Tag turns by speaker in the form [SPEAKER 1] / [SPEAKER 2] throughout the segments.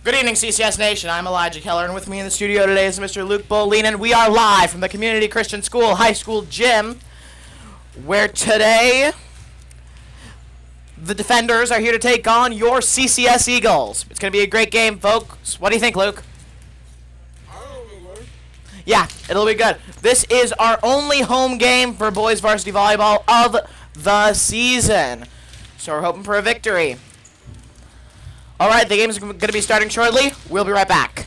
[SPEAKER 1] Good evening, CCS Nation. I'm Elijah Keller, and with me in the studio today is Mr. Luke Bolin, and we are live from the Community Christian School High School Gym, where today the Defenders are here to take on your CCS Eagles. It's going to be a great game, folks. What do you think, Luke? Yeah, it'll be good. This is our only home game for boys varsity volleyball of the season, so we're hoping for a victory. All right, the game is going to be starting shortly. We'll be right back.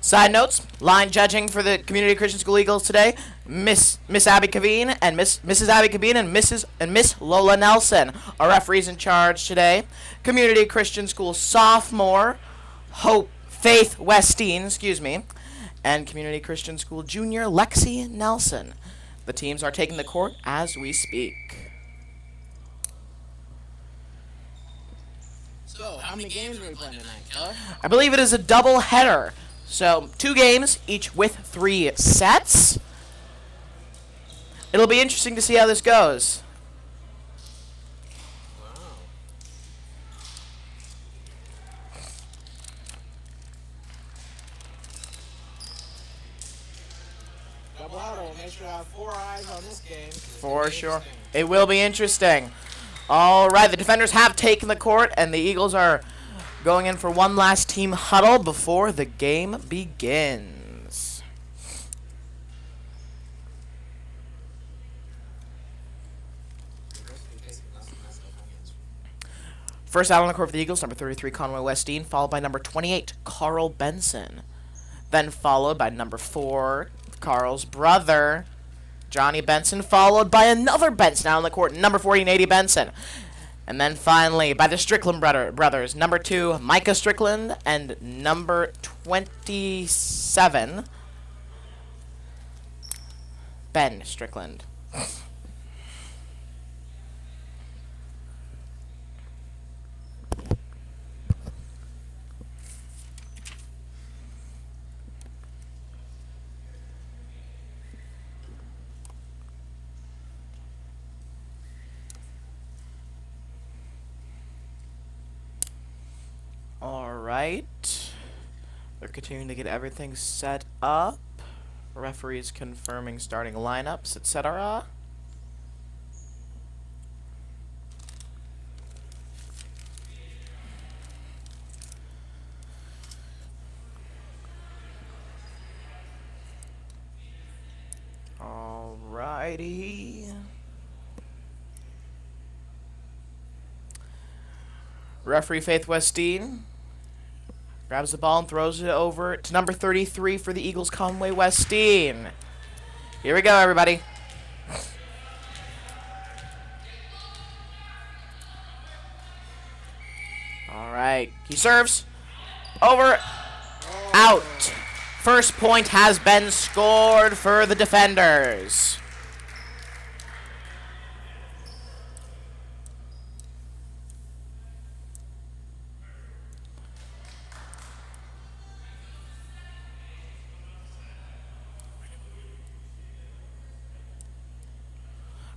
[SPEAKER 1] Side notes, line judging for the Community Christian School Eagles today, Miss Abby Caveen and Mrs. Abby Caveen and Miss Lola Nelson are referees in charge today. Community Christian School sophomore Faith Westine, and Community Christian School junior Lexi Nelson. The teams are taking the court as we speak.
[SPEAKER 2] So, how many games are we playing tonight, Keller?
[SPEAKER 1] I believe it is a double header. So, 2 games, each with 3 sets. It'll be interesting to see how this goes.
[SPEAKER 2] Wow. Double huddle. Make sure I have 4 eyes on this game.
[SPEAKER 1] For sure. It will be interesting. All right, the Defenders have taken the court, and the Eagles are going in for one last team huddle before the game begins. First out on the court for the Eagles, number 33, Conway Westine, followed by number 28, Carl Benson. Then followed by number 4, Carl's brother, Johnny Benson, followed by another Benson out on the court, number 14, 80 Benson. And then finally, by the Strickland brothers, number 2, Micah Strickland, and number 27, Ben Strickland. Alright. They're continuing to get everything set up. Referees confirming starting lineups, etc. Alrighty. Referee Faith Westine grabs the ball and throws it over to number 33 for the Eagles, Conway Westine. Here we go, everybody. All right. He serves. Over. Out. First point has been scored for the Defenders.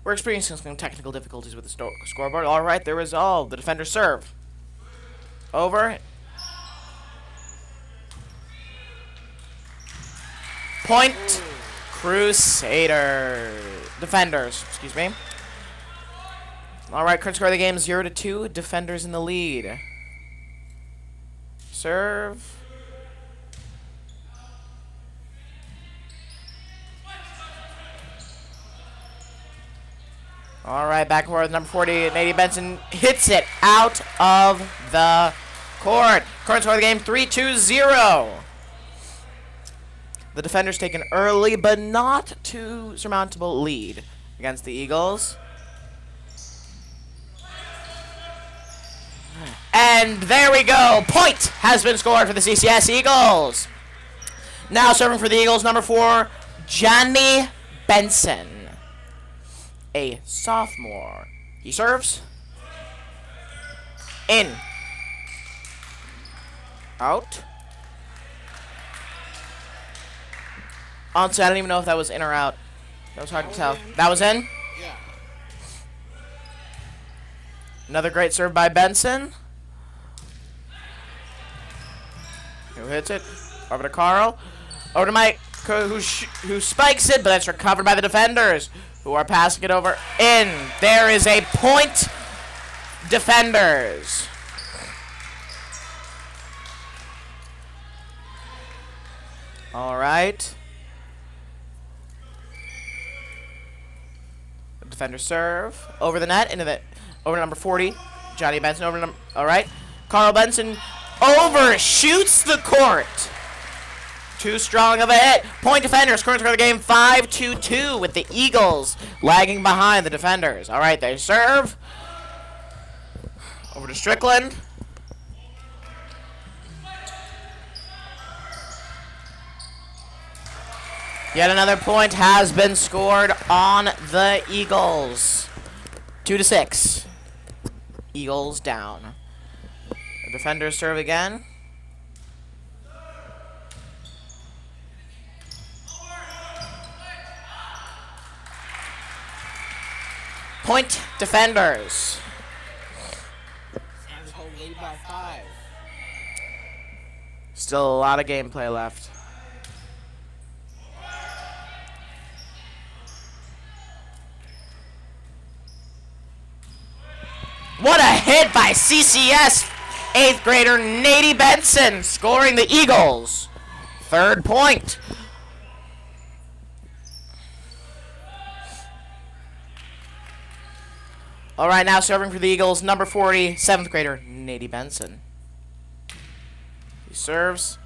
[SPEAKER 1] We're experiencing some technical difficulties with the scoreboard. All right, there is all. The Defenders serve. Over. Point. Defenders, excuse me. All right, current score of the game 0-2. Defenders in the lead. Serve. All right, back and forth. Number 40, Nady Benson hits it out of the court. Current score of the game 3-2-0. The defenders take an early but not too surmountable lead against the Eagles. And there we go. Point has been scored for the CCS Eagles. Now serving for the Eagles, number 4, Johnny Benson, a sophomore. He serves. In. Out. Honestly, I don't even know if that was in or out. That was hard to tell. That was in?
[SPEAKER 2] Yeah.
[SPEAKER 1] Another great serve by Benson. Who hits it? Over to Carl. Over to Mike, who spikes it, but that's recovered by the defenders, who are passing it over. In. There is a point. Defenders. All right. The defender serve over the net into the over to number 40, Johnny Benson. Over to all right. Carl Benson overshoots the court. Too strong of a hit. Point defenders. Current score of the game 5-2 with the Eagles lagging behind the defenders. All right, they serve. Over to Strickland. Yet another point has been scored on the Eagles. 2-6. Eagles down. The defenders serve again. Point defenders.
[SPEAKER 2] Sounds whole lead by 5.
[SPEAKER 1] Still a lot of gameplay left. What a hit by CCS 8th grader Nady Benson, scoring the Eagles' 3rd point. All right, now serving for the Eagles, number 40, 7th grader Nady Benson. He serves.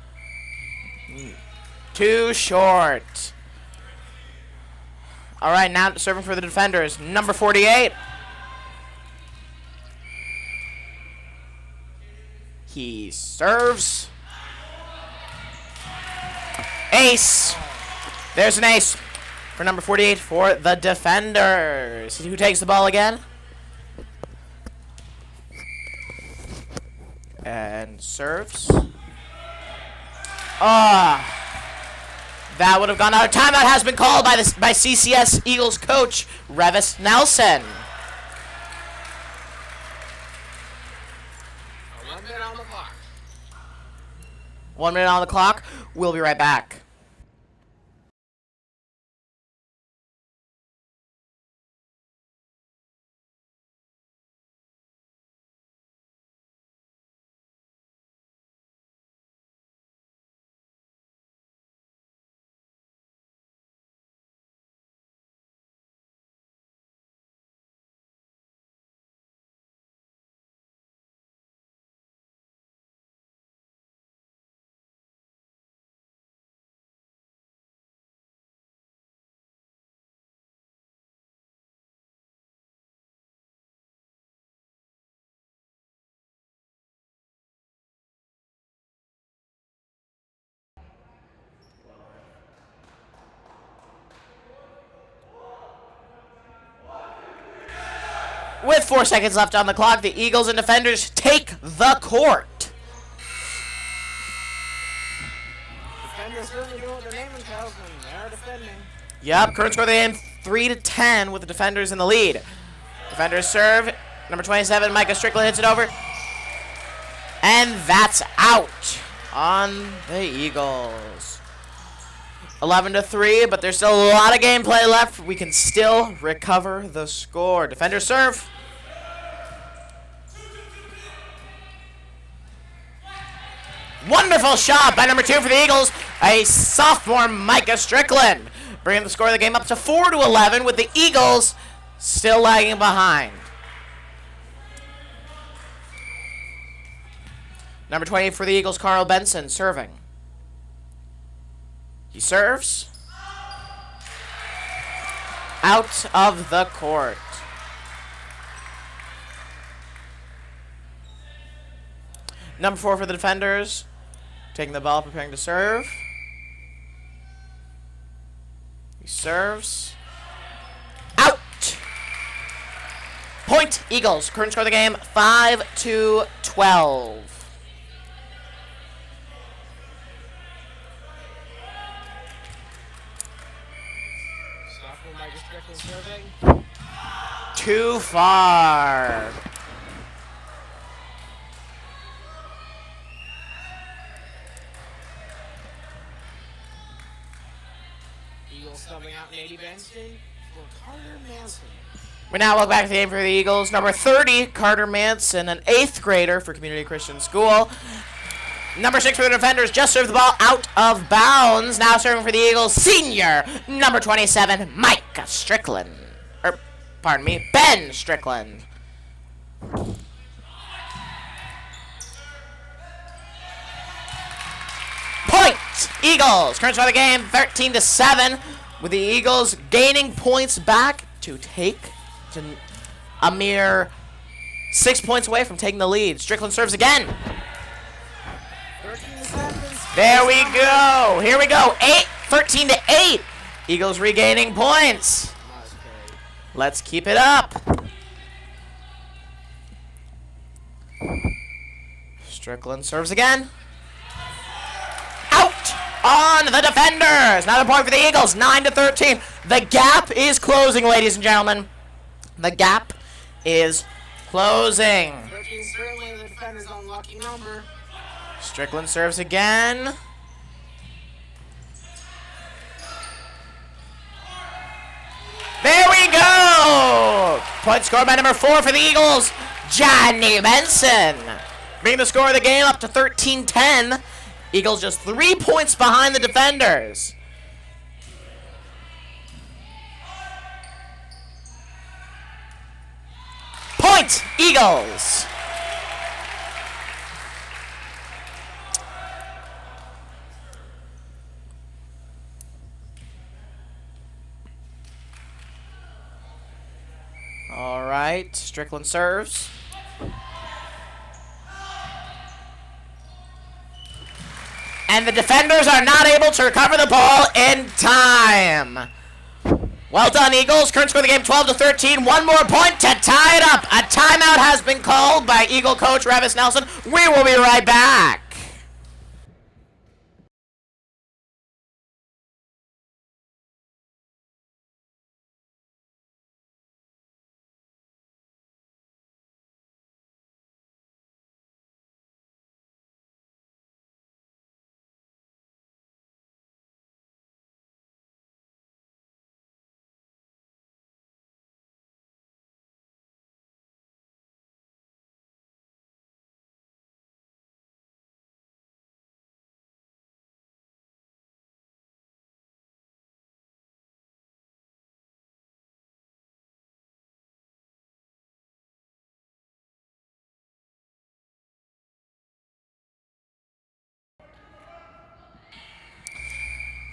[SPEAKER 1] Too short. All right, now serving for the defenders, number 48. He serves. Ace. There's an ace for number 48 for the defenders. Who takes the ball again? And serves. That would have gone out. Timeout has been called by CCS Eagles coach Revis Nelson.
[SPEAKER 2] 1 minute on the clock.
[SPEAKER 1] 1 minute on the clock. We'll be right back. With 4 seconds left on the clock, the Eagles and defenders take the court.
[SPEAKER 2] Defenders really doing what their name tells them. They're defending.
[SPEAKER 1] Yep, current score of the game 3-10 with the defenders in the lead. Defenders serve. Number 27, Micah Strickland hits it over. And that's out on the Eagles. 11-3, but there's still a lot of gameplay left. We can still recover the score. Defenders serve. Wonderful shot by number 2 for the Eagles, a sophomore Micah Strickland, bringing the score of the game up to 4-11 with the Eagles still lagging behind. Number 20 for the Eagles, Carl Benson, serving. He serves. Out of the court. Number 4 for the defenders. Taking the ball, preparing to serve. He serves. Out! Point, Eagles. Current score of the game, 5-12. Too far.
[SPEAKER 2] Eagles subbing out Nady Benston for Carter Manson.
[SPEAKER 1] We now look back at the game for the Eagles. Number 30, Carter Manson, an 8th grader for Community Christian School. Number 6 for the defenders, just served the ball out of bounds. Now serving for the Eagles, senior, number 27, Micah Strickland. Pardon me, Ben Strickland. Point, Eagles. Current score of the game, 13-7, with the Eagles gaining points back to take to a mere 6 points away from taking the lead. Strickland serves again.
[SPEAKER 2] 13 seconds.
[SPEAKER 1] There we go. Here we go. 13-8. Eagles regaining points. Let's keep it up. Strickland serves again. Out on the defenders. Another point for the Eagles. 9-13. The gap is closing, ladies and gentlemen. The gap is closing.
[SPEAKER 2] 13 certainly the defender's unlucky number.
[SPEAKER 1] Strickland serves again. There we go! Point scored by number 4 for the Eagles, Johnny Benson. Bringing the score of the game up to 13-10. Eagles just 3 points behind the defenders. Point, Eagles! All right, Strickland serves. And the defenders are not able to recover the ball in time. Well done, Eagles. Current score of the game, 12-13. One more point to tie it up. A timeout has been called by Eagle coach Revis Nelson. We will be right back.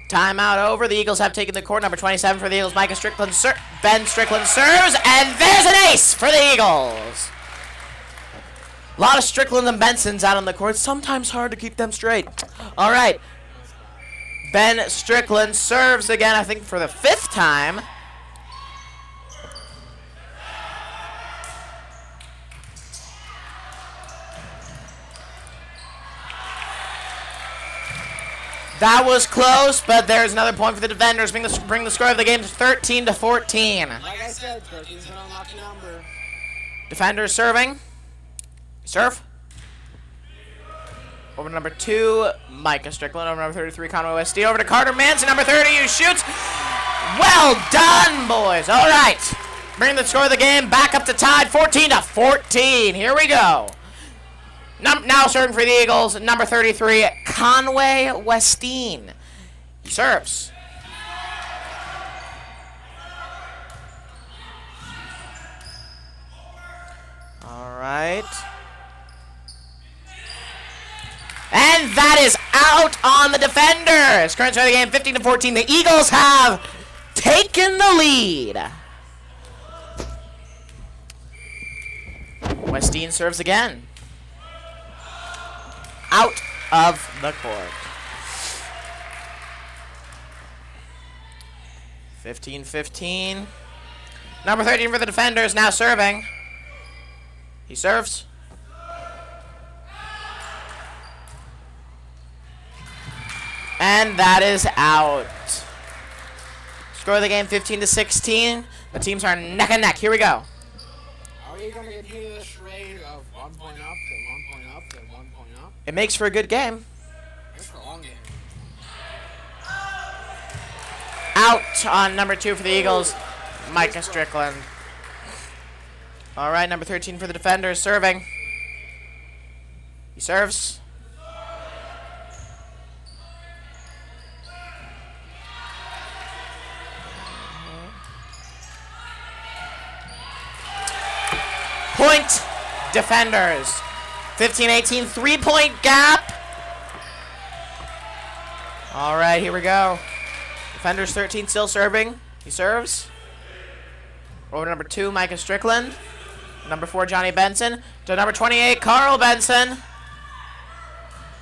[SPEAKER 1] Timeout over. The Eagles have taken the court. Number 27 for the Eagles, Micah Strickland. Ben Strickland serves, and there's an ace for the Eagles. A lot of Strickland and Bensons out on the court. Sometimes hard to keep them straight. All right. Ben Strickland serves again, I think for the 5th time. That was close, but there's another point for the defenders. Bring the score of the game to 13-14.
[SPEAKER 2] Like I said, 13's an unlucky number.
[SPEAKER 1] Defenders serving. Serve. Over to number 2, Micah Strickland. Over to number 33, Conway Westy. Over to Carter Manson, number 30, who shoots. Well done, boys. All right. Bring the score of the game back up to tied, 14-14. Here we go. Now serving for the Eagles, number 33, Conway Westeen. He serves. All right. And that is out on the defenders. Current score of the game, 15-14. The Eagles have taken the lead. Westine serves again. Out of the court. 15-15. Number 13 for the defenders, now serving. He serves. And that is out. Score of the game, 15-16. The teams are neck and neck. Here we go.
[SPEAKER 2] Are we going to continue this charade of 1 point up to 1 point up to 1 point up?
[SPEAKER 1] It makes for a good game.
[SPEAKER 2] It's a long game.
[SPEAKER 1] Out on number 2 for the Eagles, Micah Strickland. All right, number 13 for the defenders, serving. He serves. Point defenders. 15-18, 3-point gap. All right, here we go. Defenders 13 still serving. He serves. Over to number 2, Micah Strickland. Number 4, Johnny Benson. To number 28, Carl Benson.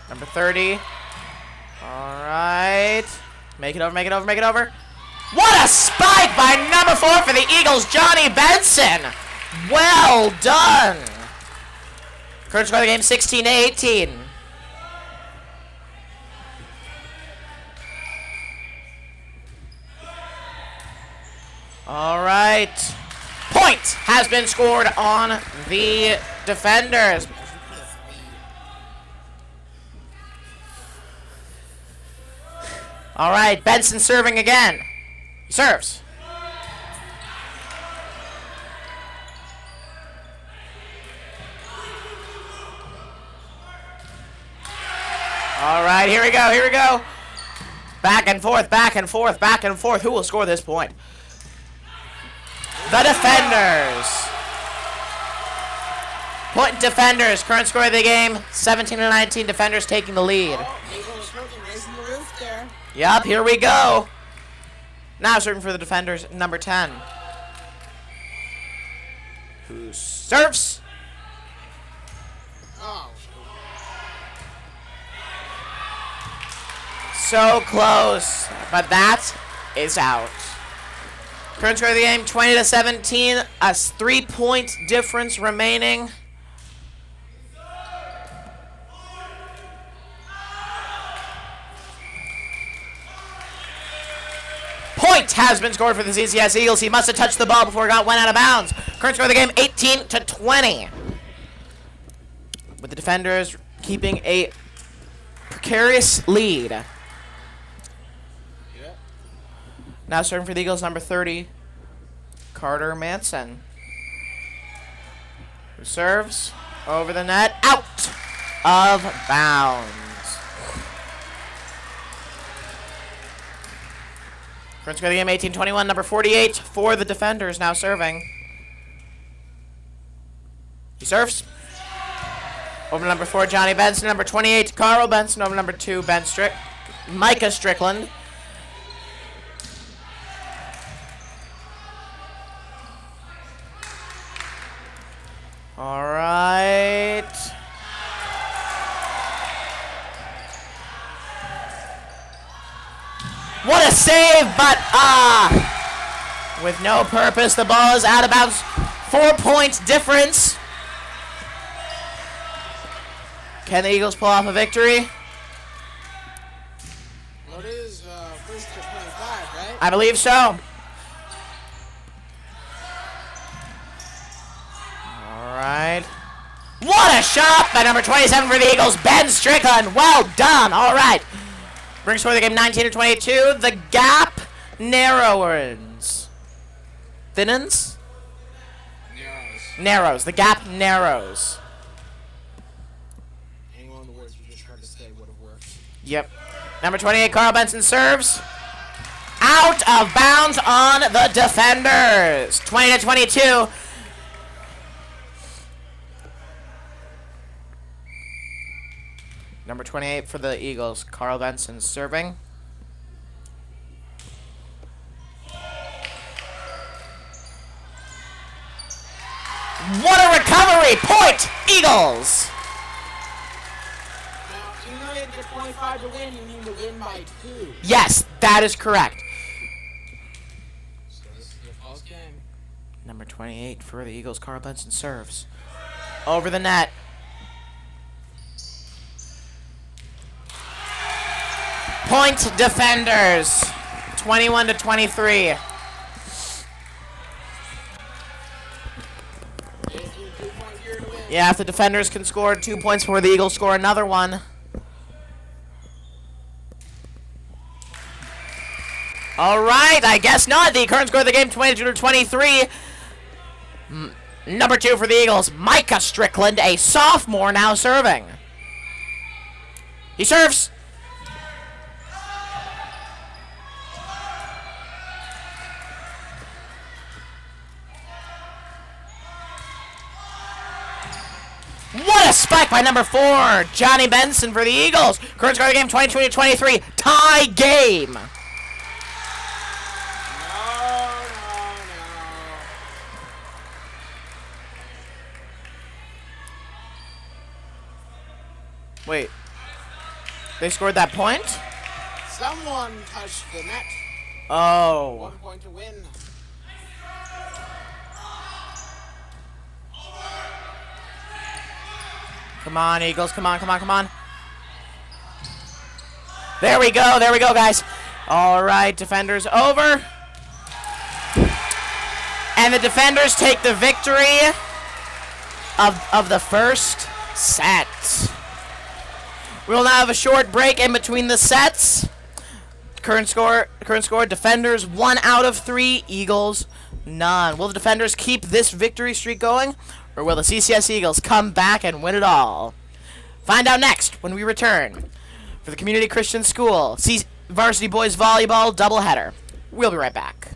[SPEAKER 1] Number 30. All right. Make it over, make it over, make it over. What a spike by number 4 for the Eagles, Johnny Benson. Well done. Current score of the game, 16-18. All right. Point has been scored on the defenders. All right, Benson serving again. He serves. All right, here we go, here we go. Back and forth, back and forth, back and forth. Who will score this point? The defenders. Point defenders. Current score of the game, 17-19. Defenders taking the lead.
[SPEAKER 2] Raising the roof there.
[SPEAKER 1] Yup, here we go. Now serving for the defenders, number 10. Who serves?
[SPEAKER 2] Oh.
[SPEAKER 1] So close, but that is out. Current score of the game, 20-17. A 3-point difference remaining. Point has been scored for the CCS Eagles. He must have touched the ball before it went out of bounds. Current score of the game, 18-20. With the defenders keeping a precarious lead. Now serving for the Eagles, number 30, Carter Manson. Who serves over the net, out of bounds. Current score of the game, 18-21, number 48 for the defenders, now serving. He serves. Over number 4, Johnny Benson. Number 28, Carl Benson. Over number 2, Micah Strickland. All right. What a save, but with no purpose. The ball is out of bounds. 4 points difference. Can the Eagles pull off a victory?
[SPEAKER 2] Well, it is first to 25, right?
[SPEAKER 1] I believe so. All right. What a shot by number 27 for the Eagles, Ben Strickland. Well done. All right. Brings score the game 19-22. The gap narrows. Thinnens? Narrows. The gap narrows.
[SPEAKER 2] Any one of the words you just tried to say would have worked.
[SPEAKER 1] Yep. Number 28, Carl Benson serves. Out of bounds on the defenders. 20-22. Number 28 for the Eagles, Carl Benson serving. What a recovery! Point, Eagles!
[SPEAKER 2] Now, even though you had to get 25 to win, you need to win by 2.
[SPEAKER 1] Yes, that is correct.
[SPEAKER 2] So this is a close game.
[SPEAKER 1] Number 28 for the Eagles, Carl Benson serves. Over the net. Point defenders. 21 to 23. Yeah, if the defenders can score 2 points before the Eagles score another one. All right, I guess not. The current score of the game, 22 to 23. Number 2 for the Eagles, Micah Strickland, a sophomore, now serving. He serves. What a spike by number 4, Johnny Benson for the Eagles. Current score of the game, 22 to 23. Tie game. Wait. They scored that point?
[SPEAKER 2] Someone touched the net.
[SPEAKER 1] Oh.
[SPEAKER 2] 1 point to win.
[SPEAKER 1] Come on, Eagles. Come on, come on, come on. There we go. There we go, guys. All right, defenders over. And the defenders take the victory of the first set. We'll now have a short break in between the sets. Current score, defenders 1 out of 3, Eagles none. Will the defenders keep this victory streak going, or will the CCS Eagles come back and win it all? Find out next when we return for the Community Christian School Varsity Boys Volleyball doubleheader. We'll be right back.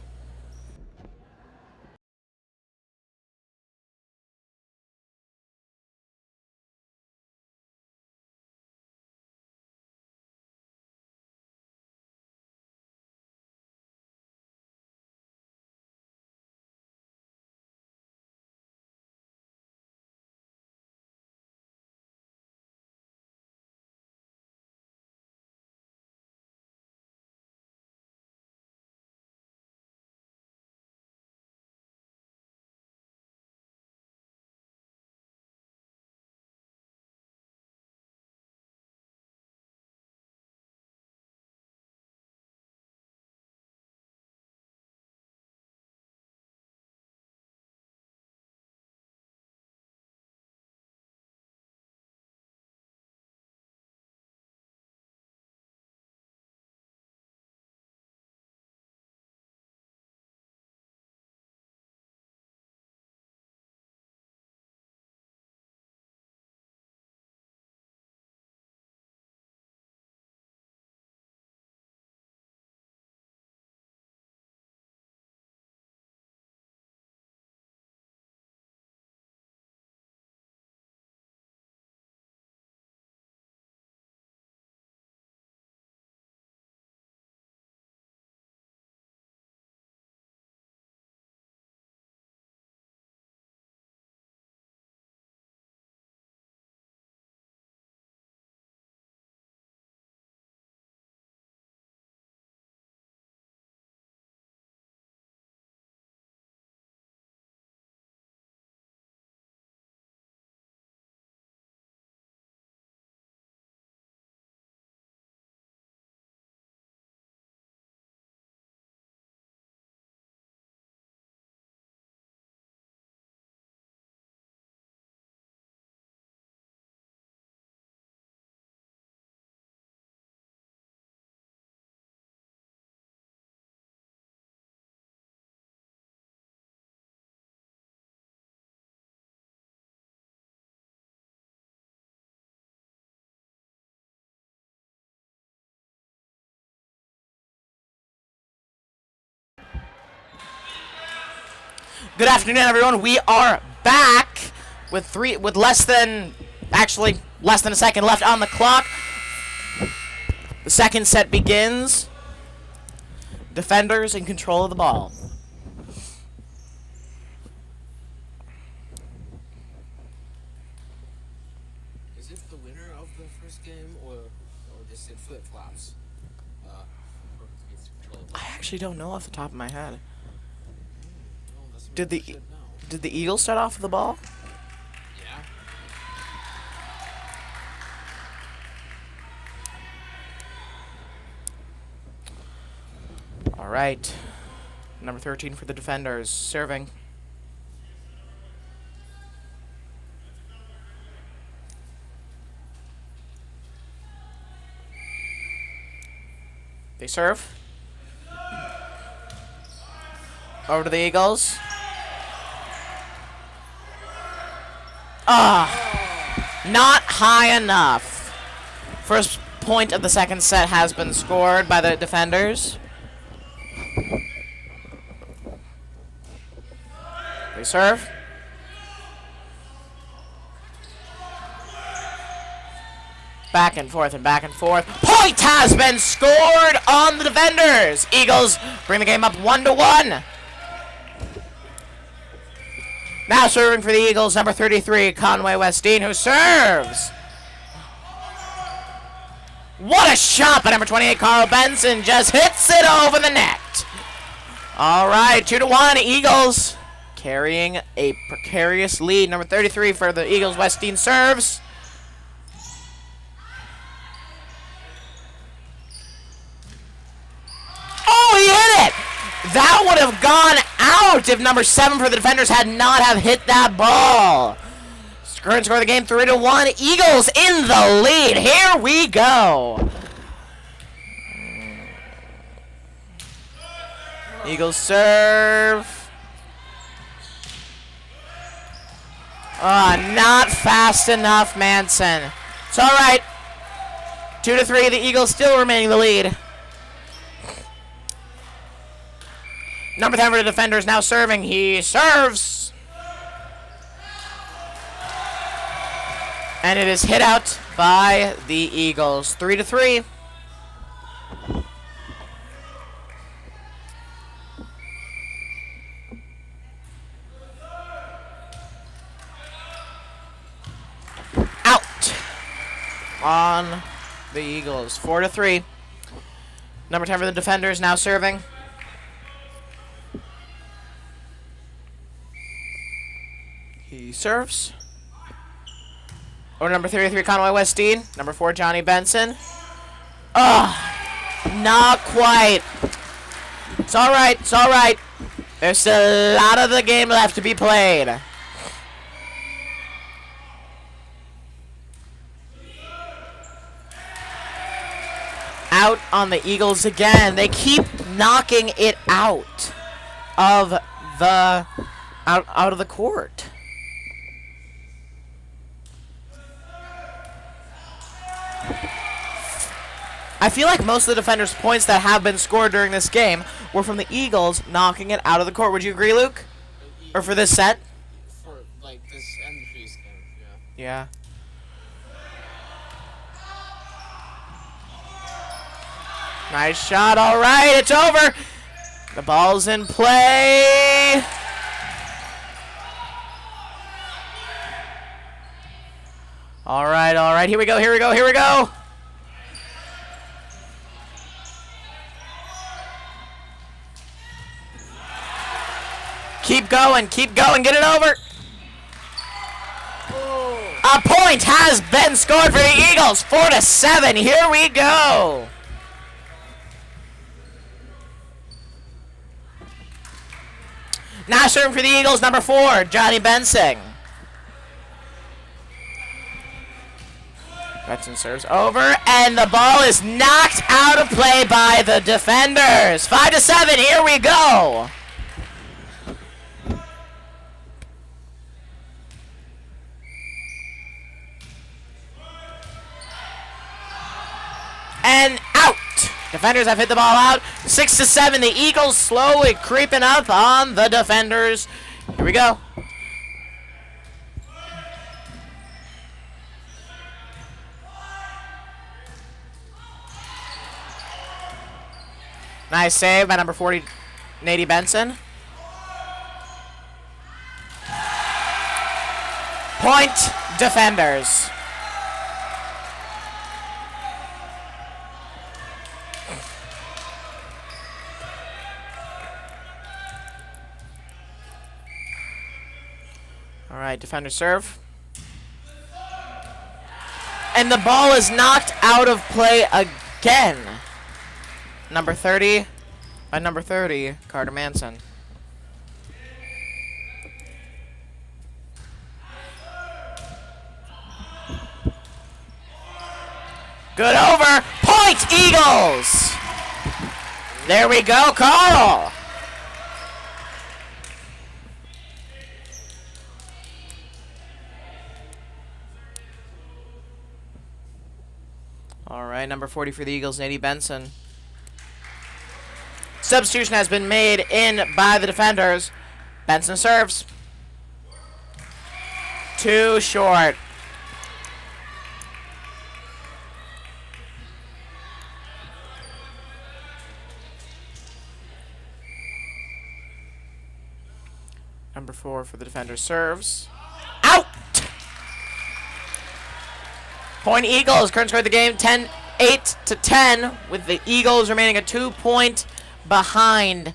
[SPEAKER 1] Good afternoon, everyone. We are back with less than a second left on the clock. The second set begins. Defenders in control of the ball.
[SPEAKER 2] Is it the winner of the first game, or just it flip flops?
[SPEAKER 1] I actually don't know off the top of my head.
[SPEAKER 2] That's
[SPEAKER 1] Did the
[SPEAKER 2] what I should know.
[SPEAKER 1] did the Eagles start off with the ball?
[SPEAKER 2] Yeah.
[SPEAKER 1] All right. Number 13 for the defenders, serving. They serve. Over to the Eagles. Not high enough. First point of the second set has been scored by the defenders. They serve. Back and forth and back and forth. Point has been scored on the defenders. Eagles bring the game up 1-1. Now serving for the Eagles, number 33, Conway Westine, who serves. What a shot by number 28, Carl Benson. Just hits it over the net. All right, 2-1, Eagles carrying a precarious lead. Number 33 for the Eagles, Westine serves. Oh, he hit it! That would have gone out if number 7 for the defenders had not have hit that ball. Current score of the game 3-1. Eagles in the lead. Here we go. Eagles serve. Not fast enough, Manson. It's all right. 2-3. The Eagles still remaining the lead. Number 10 for the defenders now serving. He serves. And it is hit out by the Eagles. 3-3. Out on the Eagles. 4-3. Number 10 for the defenders now serving. He serves. Or number 33, Conway Westine. Number 4, Johnny Benson. Not quite. It's all right. It's all right. There's still a lot of the game left to be played. Out on the Eagles again. They keep knocking it out of the out of the court. I feel like most of the defenders' points that have been scored during this game were from the Eagles knocking it out of the court. Would you agree, Luke? Or for this set?
[SPEAKER 2] For like this and the previous game, yeah.
[SPEAKER 1] Yeah. Nice shot. All right, it's over. The ball's in play. All right, all right. Here we go, here we go, here we go. Keep going, get it over. A point has been scored for the Eagles. 4-7, here we go. Now serving for the Eagles, number 4, Johnny Benson. Benson serves over, and the ball is knocked out of play by the defenders. 5-7, here we go. And out. Defenders have hit the ball out. 6-7. The Eagles slowly creeping up on the defenders. Here we go. Nice save by number 40, Nady Benson. Point defenders. All right, defender serve. And the ball is knocked out of play again. Number 30, by number 30, Carter Manson. Good over. Point Eagles. There we go, Carl. All right, number 40 for the Eagles, Nady Benson. Substitution has been made in by the defenders. Benson serves. Too short. Number 4 for the defender serves. Out! Point Eagles. Current score of the game 8-10, with the Eagles remaining a 2-point behind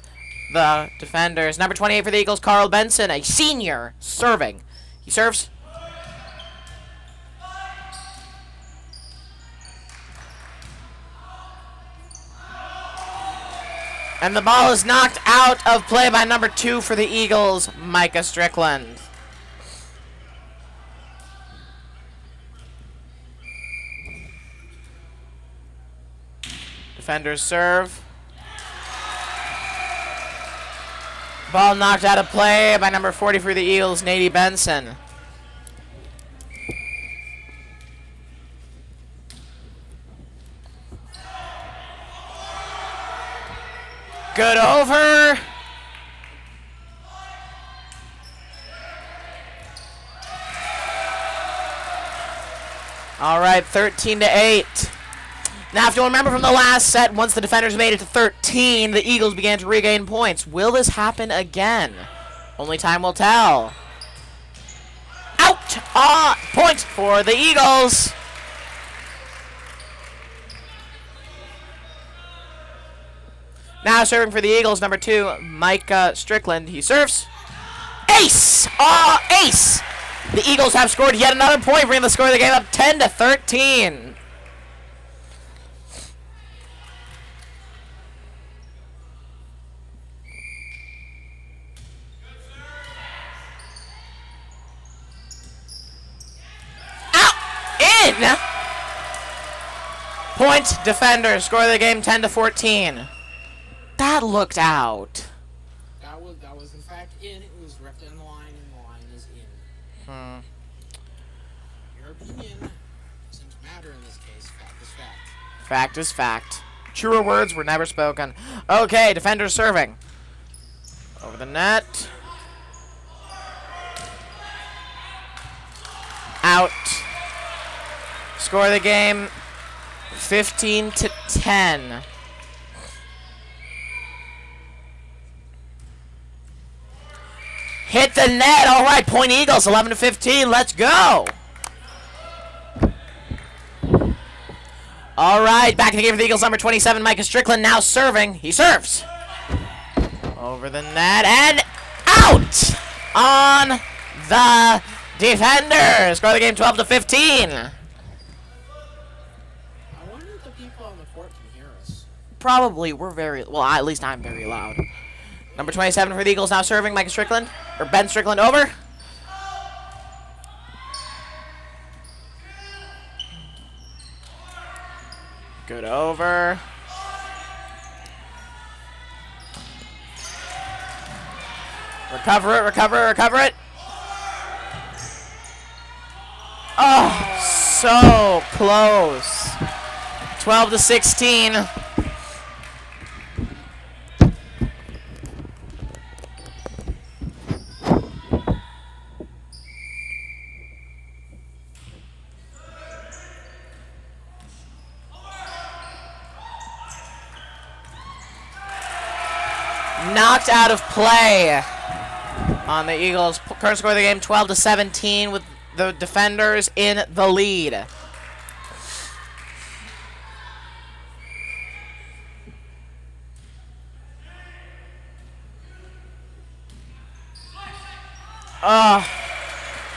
[SPEAKER 1] the defenders. Number 28 for the Eagles, Carl Benson, a senior, serving. He serves. And the ball is knocked out of play by number 2 for the Eagles, Micah Strickland. Defenders serve. Ball knocked out of play by number 40 for the Eagles, Nady Benson. Good over. All right, 13-8. Now, if you'll remember from the last set, once the defenders made it to 13, the Eagles began to regain points. Will this happen again? Only time will tell. Out! Point for the Eagles. Now serving for the Eagles, number 2, Micah Strickland. He serves. Ace! Ace! The Eagles have scored yet another point, bringing the score of the game up 10-13. Point defender. Score of the game 10-14. That looked out.
[SPEAKER 2] That was in fact in. It was ripped in the line, and the line is in. Your opinion doesn't matter in this case. Fact is fact.
[SPEAKER 1] Fact is fact. Truer words were never spoken. Okay, defender serving. Over the net. Out. Score of the game 15-10. Hit the net. All right, point Eagles 11-15. Let's go. All right, back in the game for the Eagles, number 27, Micah Strickland, now serving. He serves. Over the net and out on the defender. Score of the game 12-15. Probably, we're very, well, at least I'm very loud. Number 27 for the Eagles now serving, Micah Strickland, or Ben Strickland over. Good over. Recover it, recover it. Oh, so close. 12-16. knocked out of play on the Eagles. Current score of the game 12-17 with the defenders in the lead.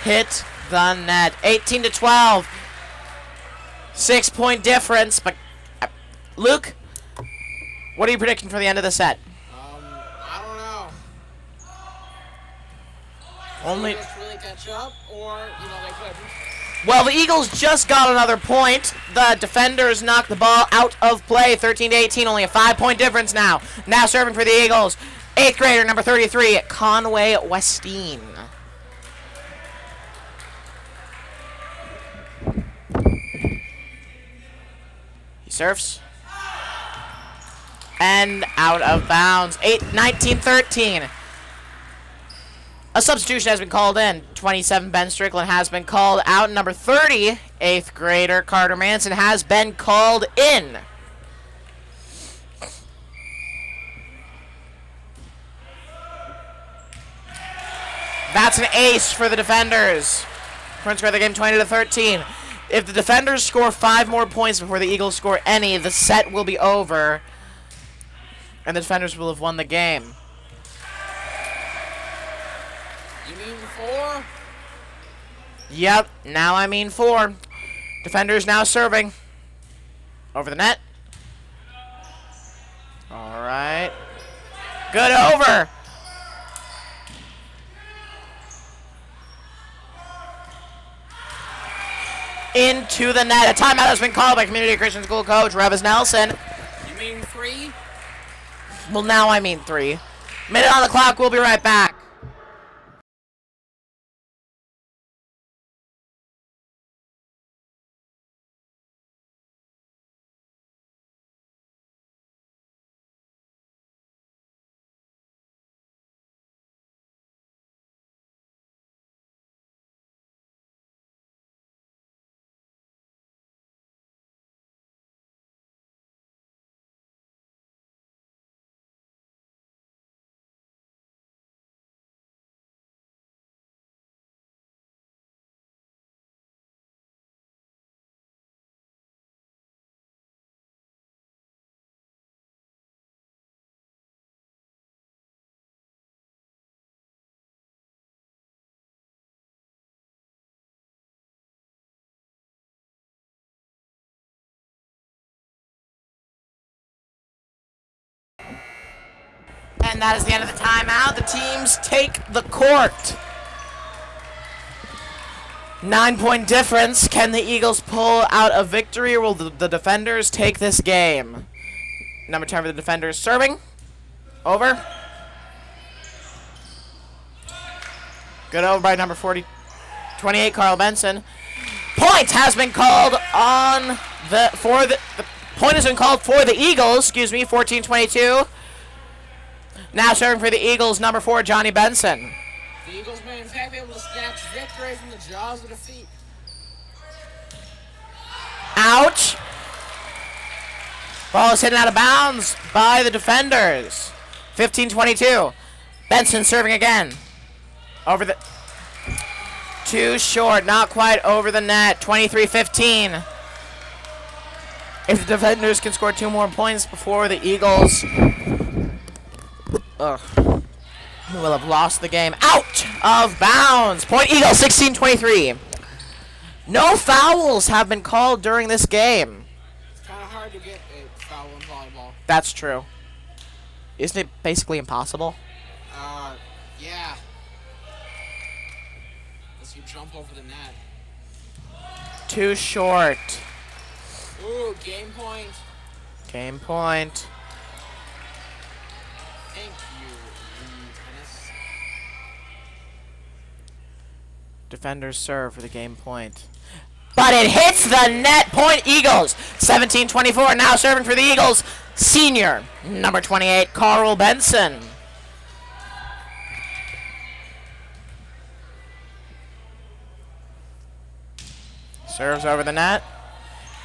[SPEAKER 1] Hit the net. 18-12. 6-point difference. But Luke, what are you predicting for the end of the set?
[SPEAKER 2] I don't know.
[SPEAKER 1] Only.
[SPEAKER 2] Eagles really catch up, or they couldn't.
[SPEAKER 1] Well, the Eagles just got another point. The defenders knocked the ball out of play. 13-18. Only a 5-point difference now. Now serving for the Eagles. 8th grader, number 33, Conway Westeen. He serves. And out of bounds. 19-13. A substitution has been called in. 27, Ben Strickland has been called out. Number 30, 8th grader, Carter Manson, has been called in. That's an ace for the defenders. Current score of the game 20-13. If the defenders score 5 more points before the Eagles score any, the set will be over, and the defenders will have won the game.
[SPEAKER 2] You mean 4?
[SPEAKER 1] Yep, now I mean 4. Defenders now serving. Over the net. All right. Good over. Into the net. A timeout has been called by Community Christian School coach Revis Nelson.
[SPEAKER 2] You mean 3?
[SPEAKER 1] Well, now I mean 3. Minute on the clock. We'll be right back. And that is the end of the timeout. The teams take the court. 9-point difference. Can the Eagles pull out a victory, or will the defenders take this game? Number 10 for the defenders serving. Over. Good over by number 28, Carl Benson. Point has been called on the point has been called for the Eagles. 14-22. Now serving for the Eagles, number 4, Johnny Benson.
[SPEAKER 2] The Eagles may in fact be able to snatch victory from the jaws of defeat.
[SPEAKER 1] Ouch. Ball is hit out of bounds by the defenders. 15-22. Benson serving again. Over the... Too short, not quite over the net. 23-15. If the defenders can score 2 more points before the Eagles... we will have lost the game. Out of bounds. Point Eagles, 16-23. No fouls have been called during this game.
[SPEAKER 2] It's kind of hard to get a foul in volleyball.
[SPEAKER 1] That's true. Isn't it basically impossible?
[SPEAKER 2] Yeah. Unless you jump over the net.
[SPEAKER 1] Too short.
[SPEAKER 2] Ooh, game point.
[SPEAKER 1] Game point.
[SPEAKER 2] Thank you, tennis.
[SPEAKER 1] Defenders serve for the game point. But it hits the net. Point Eagles. 17-24. Now serving for the Eagles. Senior, number 28, Carl Benson. Serves over the net.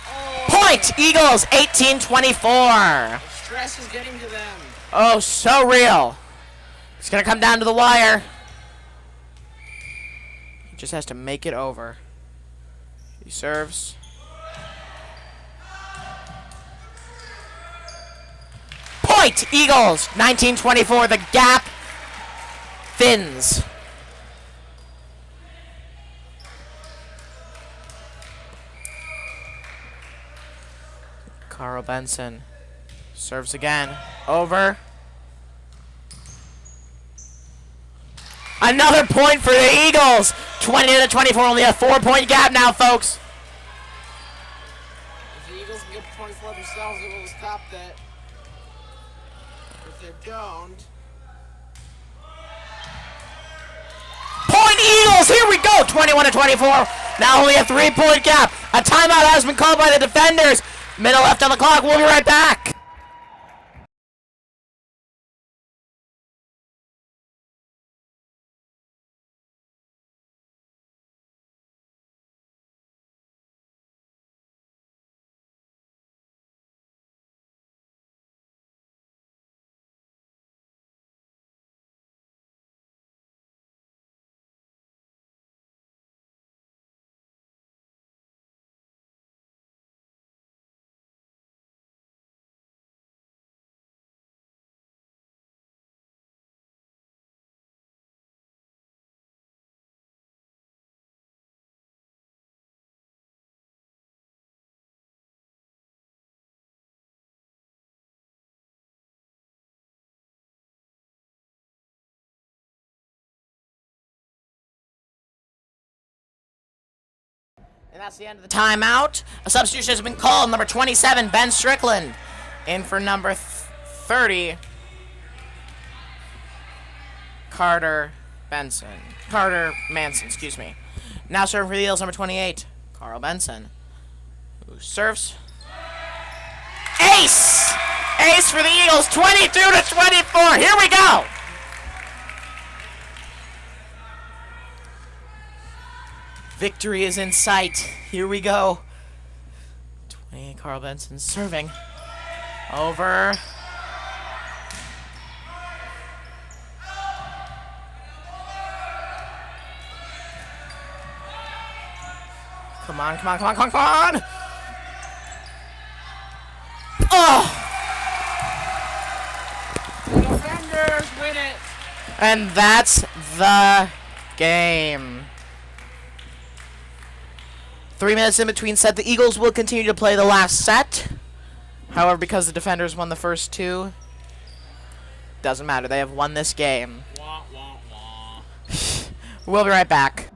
[SPEAKER 2] Oh.
[SPEAKER 1] Point Eagles. 18-24.
[SPEAKER 2] Stress is getting to them.
[SPEAKER 1] Oh, so real. It's going to come down to the wire. He just has to make it over. He serves. Point, Eagles. 19-24. The gap thins. Carl Benson serves again. Over. Another point for the Eagles. 20-24. Only a 4-point gap now, folks.
[SPEAKER 2] If the Eagles can get 24 themselves, it will stop that. If they don't...
[SPEAKER 1] Point Eagles! Here we go! 21-24. Now only a 3-point gap. A timeout has been called by the defenders. Minute left on the clock. We'll be right back. And that's the end of the timeout. A substitution has been called. Number 27, Ben Strickland. In for number 30, Carter Manson, excuse me. Now serving for the Eagles, number 28, Carl Benson, who serves. Ace! Ace for the Eagles, 22-24. Here we go! Victory is in sight. Here we go. 28, Carl Benson serving. Over. Come on, come on, come on, come on, come on! Oh!
[SPEAKER 2] The defenders win it!
[SPEAKER 1] And that's the game. 3 minutes in between set. The Eagles will continue to play the last set. However, because the defenders won the first two, doesn't matter. They have won this game.
[SPEAKER 2] Wah, wah, wah.
[SPEAKER 1] We'll be right back.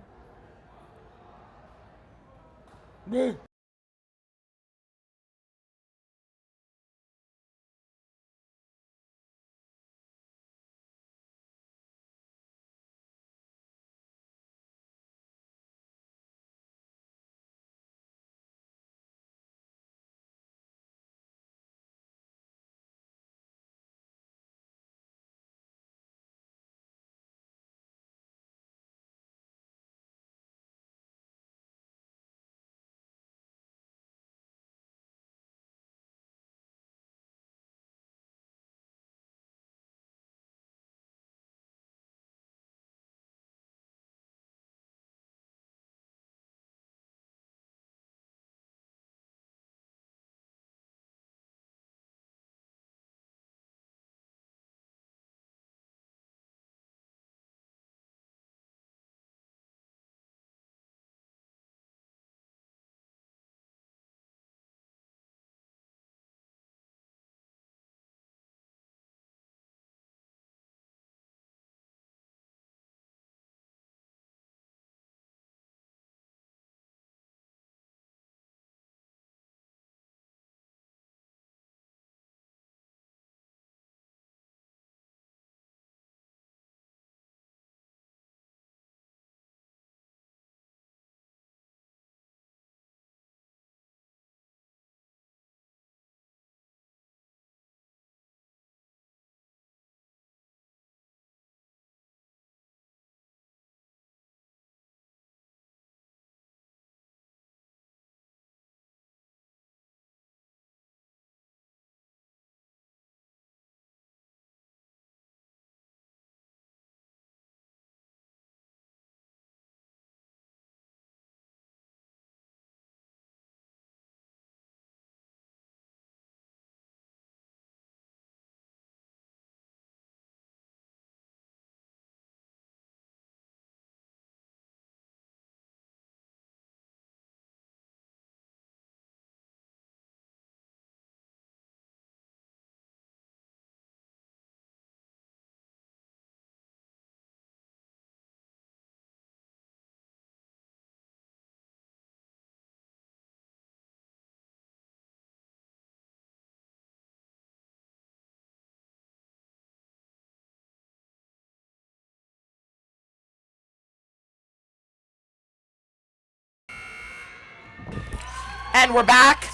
[SPEAKER 1] And we're back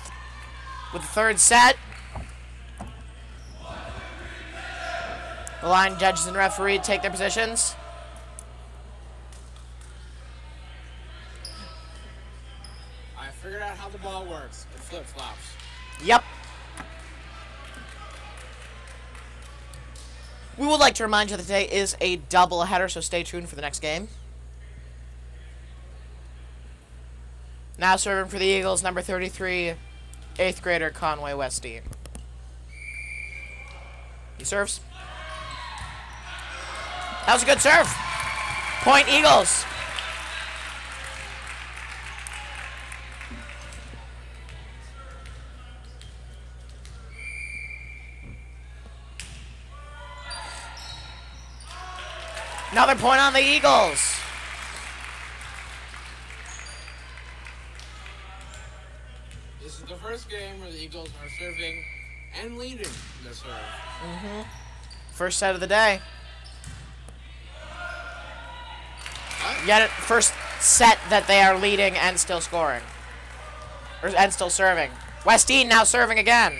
[SPEAKER 1] with the third set. The line judges and referee take their positions.
[SPEAKER 2] I figured out how the ball works. It flip-flops.
[SPEAKER 1] Yep. We would like to remind you that today is a doubleheader, so stay tuned for the next game. Now serving for the Eagles, number 33, 8th grader Conway Westy. He serves. That was a good serve. Point Eagles. Another point on the Eagles.
[SPEAKER 2] This is the first game where the Eagles are serving and leading the serve.
[SPEAKER 1] First set of the day.
[SPEAKER 2] What?
[SPEAKER 1] Yet first set that they are leading and still scoring. And still serving. Westeen now serving again.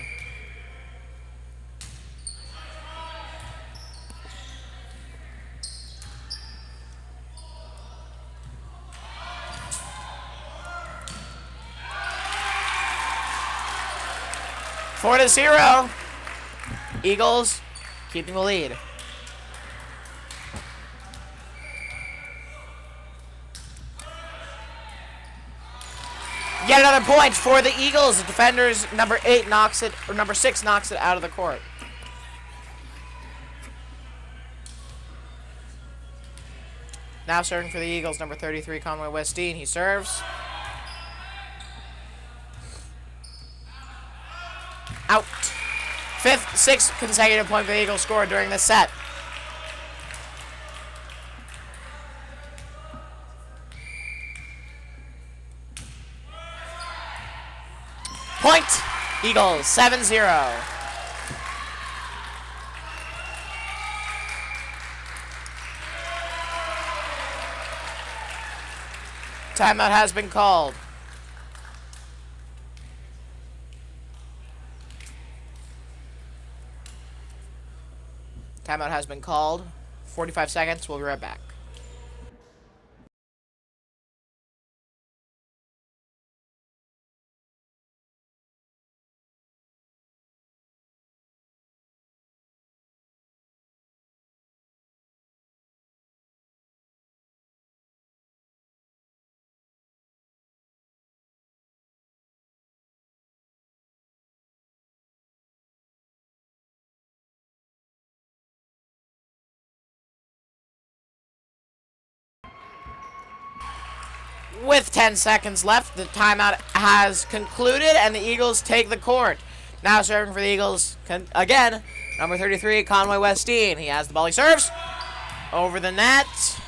[SPEAKER 1] Four to 0. Eagles keeping the lead. Yet another point for the Eagles. The defenders, number 6 knocks it out of the court. Now serving for the Eagles, number 33, Conway Westeen. He serves. Out. Sixth consecutive point for the Eagles scored during this set. Point. Eagles, 7-0. Timeout has been called. Timeout has been called. 45 seconds. We'll be right back. With 10 seconds left, the timeout has concluded, and the Eagles take the court. Now serving for the Eagles, again, number 33, Conway Westeen. He has the ball. He serves. Over the net.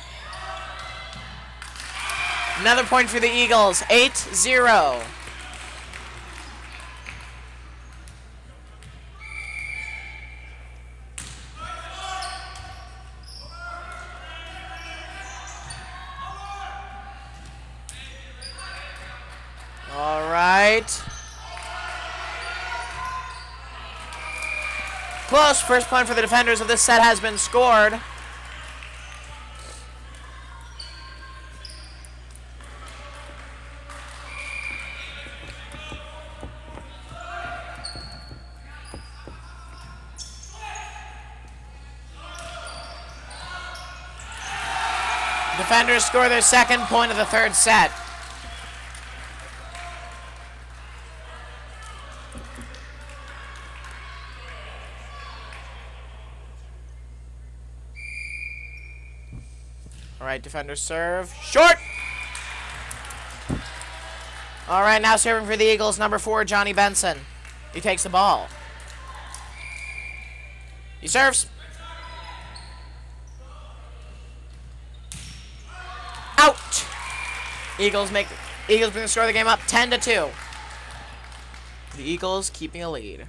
[SPEAKER 1] Another point for the Eagles, 8-0. All right. Close. First point for the defenders of this set has been scored. Defenders score their second point of the third set. All right, defenders serve. Short! All right, now serving for the Eagles, number 4, Johnny Benson. He takes the ball. He serves. Out! Eagles bring the score of the game up 10-2. The Eagles keeping a lead.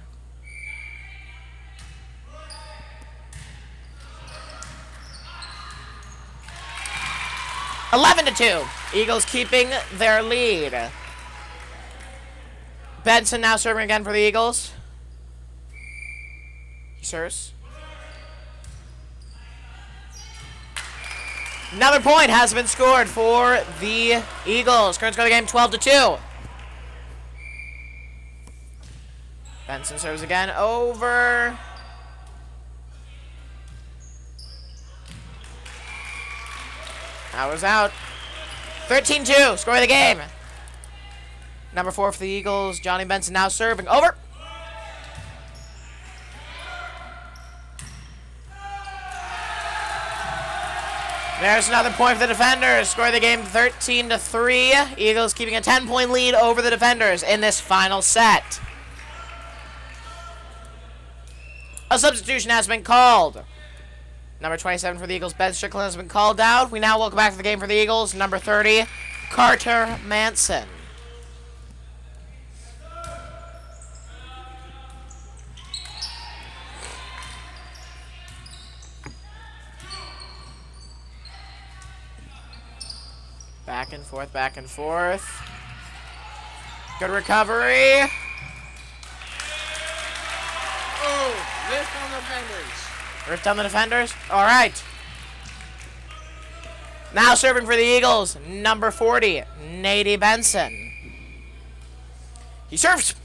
[SPEAKER 1] (11-2). Eagles keeping their lead. Benson now serving again for the Eagles. He serves. Another point has been scored for the Eagles. Current score of the game 12-2. Benson serves again over. That was out. 13-2. Score of the game. Number 4 for the Eagles. Johnny Benson now serving over. There's another point for the defenders. Score of the game 13-3. Eagles keeping a 10-point lead over the defenders in this final set. A substitution has been called. Number 27 for the Eagles, Ben Strickland, has been called out. We now welcome back to the game for the Eagles. Number 30, Carter Manson. Back and forth, back and forth. Good recovery.
[SPEAKER 2] Oh, lift on the defenders.
[SPEAKER 1] Ripped on the defenders. All right. Now serving for the Eagles, number 40, Nady Benson. He serves.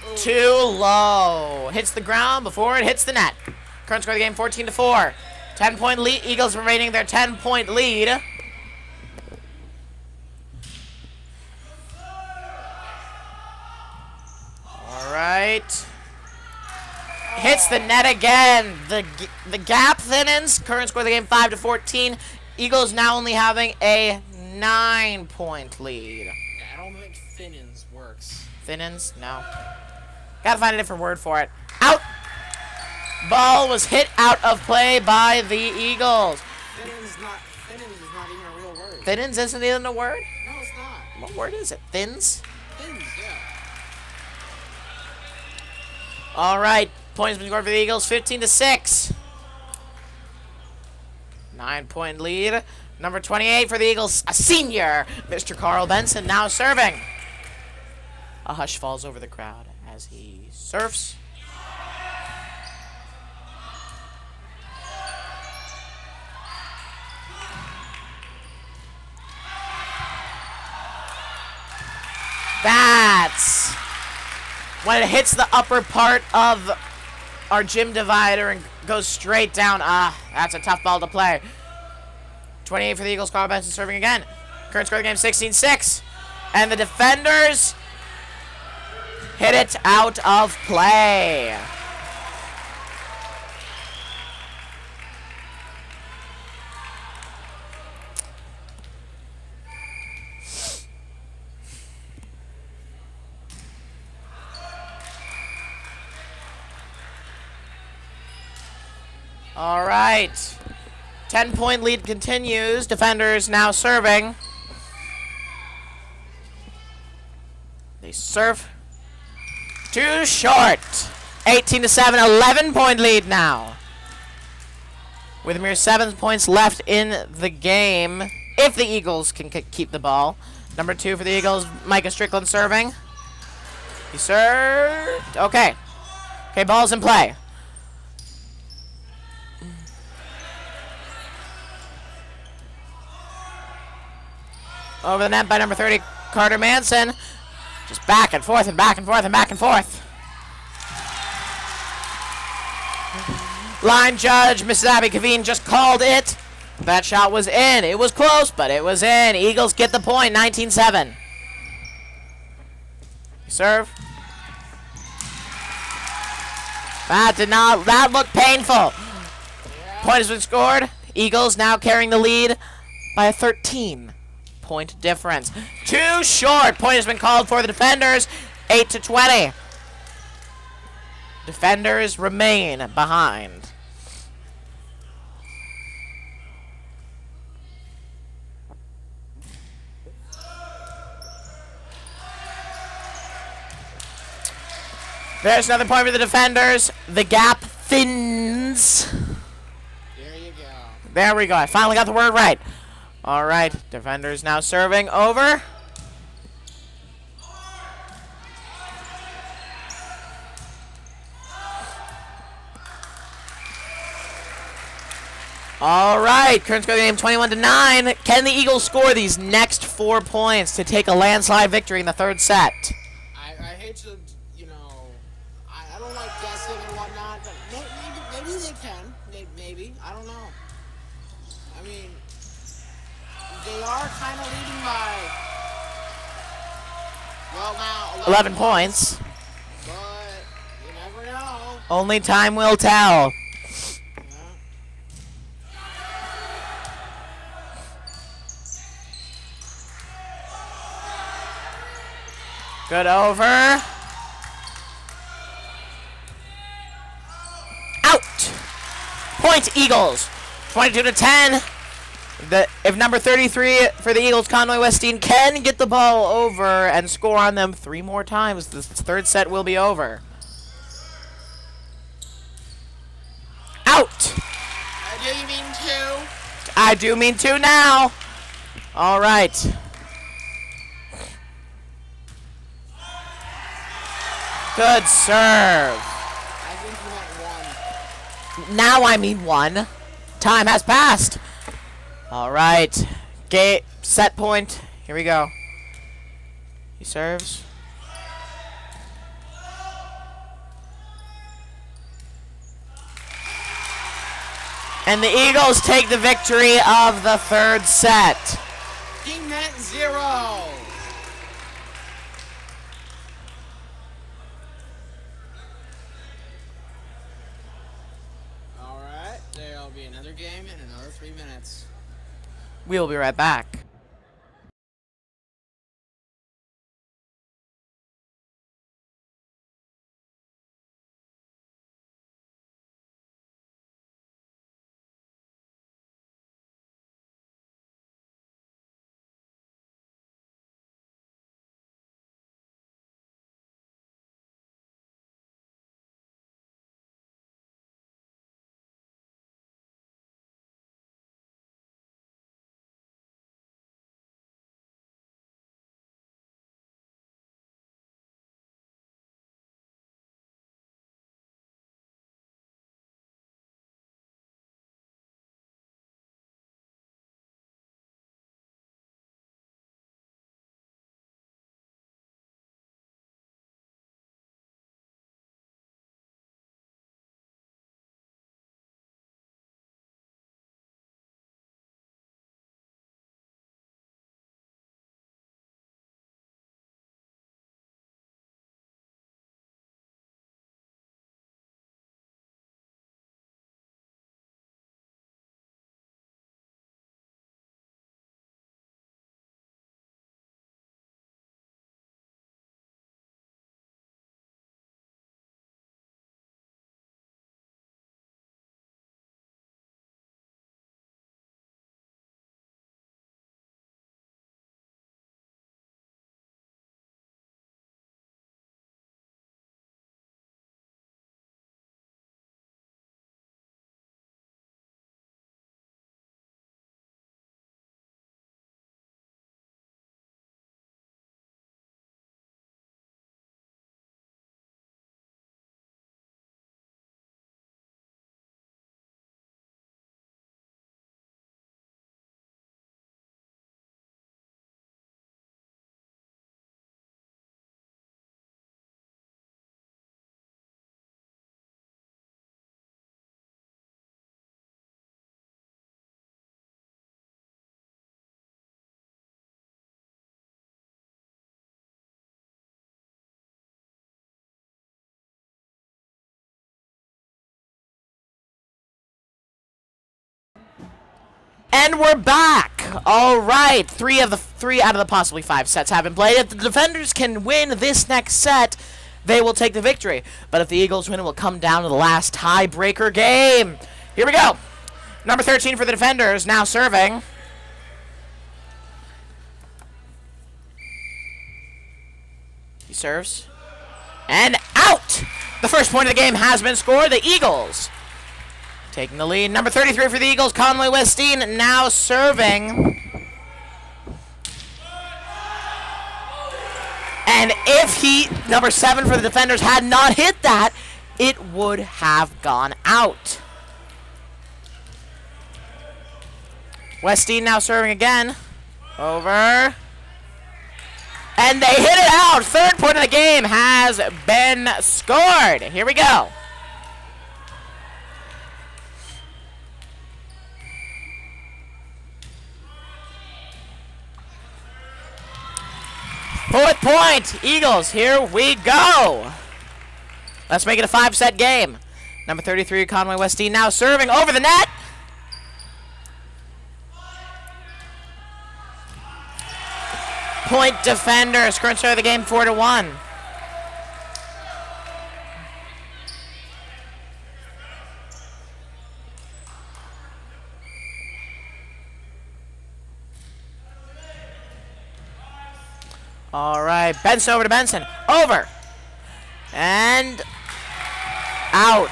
[SPEAKER 2] Oh.
[SPEAKER 1] Too low. Hits the ground before it hits the net. Current score of the game 14-4. 10-point lead. Eagles remaining their 10-point lead. All right. Hits the net again. The gap thinnens. Current score of the game 5-14. Eagles now only having a 9-point lead.
[SPEAKER 2] Yeah, I don't think thinnens works.
[SPEAKER 1] Thinnens? No. Gotta find a different word for it. Out! Ball was hit out of play by the Eagles.
[SPEAKER 2] Thinnens is not even a real word.
[SPEAKER 1] Thinnens isn't even a word?
[SPEAKER 2] No, it's not.
[SPEAKER 1] What word is it? Thins?
[SPEAKER 2] Thins, yeah.
[SPEAKER 1] All right. Points been scored for the Eagles, 15-6. 9-point lead. Number 28 for the Eagles, a senior, Mr. Carl Benson, now serving. A hush falls over the crowd as he serves. That's when it hits the upper part of our gym divider and goes straight down. That's a tough ball to play. 28 for the Eagles. Carl Benson serving again. Current score of the game 16-6. And the defenders hit it out of play. All right. 10-point lead continues. Defenders now serving. They serve. Too short. 18-7, 11-point lead now. With a mere 7 points left in the game. If the Eagles can keep the ball. Number 2 for the Eagles, Micah Strickland serving. He served. Okay. Okay, ball's in play. Over the net by number 30, Carter Manson. Just back and forth and back and forth and back and forth. Line judge, Mrs. Abby Kaveen, just called it. That shot was in. It was close, but it was in. Eagles get the point, 19-7. Serve. That looked painful. Point has been scored. Eagles now carrying the lead by a 13-point difference. Too short. Point has been called for the defenders. 8-20. Defenders remain behind. There's another point for the defenders. The gap thins.
[SPEAKER 2] There you go.
[SPEAKER 1] There we go. I finally got the word right. All right. Defenders now serving over. All right, current score of the game 21-9. Can the Eagles score these next 4 points to take a landslide victory in the third set?
[SPEAKER 2] I hate to, I don't like guessing and whatnot, but maybe they can. Maybe. I don't know. I mean, they are kind of leading by, well, now
[SPEAKER 1] 11 points.
[SPEAKER 2] But you never know.
[SPEAKER 1] Only time will tell. Good over. Out. Point Eagles. 22-10. If number 33 for the Eagles, Conway Westeen, can get the ball over and score on them 3 more times, this third set will be over. Out.
[SPEAKER 2] Do you mean 2?
[SPEAKER 1] I do mean 2 now. All right. Good serve.
[SPEAKER 2] I think you meant 1.
[SPEAKER 1] Now I mean 1. Time has passed. All right. Set point. Here we go. He serves. And the Eagles take the victory of the third set.
[SPEAKER 2] He meant 0. There'll be another game in another 3 minutes.
[SPEAKER 1] We'll be right back. And we're back. All right, 3 out of the possibly 5 sets have been played. If the defenders can win this next set, they will take the victory. But if the Eagles win, it will come down to the last tiebreaker game. Here we go. Number 13 for the defenders, now serving. He serves. And out! The first point of the game has been scored. The Eagles taking the lead. Number 33 for the Eagles, Conway Westeen, now serving. And if number 7 for the defenders, had not hit that, it would have gone out. Westeen now serving again. Over. And they hit it out. Third point of the game has been scored. Here we go. Fourth point, Eagles. Here we go. Let's make it a 5-set game. Number 33, Conway Westeen now serving over the net. Point defenders. Current start of the game 4-1. All right, Benson over to Benson. Over. And out.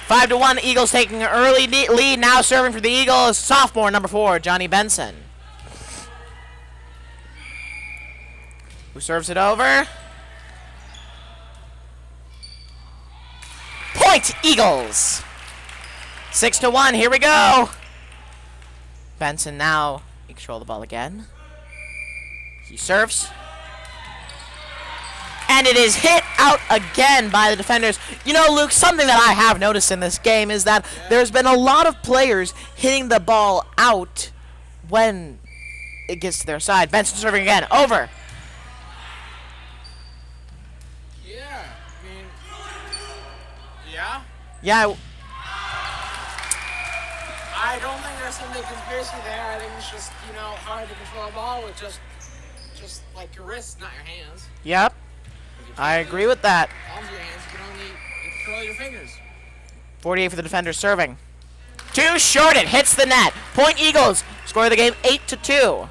[SPEAKER 1] 5-1, Eagles taking an early lead. Now serving for the Eagles, sophomore number 4, Johnny Benson. Who serves it over? Point, Eagles. 6-1, here we go. Benson now in control of the ball again. He serves. And it is hit out again by the defenders. You know, Luke, something that I have noticed in this game is that there's been a lot of players hitting the ball out when it gets to their side. Benson serving again. Over.
[SPEAKER 2] Yeah, I mean, yeah.
[SPEAKER 1] Yeah.
[SPEAKER 2] I don't think there's some big conspiracy there. I think it's just, you know, hard to control a ball with just like your wrists, not your hands.
[SPEAKER 1] Yep. I agree with that.
[SPEAKER 2] Palms of your hands, you can only control your fingers.
[SPEAKER 1] 48 for the defender serving. Too short, it hits the net. Point Eagles. Score of the game 8-2.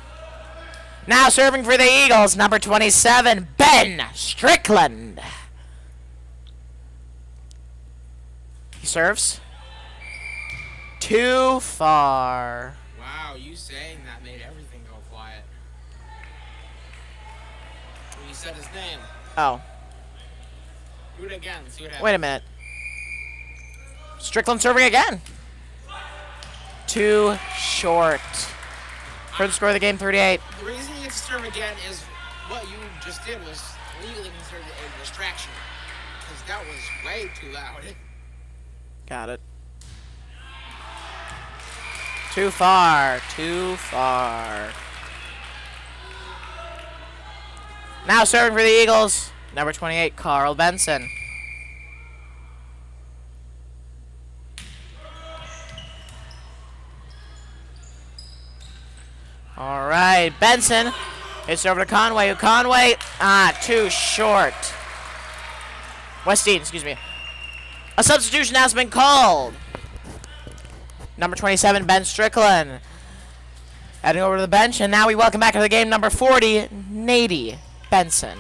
[SPEAKER 1] Now serving for the Eagles, number 27, Ben Strickland. He serves. Too far.
[SPEAKER 2] Wow, you saying that made everything go quiet. When you said his name.
[SPEAKER 1] Oh.
[SPEAKER 2] Do it again, see what happens.
[SPEAKER 1] Wait a minute. Strickland serving again. Too short. For the score of the game, 38.
[SPEAKER 2] The reason you get to serve again is what you just did was legally considered a distraction. Because that was way too loud.
[SPEAKER 1] Got it. Too far. Too far. Now serving for the Eagles, number 28, Carl Benson. All right, Benson. It's over to Conway. Conway, too short. Westeen, excuse me. A substitution has been called. Number 27, Ben Strickland. Heading over to the bench, and now we welcome back to the game number 40, Nady Benson.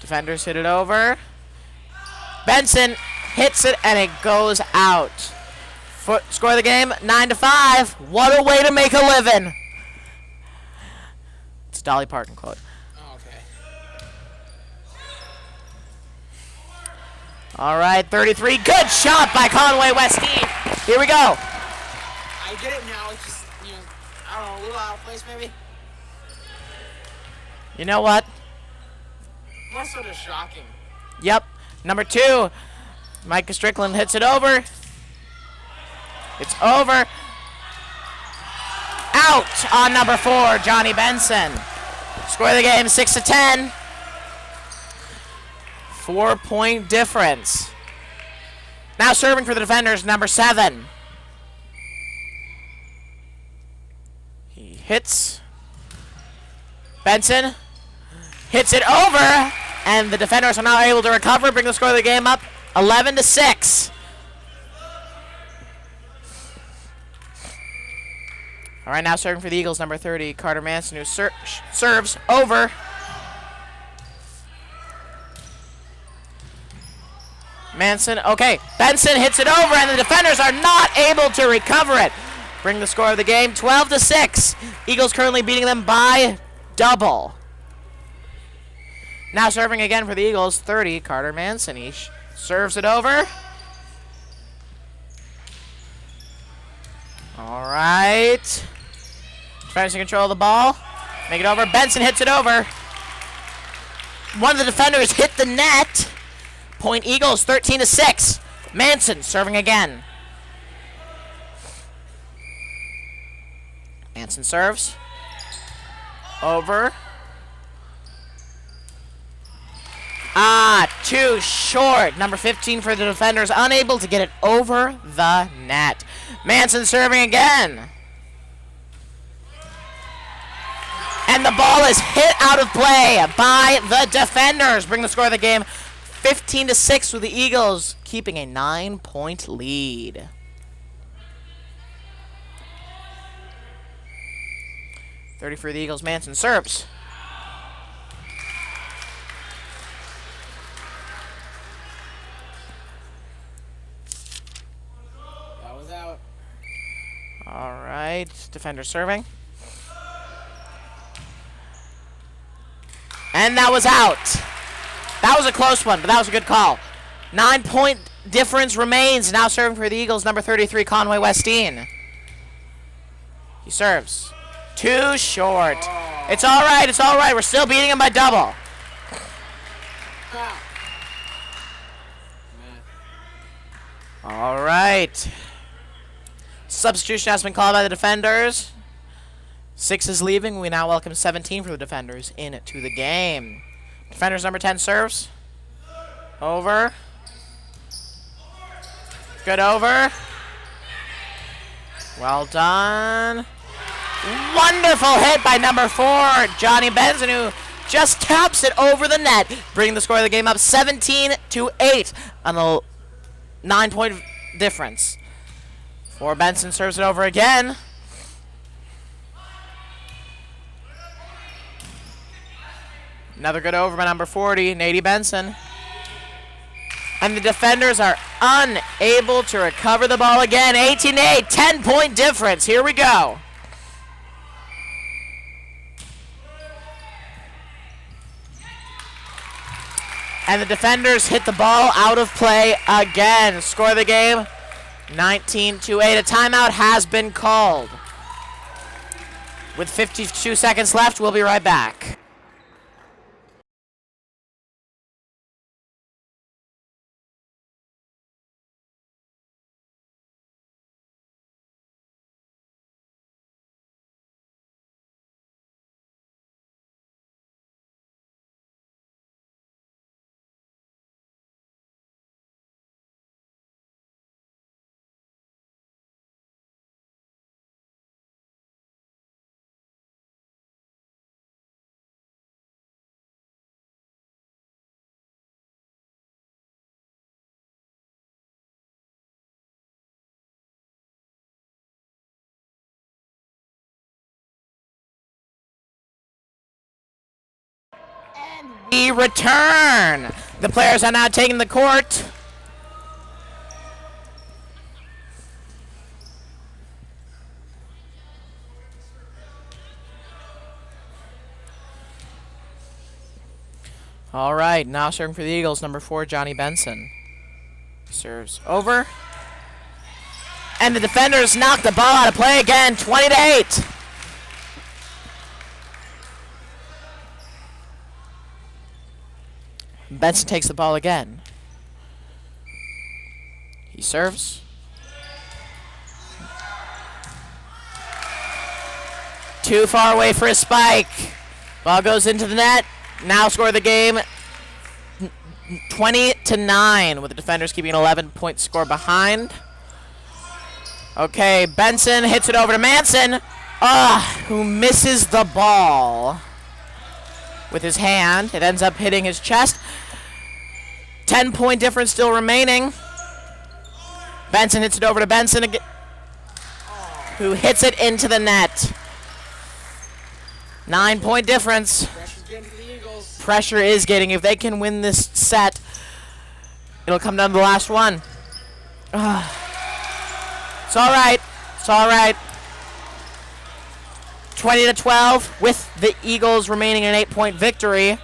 [SPEAKER 1] Defenders hit it over. Benson hits it, and it goes out. Score of the game, 9-5. What a way to make a living. It's a Dolly Parton quote.
[SPEAKER 2] Oh, okay.
[SPEAKER 1] All right, 33. Good shot by Conway Westeen. Here we go.
[SPEAKER 2] I get it now. It's just, you know, I don't know, a little out of place maybe.
[SPEAKER 1] You know what?
[SPEAKER 2] More sort of shocking.
[SPEAKER 1] Yep. Number 2, Micah Strickland hits it over. It's over. Out on number 4, Johnny Benson. Score of the game, 6-10. 4-point difference. Now serving for the defenders, number 7. He hits. Benson hits it over, and the defenders are now able to recover, bring the score of the game up 11-6. All right, now serving for the Eagles, number 30, Carter Manson, who serves over. Manson, okay. Benson hits it over, and the defenders are not able to recover it. Bring the score of the game 12-6. Eagles currently beating them by double. Now serving again for the Eagles, 30, Carter Manson. He Serves it over. All right. Tries to control the ball. Make it over. Benson hits it over. One of the defenders hit the net. Point Eagles, 13-6. Manson serving again. Manson serves. Over. Too short. Number 15 for the defenders, unable to get it over the net. Manson serving again. And the ball is hit out of play by the defenders. Bring the score of the game 15-6 with the Eagles keeping a 9-point lead. .30 for the Eagles. Manson serves.
[SPEAKER 2] That was out.
[SPEAKER 1] All right. Defender serving. And that was out. That was a close one, but that was a good call. 9-point difference remains. Now serving for the Eagles, number 33, Conway Westeen. He serves. Too short.
[SPEAKER 2] Oh.
[SPEAKER 1] It's all right. It's all right. We're still beating him by double.
[SPEAKER 2] Ah.
[SPEAKER 1] All right. Substitution has been called by the defenders. 6 is leaving. We now welcome 17 for the defenders into the game. Defenders number 10 serves. Over. Good over. Well done. Wonderful hit by number 4, Johnny Benson, who just taps it over the net, bringing the score of the game up 17-8 on a 9-point difference. 4 Benson serves it over again. Another good over by number 40, Nady Benson. And the defenders are unable to recover the ball again. 18-8, 10-point difference. Here we go. And the defenders hit the ball out of play again. Score of the game, 19-8. A timeout has been called. With 52 seconds left, we'll be right back. We return. The players are now taking the court. All right, now serving for the Eagles, number 4, Johnny Benson. Serves over. And the defenders knock the ball out of play again, 20-8. Benson takes the ball again. He serves. Too far away for a spike. Ball goes into the net. Now score the game 20-9 with the defenders keeping an 11-point score behind. Okay, Benson hits it over to Manson, who misses the ball with his hand. It ends up hitting his chest. 10-point difference still remaining. Benson hits it over to Benson again, who hits it into the net. 9-point difference.
[SPEAKER 2] Pressure's getting to the Eagles.
[SPEAKER 1] Pressure is getting. If they can win this set, it'll come down to the last one. It's all right. It's all right. 20-12 with the Eagles remaining an 8-point victory.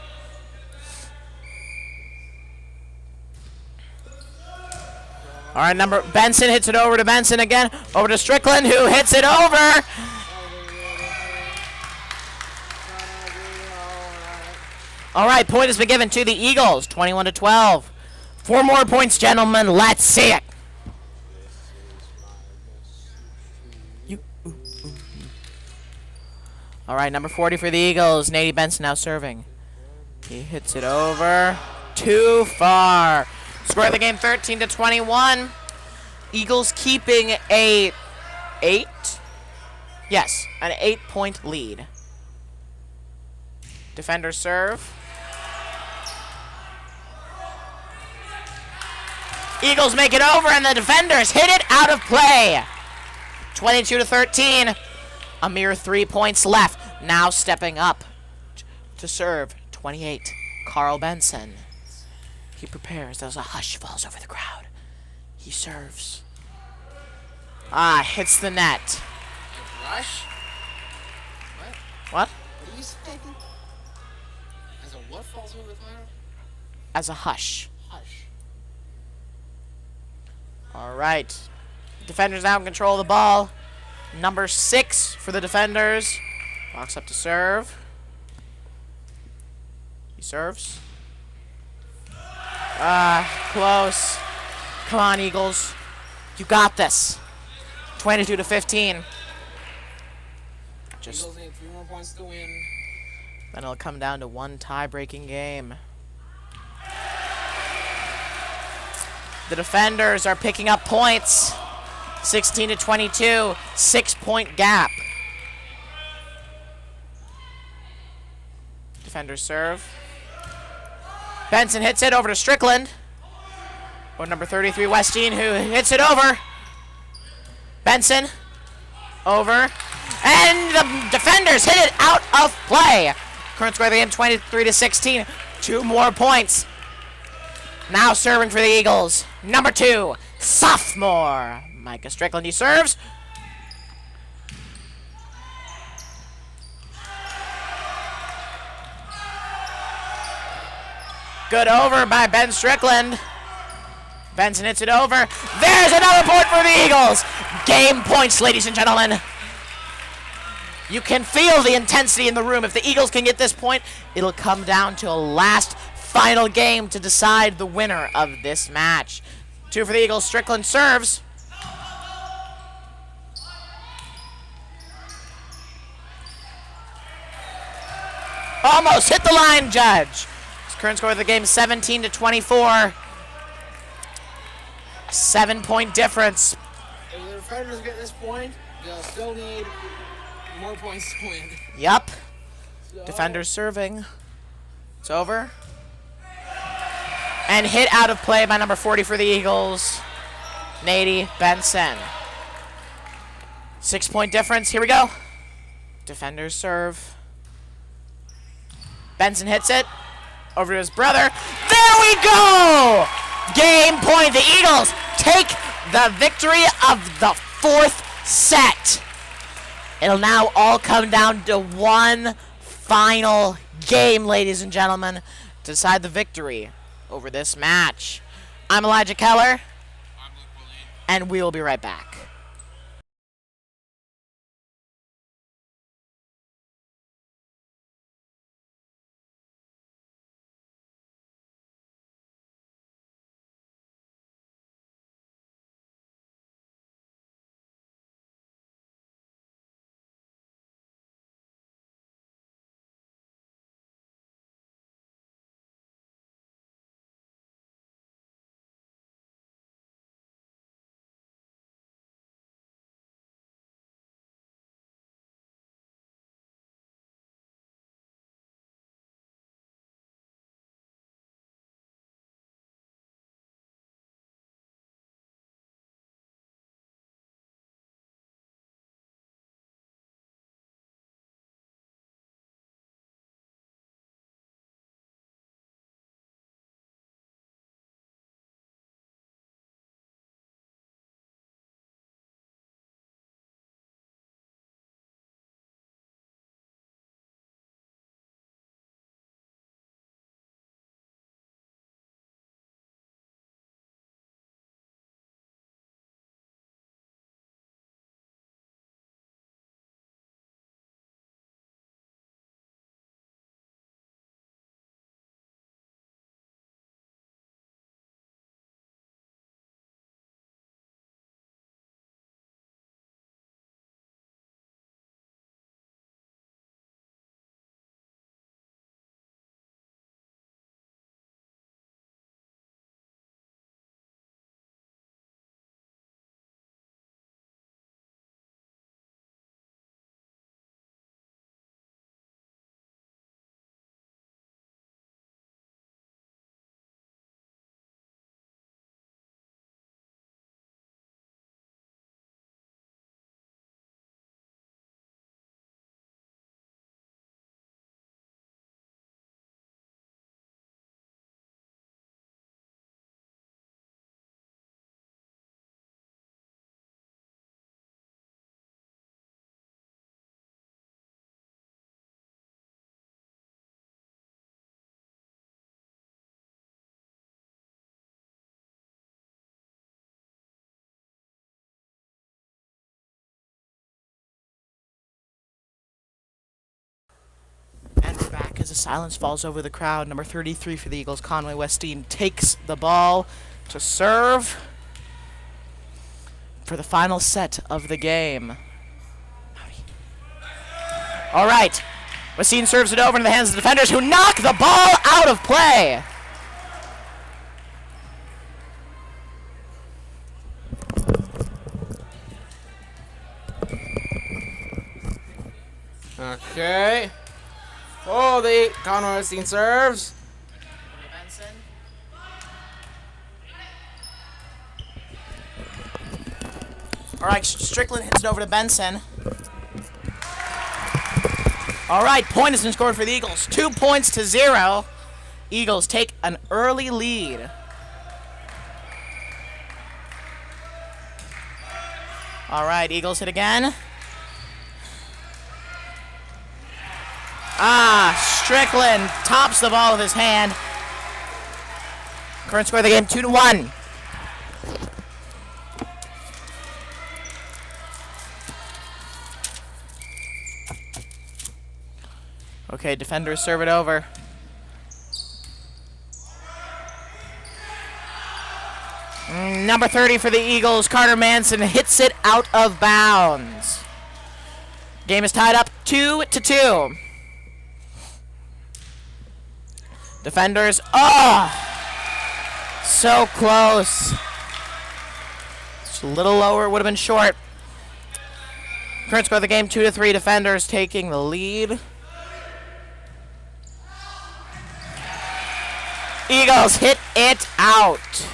[SPEAKER 1] All right, Benson hits it over to Benson again. Over to Strickland, who hits it over. All right, point has been given to the Eagles, 21-12. 4 more points, gentlemen. Let's see it. All right, number 40 for the Eagles. Nady Benson now serving. He hits it over. Too far. Score of the game 13-21. Eagles keeping an 8-point lead. Defender serve. Eagles make it over, and the defenders hit it out of play. 22-13. A mere 3 points left. Now stepping up to serve. 28. Carl Benson. He prepares. There's a hush falls over the crowd. He serves. Hits the net.
[SPEAKER 2] Rush?
[SPEAKER 1] What?
[SPEAKER 2] What are you saying? As a what falls over the crowd?
[SPEAKER 1] As a hush.
[SPEAKER 2] Hush.
[SPEAKER 1] All right. Defenders now in control of the ball. Number 6 for the defenders. Walks up to serve. He serves. Close. Come on, Eagles. You got this. 22-15.
[SPEAKER 2] Eagles need 3 more points to win.
[SPEAKER 1] Then it'll come down to one tie-breaking game. The defenders are picking up points. 16-22, 6-point gap. Defenders serve. Benson hits it over to Strickland. Or number 33, Westine, who hits it over. Benson. Over. And the defenders hit it out of play. Current score of the game, 23-16. 2 more points. Now serving for the Eagles. Number 2, sophomore Micah Strickland. He serves. Good over by Ben Strickland. Benson hits it over. There's another point for the Eagles. Game points, ladies and gentlemen. You can feel the intensity in the room. If the Eagles can get this point, it'll come down to a last final game to decide the winner of this match. 2 for the Eagles. Strickland serves. Almost hit the line, Judge. His current score of the game is 17-24. A 7-point difference.
[SPEAKER 2] If the defenders get this point, they'll still need more points to win.
[SPEAKER 1] Yup.
[SPEAKER 2] So,
[SPEAKER 1] Defenders serving. It's over. And hit out of play by number 40 for the Eagles, Nady Benson. 6-point difference. Here we go. Defenders serve. Benson hits it. Over to his brother. There we go! Game point. The Eagles take the victory of the 4th set. It'll now all come down to one final game, ladies and gentlemen, to decide the victory over this match. I'm Elijah Keller, and we will be right back. as the silence falls over the crowd. Number 33 for the Eagles, Conway Westeen, takes the ball to serve for the final set of the game. All right. Westeen serves it over into the hands of the defenders, who knock the ball out of play.
[SPEAKER 2] Okay. Oh, the Conway Westeen serves.
[SPEAKER 1] All right, Strickland hits it over to Benson. All right, point has been scored for the Eagles. 2 points to 0. Eagles take an early lead. All right, Eagles hit again. Strickland tops the ball with his hand. Current score of the game, 2-1. Okay, defenders serve it over. Number 30 for the Eagles, Carter Manson, hits it out of bounds. Game is tied up 2-2. Defenders, so close. Just a little lower, would have been short. Current score of the game, 2-3. Defenders taking the lead. Eagles hit it out.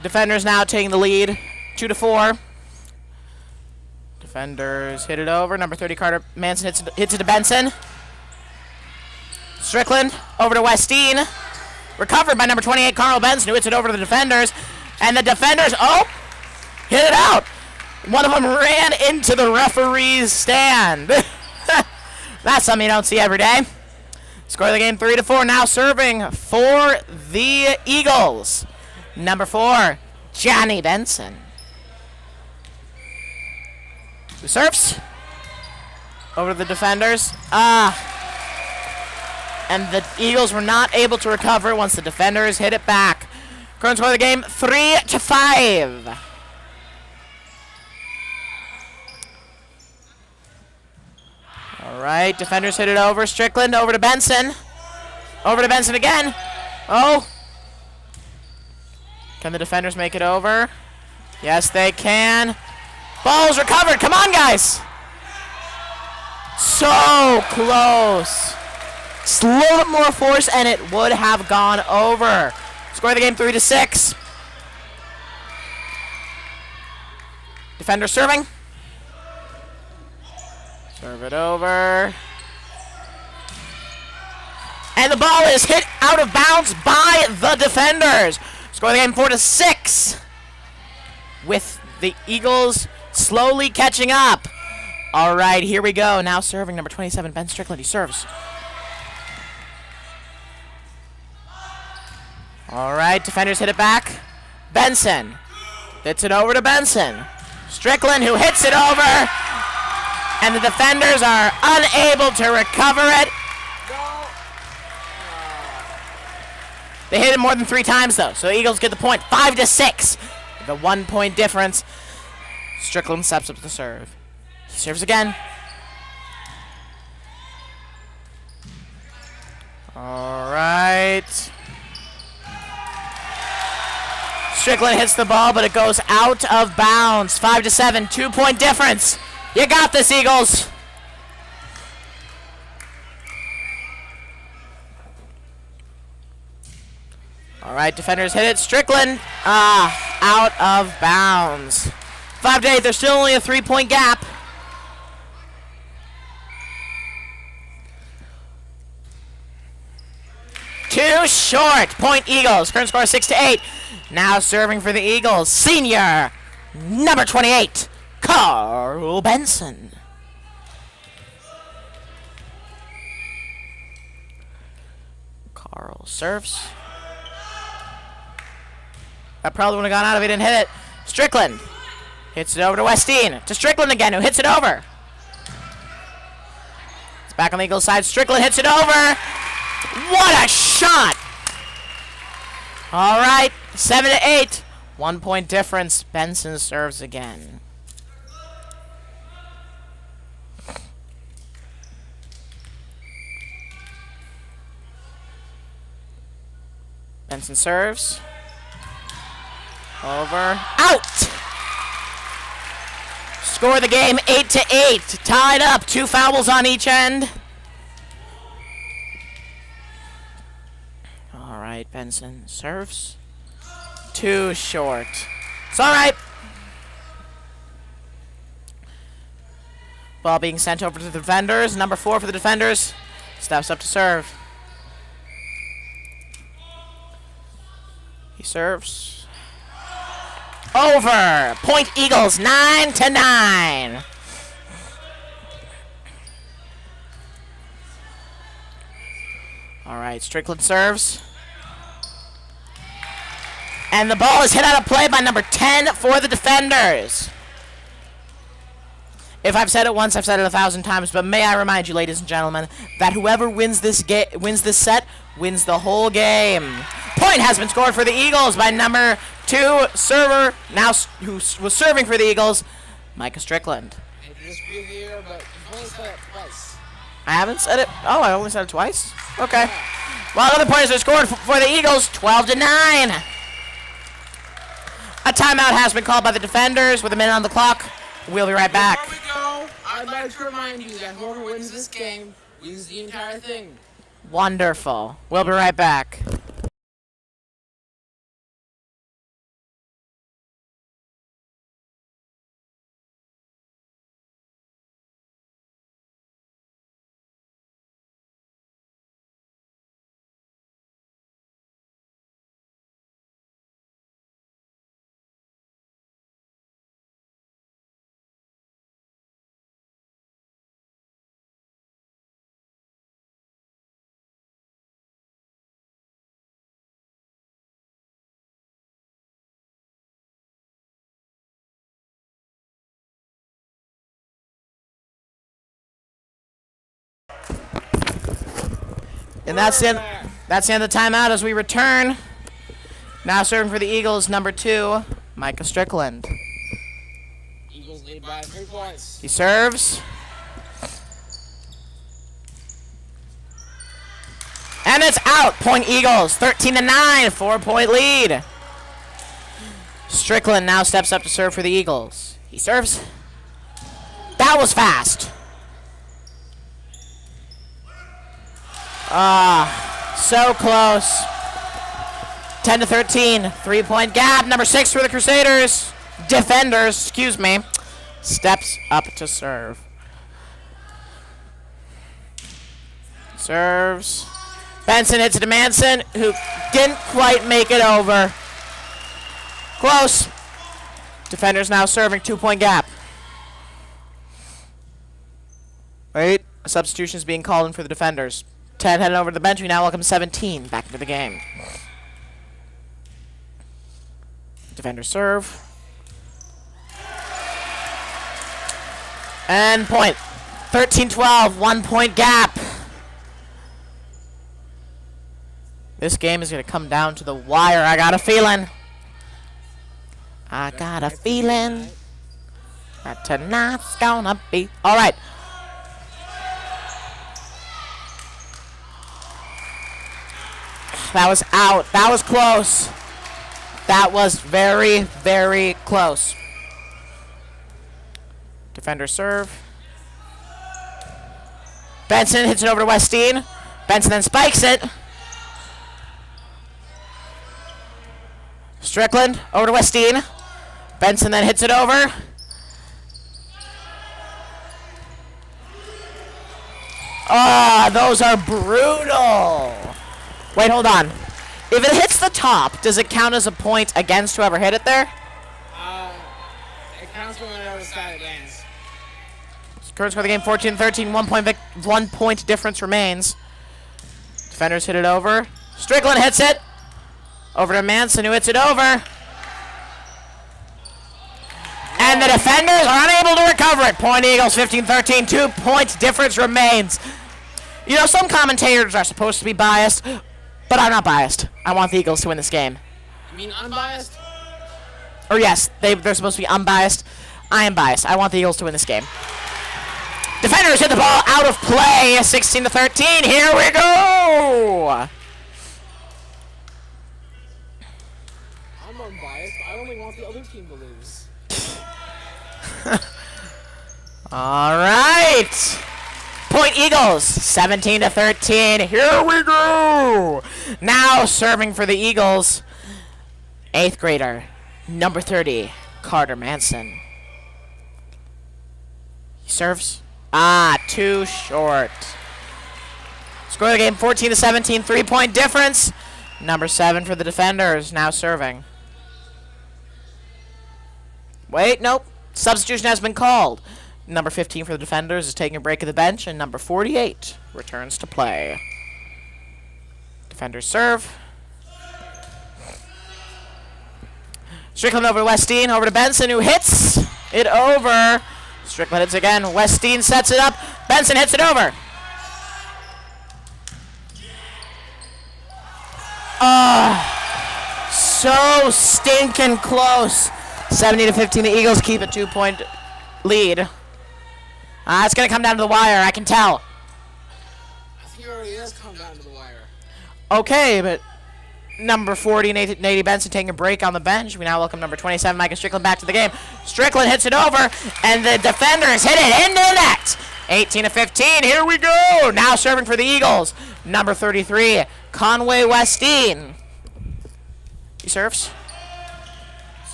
[SPEAKER 1] Defenders now taking the lead, 2-4. Defenders hit it over. Number 30, Carter Manson hits it to Benson. Strickland over to Westeen. Recovered by number 28, Carl Benson, who hits it over to the defenders. And the defenders, hit it out. One of them ran into the referee's stand. That's something you don't see every day. Score of the game, 3-4. Now serving for the Eagles. Number 4, Johnny Benson. Who serves? Over to the defenders. And the Eagles were not able to recover once the defenders hit it back. Current score of the game, 3-5. All right, defenders hit it over. Strickland over to Benson. Over to Benson again. Can the defenders make it over? Yes, they can. Ball's recovered. Come on, guys. So close. Just a little bit more force, and it would have gone over. Score of the game, 3-6. Defender serving. Serve it over. And the ball is hit out of bounds by the defenders. Score of the game, 4-6. With the Eagles slowly catching up. All right, here we go. Now serving number 27, Ben Strickland. He serves. All right, defenders hit it back. Benson hits it over to Benson. Strickland, who hits it over. And the defenders are unable to recover it. They hit it more than 3 times, though, so the Eagles get the point. 5-6. The 1 point difference. Strickland steps up to serve. He serves again. All right. Strickland hits the ball, but it goes out of bounds. 5-7, 2 point difference. You got this, Eagles. All right, defenders hit it. Strickland, out of bounds. 5-8, there's still only a 3 point gap. Too short. Point Eagles. Current score 6-8. Now serving for the Eagles, senior, number 28, Carl Benson. Carl serves. That probably would have gone out if he didn't hit it. Strickland hits it over to Westeen. To Strickland again, who hits it over. Back on the Eagles side. Strickland hits it over. What a shot! All right, 7-8. 1 point difference. Benson serves again. Benson serves. Over. Out! Score the game 8-8. Tied up. 2 fouls on each end. All right, Benson serves. Too short. It's all right. Ball being sent over to the defenders. Number 4 for the defenders. Steps up to serve. He serves. Over. Point Eagles 9-9. All right, Strickland serves. And the ball is hit out of play by number 10 for the defenders. If I've said it once, I've said it 1,000 times, but may I remind you, ladies and gentlemen, that whoever wins this set wins the whole game. Point has been scored for the Eagles by number 2 server, now who was serving for the Eagles, Micah Strickland.
[SPEAKER 2] Here, but you've only said it twice.
[SPEAKER 1] I haven't said it. Oh, I only said it twice. Okay. Well, other points are scored for the Eagles, 12-9. A timeout has been called by the defenders with a minute on the clock. We'll be right back.
[SPEAKER 2] Before we go, I'd like to remind you that whoever wins this game wins the entire thing.
[SPEAKER 1] Wonderful. We'll be right back. And that's the end of the timeout as we return. Now serving for the Eagles, number 2, Micah Strickland.
[SPEAKER 2] Eagles lead by 3 points.
[SPEAKER 1] He serves. And it's out. Point Eagles, 13-9, 4-point lead. Strickland now steps up to serve for the Eagles. He serves. That was fast. So close. 10-13, 3-point gap. Number 6 for the Crusaders. Defenders, excuse me. Steps up to serve. Serves. Benson hits it to Manson, who didn't quite make it over. Close. Defenders now serving, 2-point gap. Wait, a substitution is being called in for the defenders. 10 heading over to the bench. We now welcome 17 back into the game. Defenders serve. And point. 13-12, 1-point gap. This game is going to come down to the wire. I got a feeling. I got a feeling that tonight's gonna be all right. That was out. That was close. That was very, very close. Defender serve. Benson hits it over to Westeen. Benson then spikes it. Strickland over to Westeen. Benson then hits it over. Ah, those are brutal. Wait, hold on. If it hits the top, does it count as a point against whoever hit it there?
[SPEAKER 2] It counts when whatever side it lands.
[SPEAKER 1] Current score of the game 14-13, 1 point difference remains. Defenders hit it over. Strickland hits it. Over to Manson, who hits it over. And the defenders are unable to recover it. Point Eagles 15-13, 2 point difference remains. You know, some commentators are supposed to be biased, but I'm not biased. I want the Eagles to win this game.
[SPEAKER 2] You mean unbiased?
[SPEAKER 1] Or yes, they're supposed to be unbiased. I am biased. I want the Eagles to win this game. Defenders hit the ball out of play. 16-13. Here we go.
[SPEAKER 2] I'm unbiased. I only want the other team to lose.
[SPEAKER 1] All right. Point Eagles. 17-13. Here we go. Now serving for the Eagles. 8th grader, number 30, Carter Manson. He serves. Too short. Score of the game 14-17, 3-point difference. Number 7 for the defenders, now serving. Wait, nope. Substitution has been called. Number 15 for the defenders is taking a break at the bench, and number 48 returns to play. Defenders serve. Strickland over to Westeen, over to Benson, who hits it over. Strickland hits again. Westeen sets it up. Benson hits it over. So stinking close. 70-15, the Eagles keep a 2-point lead. It's going to come down to the wire, I can tell.
[SPEAKER 2] I think it already has come down to the wire.
[SPEAKER 1] Okay, but number 40, Nady Benson, taking a break on the bench. We now welcome number 27, Micah Strickland, back to the game. Strickland hits it over, and the defenders hit it into the net. 18-15, here we go. Now serving for the Eagles, number 33, Conway Westeen. He serves.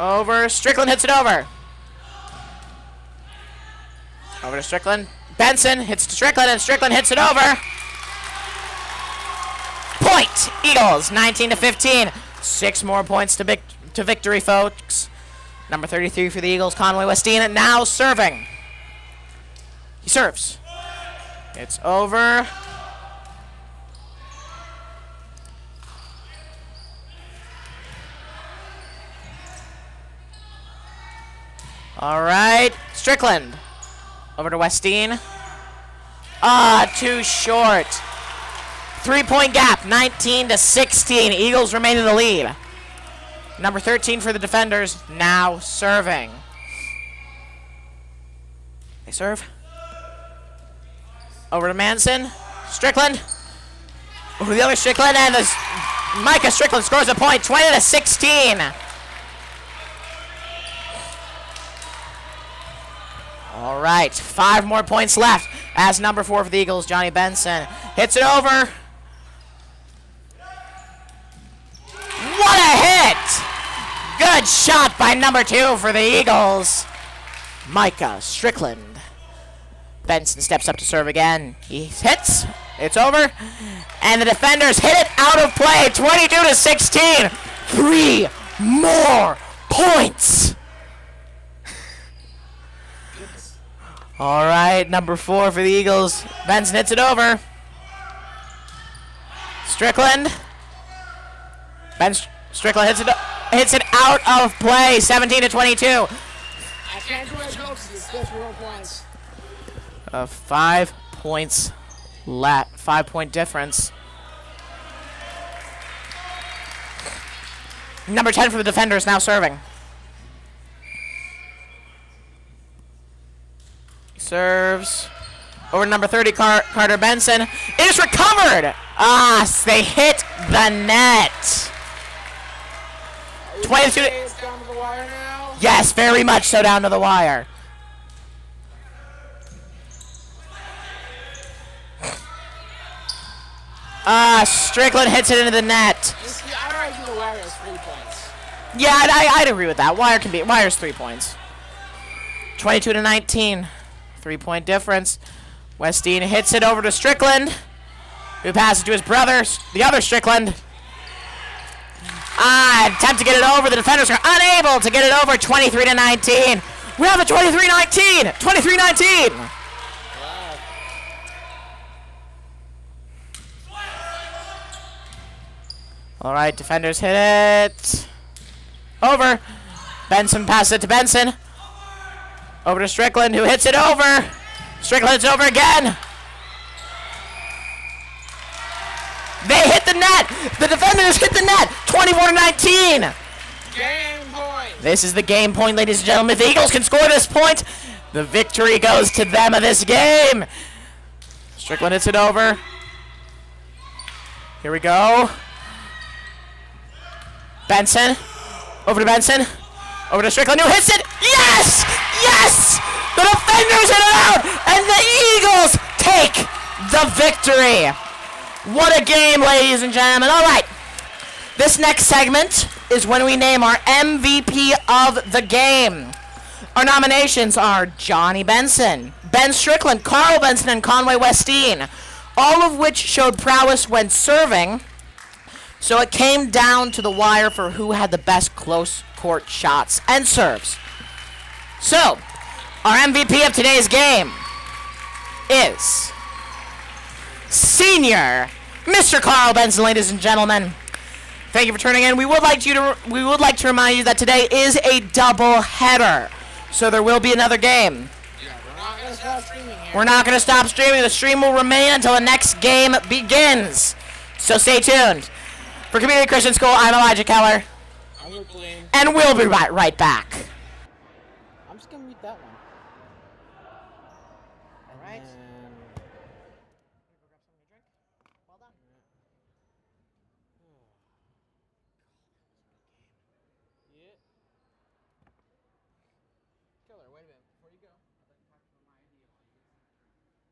[SPEAKER 1] Over. Strickland hits it over. Over to Strickland. Benson hits to Strickland, and Strickland hits it over. Point! Eagles, 19-15. 6 more points to victory, folks. Number 33 for the Eagles, Conway Westeen, now serving. He serves. It's over. All right, Strickland. Over to Westeen. Too short. 3-point gap, 19-16. Eagles remain in the lead. Number 13 for the defenders, now serving. They serve. Over to Manson. Strickland. Over to the other Strickland, and Micah Strickland scores a point, 20-16. All right, 5 more points left as number 4 for the Eagles, Johnny Benson, hits it over. What a hit! Good shot by number 2 for the Eagles, Micah Strickland. Benson steps up to serve again. He hits. It's over. And the defenders hit it out of play, 22-16. 3 more points. All right, number 4 for the Eagles. Benson hits it over. Strickland. Strickland hits it out of play, 17-22.
[SPEAKER 2] I can't do it, folks. It's still 4 points.
[SPEAKER 1] 5 points left. 5-point difference. Number 10 for the defenders, now serving. Serves. Over number 30, Carter Benson. It is recovered! They hit the net. 22
[SPEAKER 2] It's down to the wire now.
[SPEAKER 1] Yes, very much so, down to the wire. Strickland hits it into the net.
[SPEAKER 2] I'd argue the wire is 3 points.
[SPEAKER 1] Yeah, I'd agree with that. Wire's 3 points. 22-19. 3-point difference. Westeen hits it over to Strickland, who passes to his brother, the other Strickland. Attempt to get it over. The defenders are unable to get it over. 23-19. We have a 23-19. 23-19.
[SPEAKER 2] Wow.
[SPEAKER 1] All right, defenders hit it. Over. Benson passes it to Benson. Over to Strickland, who hits it over. Strickland hits it over again. net. The defenders hit the net. 24-19.
[SPEAKER 2] Game point.
[SPEAKER 1] This is the game point, ladies and gentlemen. If the Eagles can score this point, the victory goes to them of this game. Strickland hits it over. Here we go. Benson. Over to Benson. Over to Strickland, who hits it. Yes! Yes! The defenders hit it out, and the Eagles take the victory. What a game, ladies and gentlemen. All right. This next segment is when we name our MVP of the game. Our nominations are Johnny Benson, Ben Strickland, Carl Benson, and Conway Westeen, all of which showed prowess when serving. So it came down to the wire for who had the best close court shots and serves. So, our MVP of today's game is Senior Mr. Carl Benson, ladies and gentlemen. Thank you for tuning in. We would like to remind you that today is a double header, so there will be another game.
[SPEAKER 2] Yeah, we're not gonna stop streaming here.
[SPEAKER 1] We're not going to stop streaming. The stream will remain until the next game begins. So stay tuned. For Community Christian School, I'm Elijah Keller,
[SPEAKER 2] I'm Luke Lane.
[SPEAKER 1] and we'll be right back.
[SPEAKER 2] I'm just gonna read that one.
[SPEAKER 1] All right.
[SPEAKER 2] Yeah. Killer, wait a minute. Before you go, I'd like to talk about my idea while you get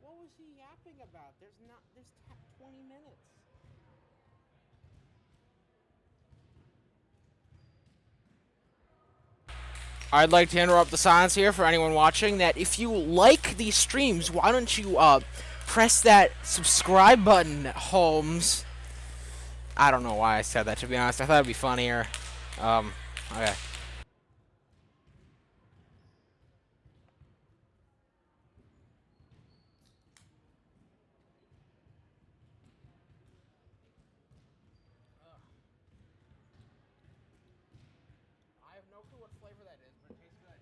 [SPEAKER 2] What was he yapping about? There's 20 minutes. I'd like to interrupt the silence here for anyone watching that if you like these streams, why don't you press that subscribe button, Holmes? I don't know why I said that, to be honest. I thought it'd be funnier. Okay. I have no clue what flavor that is, but it tastes good.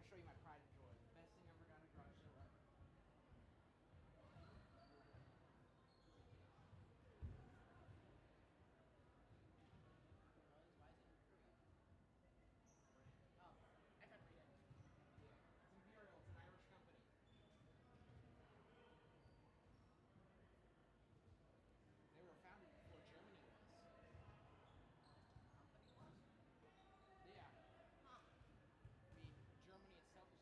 [SPEAKER 2] gotta show you my pride and joy. Best thing I ever got at a garage sale ever. Why is it free? Oh, I can read it. Yeah, it's Imperial. It's an Irish company. They were founded before Germany was. Company was? Yeah. Huh. I mean, Germany itself was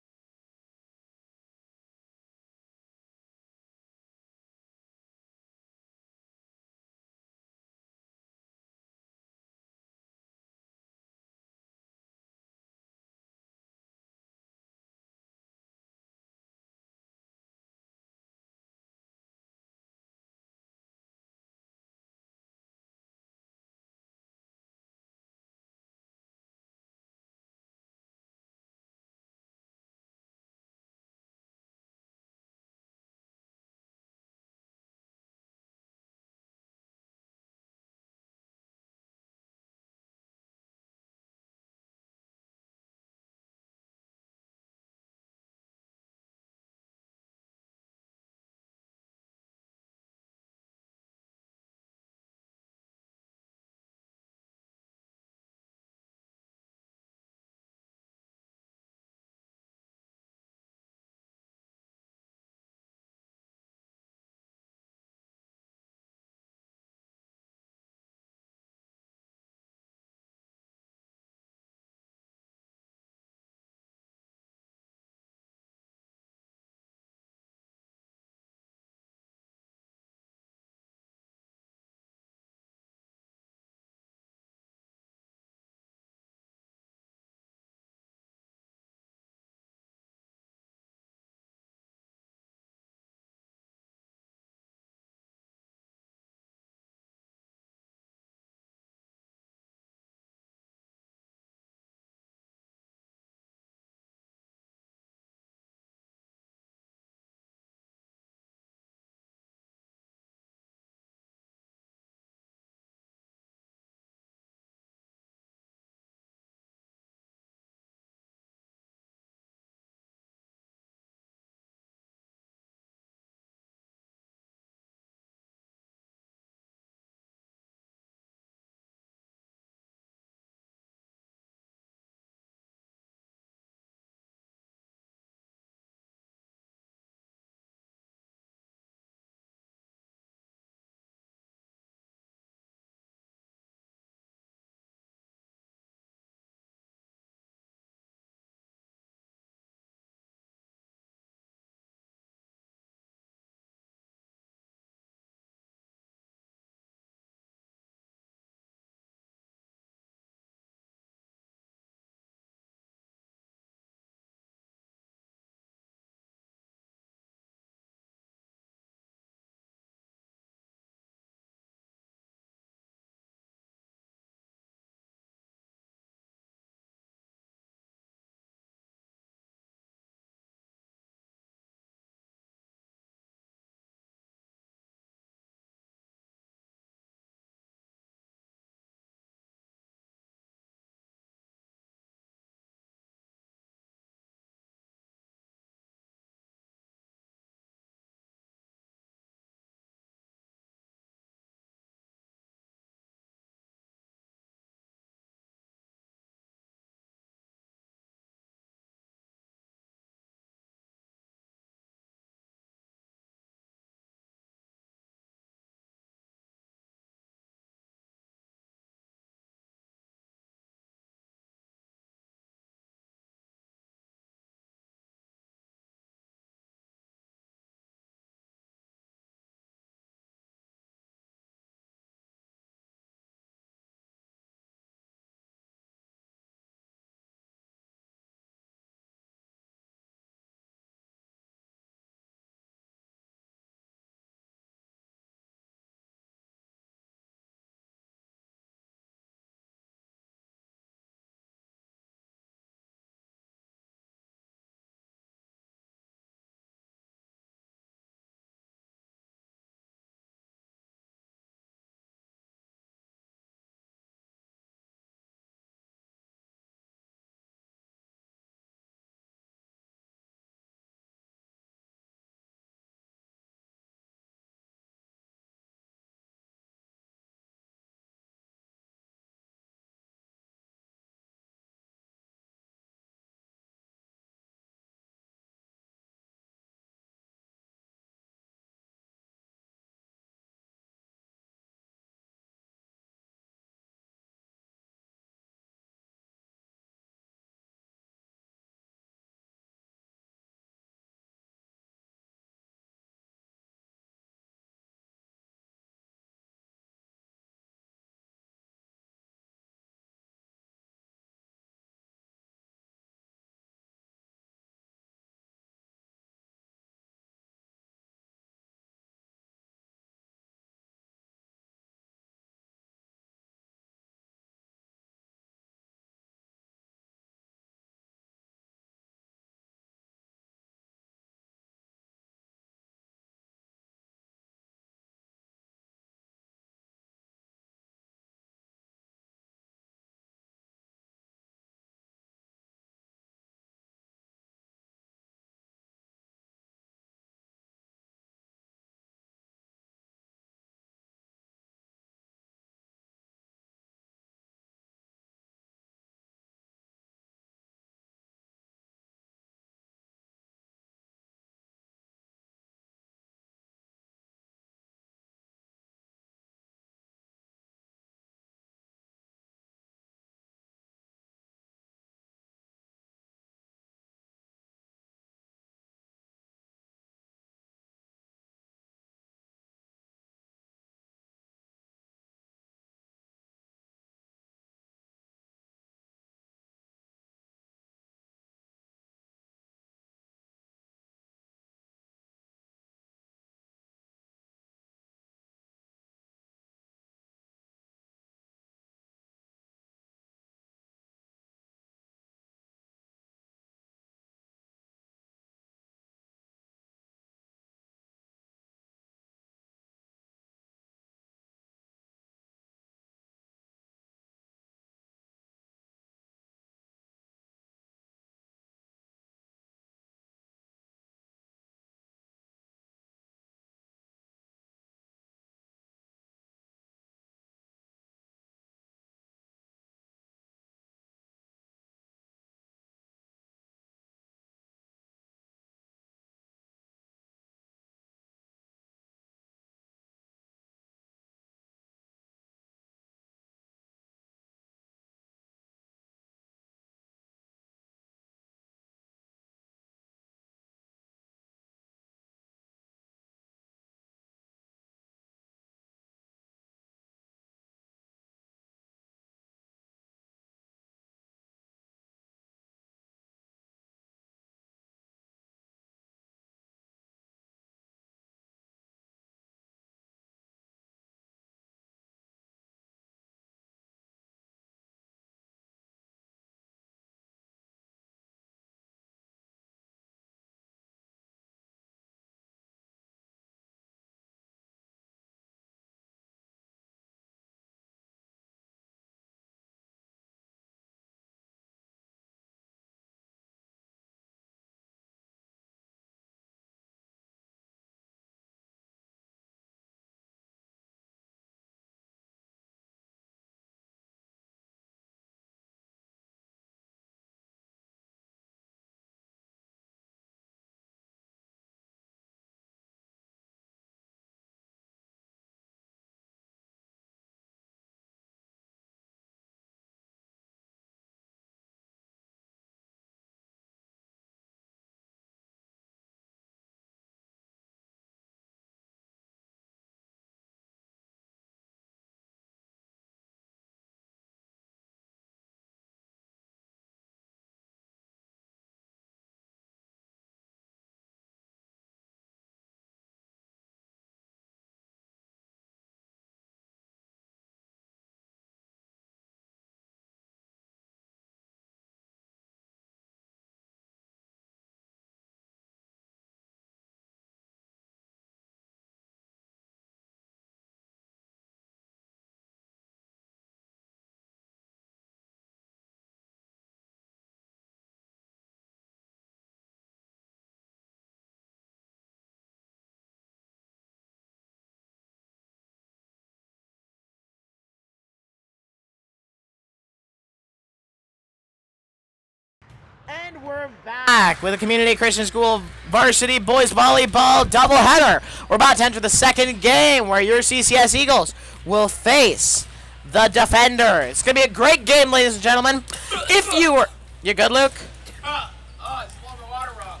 [SPEAKER 1] And we're back with the Community Christian School Varsity Boys Volleyball doubleheader. We're about to enter the second game where your CCS Eagles will face the Defenders. It's going to be a great game, ladies and gentlemen. If you were... You good, Luke?
[SPEAKER 2] It's blowing the water up.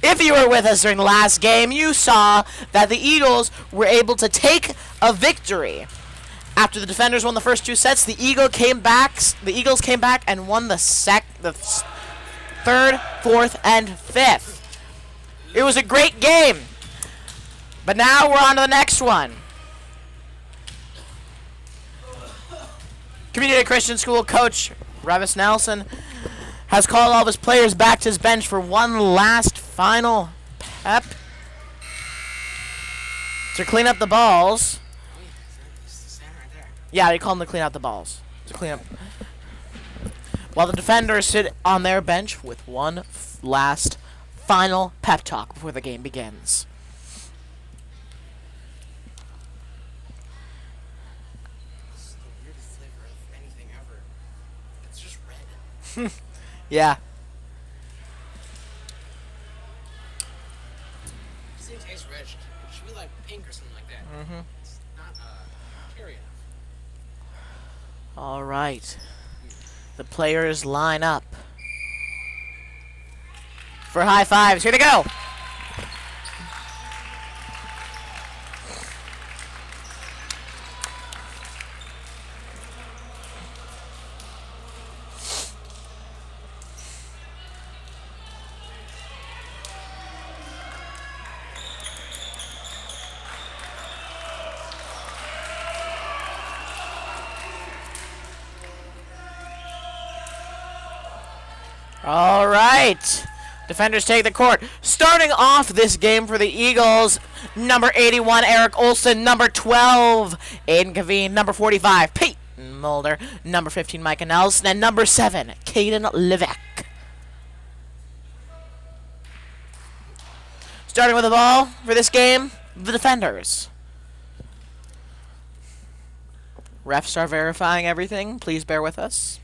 [SPEAKER 1] If you were with us during the last game, you saw that the Eagles were able to take a victory. After the Defenders won the first two sets, the Eagles came back and won the third, fourth, and fifth. It was a great game. But now we're on to the next one. Community Christian School coach Revis Nelson has called all of his players back to his bench for one last final pep to clean up the balls. Yeah, they call them to clean out the balls. To clean up. While the Defenders sit on their bench with one last final pep talk before the game begins.
[SPEAKER 2] It's the weirdest flavor of anything ever. It's just red.
[SPEAKER 1] Yeah.
[SPEAKER 2] This thing tastes red. It should be like pink or something like that.
[SPEAKER 1] Mm-hmm.
[SPEAKER 2] It's not cherry enough.
[SPEAKER 1] All right. The players line up for high fives. Here they go. All right. Defenders take the court. Starting off this game for the Eagles, number 81, Eric Olson, number 12, Aiden Kaveen, number 45, Peyton Mulder, number 15, Micah Nelson, and number 7, Caden Levesque. Starting with the ball for this game, the Defenders. Refs are verifying everything. Please bear with us.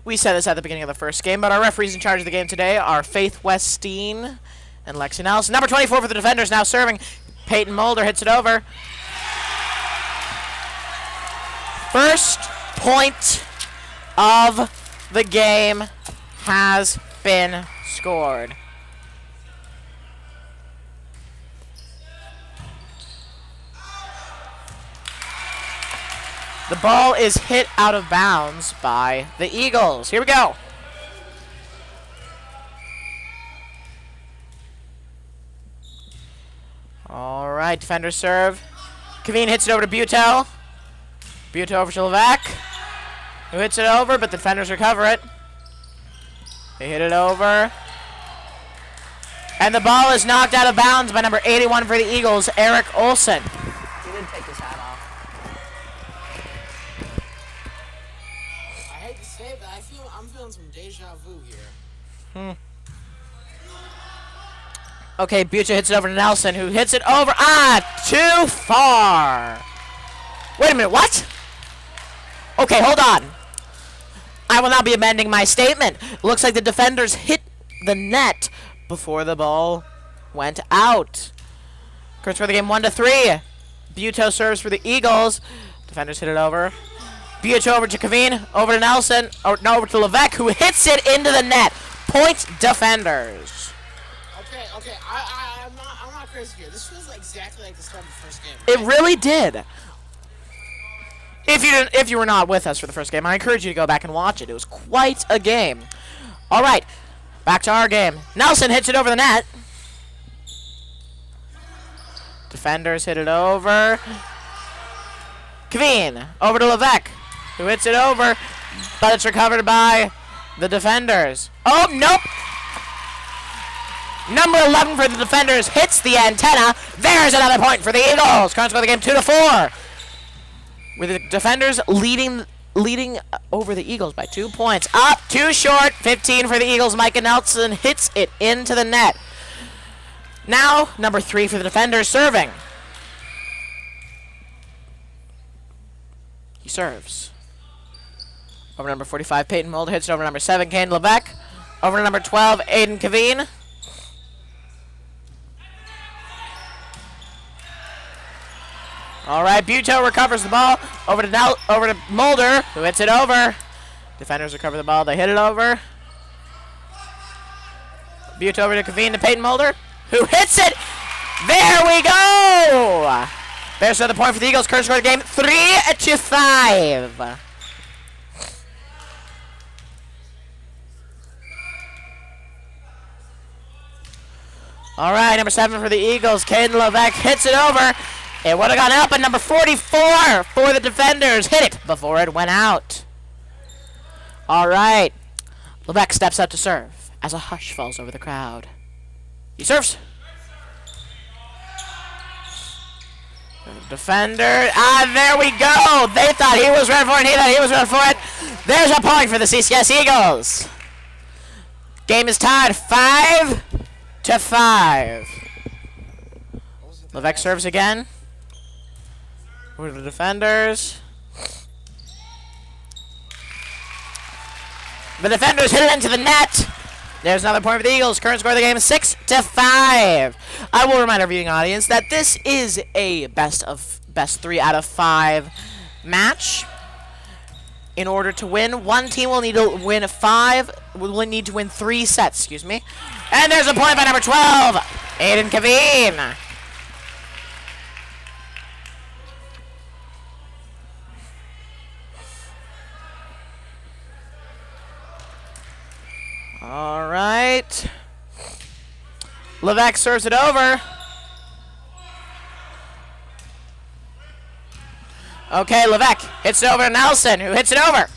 [SPEAKER 1] We said this at the beginning of the first game, but our referees in charge of the game today are Faith Westeen and Lexi Nelson. Number 24 for the Defenders now serving. Peyton Mulder hits it over. First point of the game has been scored. The ball is hit out of bounds by the Eagles. Here we go. All right, Defenders serve. Kaveen hits it over to Buteau. Buteau over to Levesque, who hits it over, but the Defenders recover it. They hit it over. And the ball is knocked out of bounds by number 81 for the Eagles, Eric Olson.
[SPEAKER 3] He did take his hat off.
[SPEAKER 2] I hate to say it, but I'm feeling some deja vu here.
[SPEAKER 1] Okay, Buteau hits it over to Nelson, who hits it over. Too far. Wait a minute, what? Okay, hold on. I will now be amending my statement. Looks like the Defenders hit the net before the ball went out. Current score of the game 1-3. Buteau serves for the Eagles. Defenders hit it over. Buteau over to Kaveen, over to Nelson, over to Levesque, who hits it into the net. Point Defenders.
[SPEAKER 2] Okay, I'm not crazy here. This feels exactly like the start of the first game.
[SPEAKER 1] It really did. If you were not with us for the first game, I encourage you to go back and watch it. It was quite a game. All right, back to our game. Nelson hits it over the net. Defenders hit it over. Kaveen over to Levesque, who hits it over, but it's recovered by the Defenders. Oh, nope. Number 11 for the Defenders hits the antenna. There's another point for the Eagles. Current score of the game 2-4. With the Defenders leading over the Eagles by 2 points. Up, too short. 15 for the Eagles. Micah Nelson hits it into the net. Now, number 3 for the Defenders serving. serves. Over number 45, Peyton Mulder hits it over number 7, Kane Levesque. Over to number 12, Aiden Kaveen. All right, Buteau recovers the ball. Over to Mulder, who hits it over. Defenders recover the ball. They hit it over. Buteau over to Kaveen to Peyton Mulder, who hits it. There we go. There's another point for the Eagles. Current score of the game, 3-5. All right, number 7 for the Eagles, Caden Levesque hits it over. It would have gone up, but number 44 for the defenders hit it before it went out. All right, Levesque steps up to serve as a hush falls over the crowd. He serves. Defender, there we go. They thought he was ready for it, he thought he was ready for it. There's a point for the CCS Eagles. Game is tied 5-5. Levesque serves again. Over to the defenders. The defenders hit it into the net. There's another point for the Eagles. Current score of the game is 6-5. I will remind our viewing audience that this is a best 3 out of 5 match. In order to win, one team will need to win 3 sets, excuse me. And there's a point by number 12, Aiden Kaveen. All right. Levesque serves it over. Okay, Levesque hits it over to Nelson, who hits it over.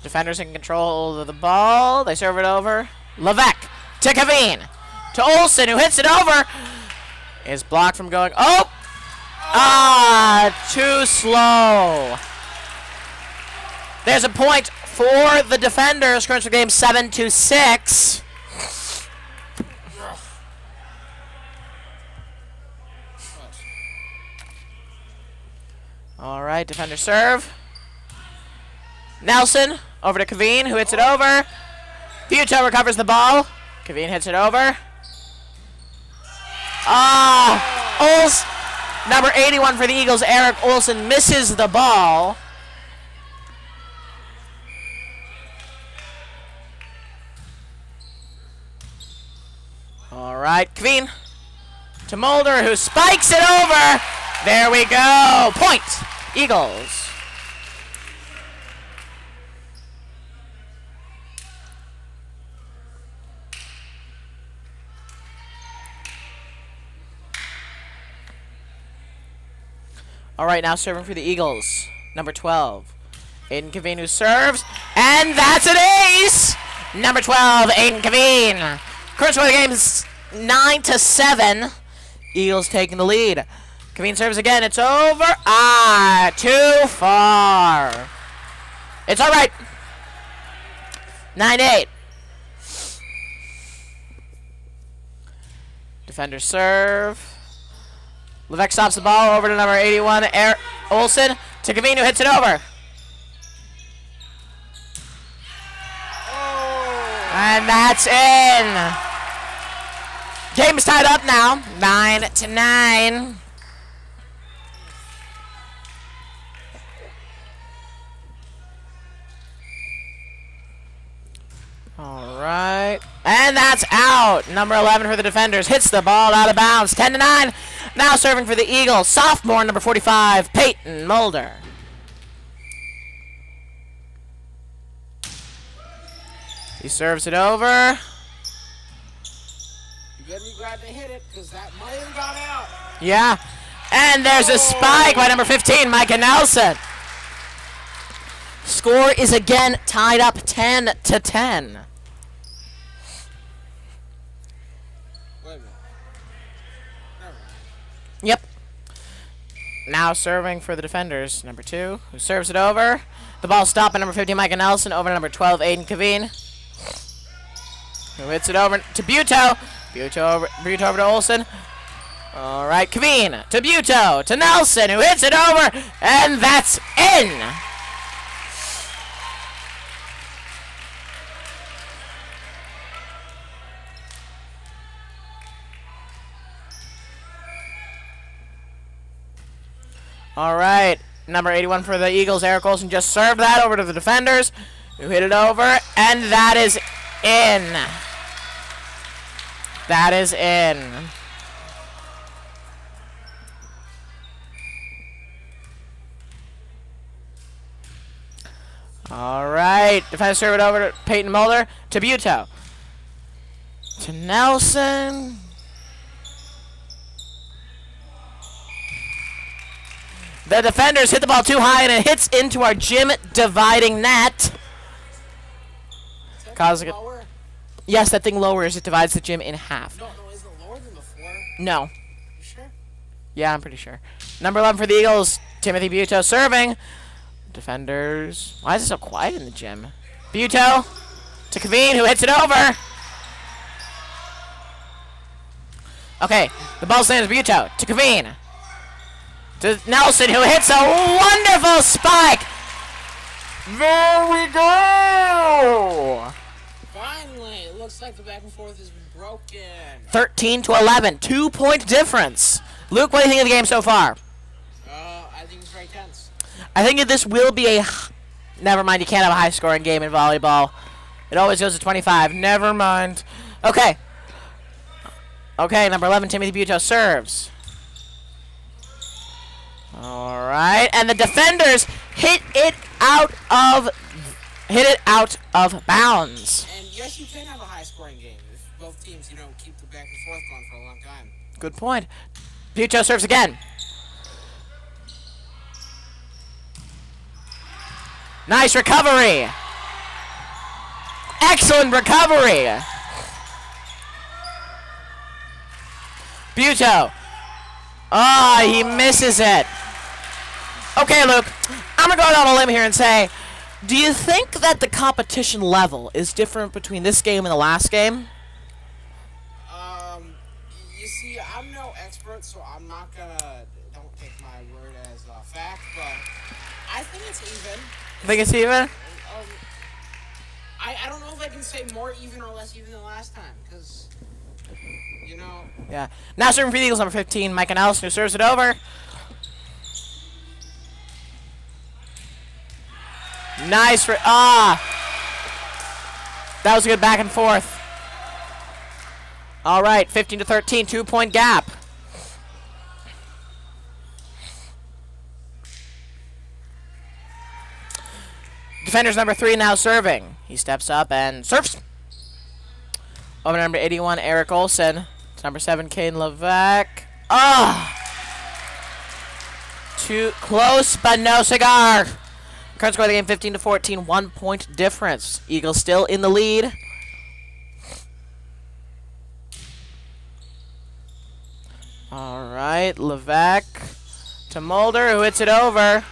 [SPEAKER 1] Defenders in control of the ball. They serve it over. Levesque to Kaveen. To Olsen, who hits it over. Is blocked from going. Oh! Too slow. There's a point for the defenders. Current score game 7-6. All right, defender serve. Nelson over to Kaveen, who hits it over. Buteau recovers the ball. Kaveen hits it over. Number 81 for the Eagles, Eric Olsen, misses the ball. All right, Kaveen to Mulder, who spikes it over. There we go. Point, Eagles. All right, now serving for the Eagles, number 12, Aiden Kaveen, who serves, and that's an ace. Number 12, Aiden Kaveen. Current score of the game is 9-7. Eagles taking the lead. Kaveen serves again. It's over. Too far. It's all right. 9-8. Defender serve. Levesque stops the ball over to number 81, Eric Olsen, to Kaveen, who hits it over. And that's in. Game is tied up now, 9-9. All right, and that's out. Number 11 for the defenders hits the ball out of bounds, 10-9. Now serving for the Eagles, sophomore number 45, Peyton Mulder. He serves it over.
[SPEAKER 2] You better be glad they hit it, because that might have gone out.
[SPEAKER 1] Yeah, and there's a spike by number 15, Micah Nelson. Score is again tied up 10-10.
[SPEAKER 2] Wait a minute. Never mind.
[SPEAKER 1] Yep. Now serving for the defenders, number 2, who serves it over. The ball stopped by number 15, Micah Nelson, over to number 12, Aiden Kaveen, who hits it over to Buteau. Buteau over to Olsen. All right, Kaveen to Buto to Nelson, who hits it over, and that's in. All right, number 81 for the Eagles, Eric Olsen, just served that over to the defenders, who hit it over, and that is in. That is in. All right, defense serve it over to Peyton Mulder, to Buto, to Nelson. The defenders hit the ball too high, and it hits into our gym dividing net. Causing it.
[SPEAKER 2] Lower?
[SPEAKER 1] Yes, that thing lowers. It divides the gym in half.
[SPEAKER 2] No, is it lower than the floor?
[SPEAKER 1] No.
[SPEAKER 2] You sure?
[SPEAKER 1] Yeah, I'm pretty sure. Number 11 for the Eagles, Timothy Buto serving. Defenders. Why is it so quiet in the gym? Buto to Kaveen, who hits it over. Okay, the ball stands Buto to Kaveen. To Nelson, who hits a wonderful spike. There we go.
[SPEAKER 2] Finally, it looks like the back and forth has been broken.
[SPEAKER 1] 13 to 11, 2-point difference. Luke, what do you think of the game so far?
[SPEAKER 2] I think it's very tense.
[SPEAKER 1] I think this will be a... Never mind, you can't have a high-scoring game in volleyball. It always goes to 25. Never mind. Okay. Okay, number 11, Timothy Buto serves. All right, and the defenders hit it out of bounds.
[SPEAKER 2] And yes, you can have a high-scoring game if both teams, keep the back and forth going for a long time.
[SPEAKER 1] Good point. Buto serves again. Nice recovery. Excellent recovery. Buto. Oh, he misses it. Okay, Luke, I'm going to go out on a limb here and say, do you think that the competition level is different between this game and the last game?
[SPEAKER 2] You see, I'm no expert, so I'm not gonna, don't take my word as a fact, but I think it's even.
[SPEAKER 1] You think it's even?
[SPEAKER 2] I don't know if I can say more even or less even than last time, because,
[SPEAKER 1] Yeah. Now serving for the Eagles, number 15, Mike Nelson, who serves it over. Nice for that was a good back and forth. All right, 15 to 13, 2-point gap. Defenders number 3 now serving. He steps up and serves. Over to number 81, Eric Olsen. To number 7, Caden Levac. Too close, but no cigar. Current score of the game, 15 to 14, 1-point difference. Eagles still in the lead. All right, Levac to Mulder, who hits it over.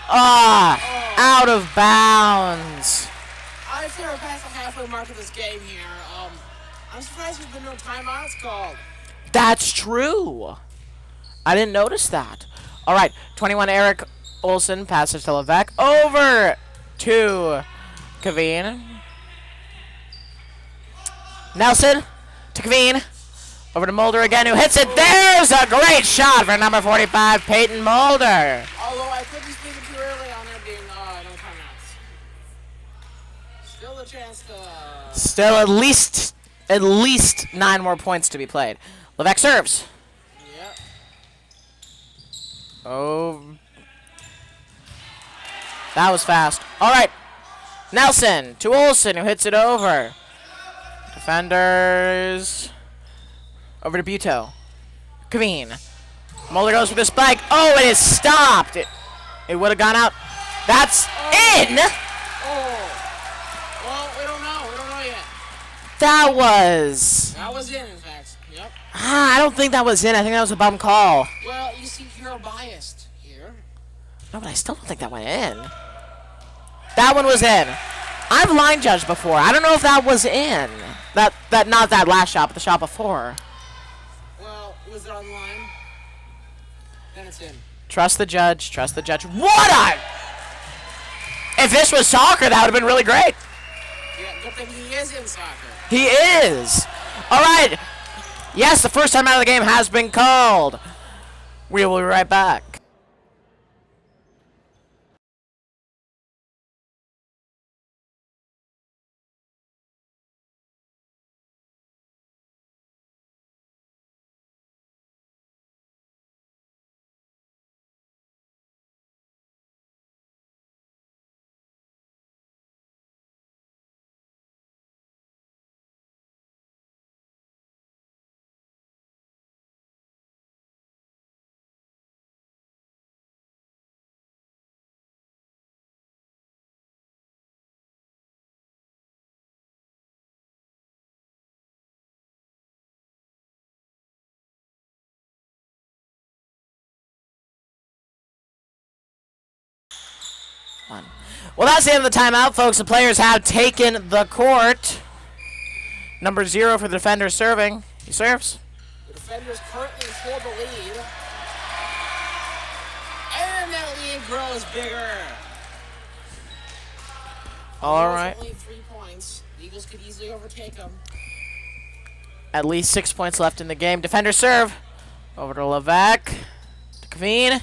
[SPEAKER 1] Out of bounds.
[SPEAKER 2] I feel we're past the halfway mark of this game here. I'm surprised there's been no timeouts called.
[SPEAKER 1] That's true. I didn't notice that. All right, 21, Eric Olsen passes to Levac. Over to Kaveen. Nelson to Kaveen. Over to Mulder again, who hits it. There's a great shot for number 45, Peyton Mulder.
[SPEAKER 2] Although I could be speaking too early on there being no timeouts. Still a chance to...
[SPEAKER 1] Still at least 9 more points to be played. Levac serves.
[SPEAKER 2] Yep.
[SPEAKER 1] Oh. That was fast. All right. Nelson to Olsen, who hits it over. Defenders. Over to Buto. Kaveen. Mulder goes for the spike. Oh, it is stopped. It would have gone out. That's in.
[SPEAKER 2] Oh. Well, we don't know. We don't know yet.
[SPEAKER 1] That was
[SPEAKER 2] in fact. Yep.
[SPEAKER 1] I don't think that was in. I think that was a bum call.
[SPEAKER 2] Well, you see, you're biased here.
[SPEAKER 1] No, but I still don't think that went in. That one was in. I've line judged before. I don't know if that was in. Not that last shot, but the shot before.
[SPEAKER 2] Well, was it on the line? Then it's in.
[SPEAKER 1] Trust the judge. Trust the judge. What a! If this was soccer, that would have been really great.
[SPEAKER 2] Yeah, good thing he is in soccer.
[SPEAKER 1] He is. All right. Yes, the first time out of the game has been called. We will be right back. Well, that's the end of the timeout, folks. The players have taken the court. Number 0 for the defender serving. He serves.
[SPEAKER 2] The defenders currently hold the lead. And that lead grows bigger.
[SPEAKER 1] All right.
[SPEAKER 2] Only 3 points. The Eagles could easily overtake them.
[SPEAKER 1] At least 6 points left in the game. Defender serve. Over to Levesque. To Kaveen.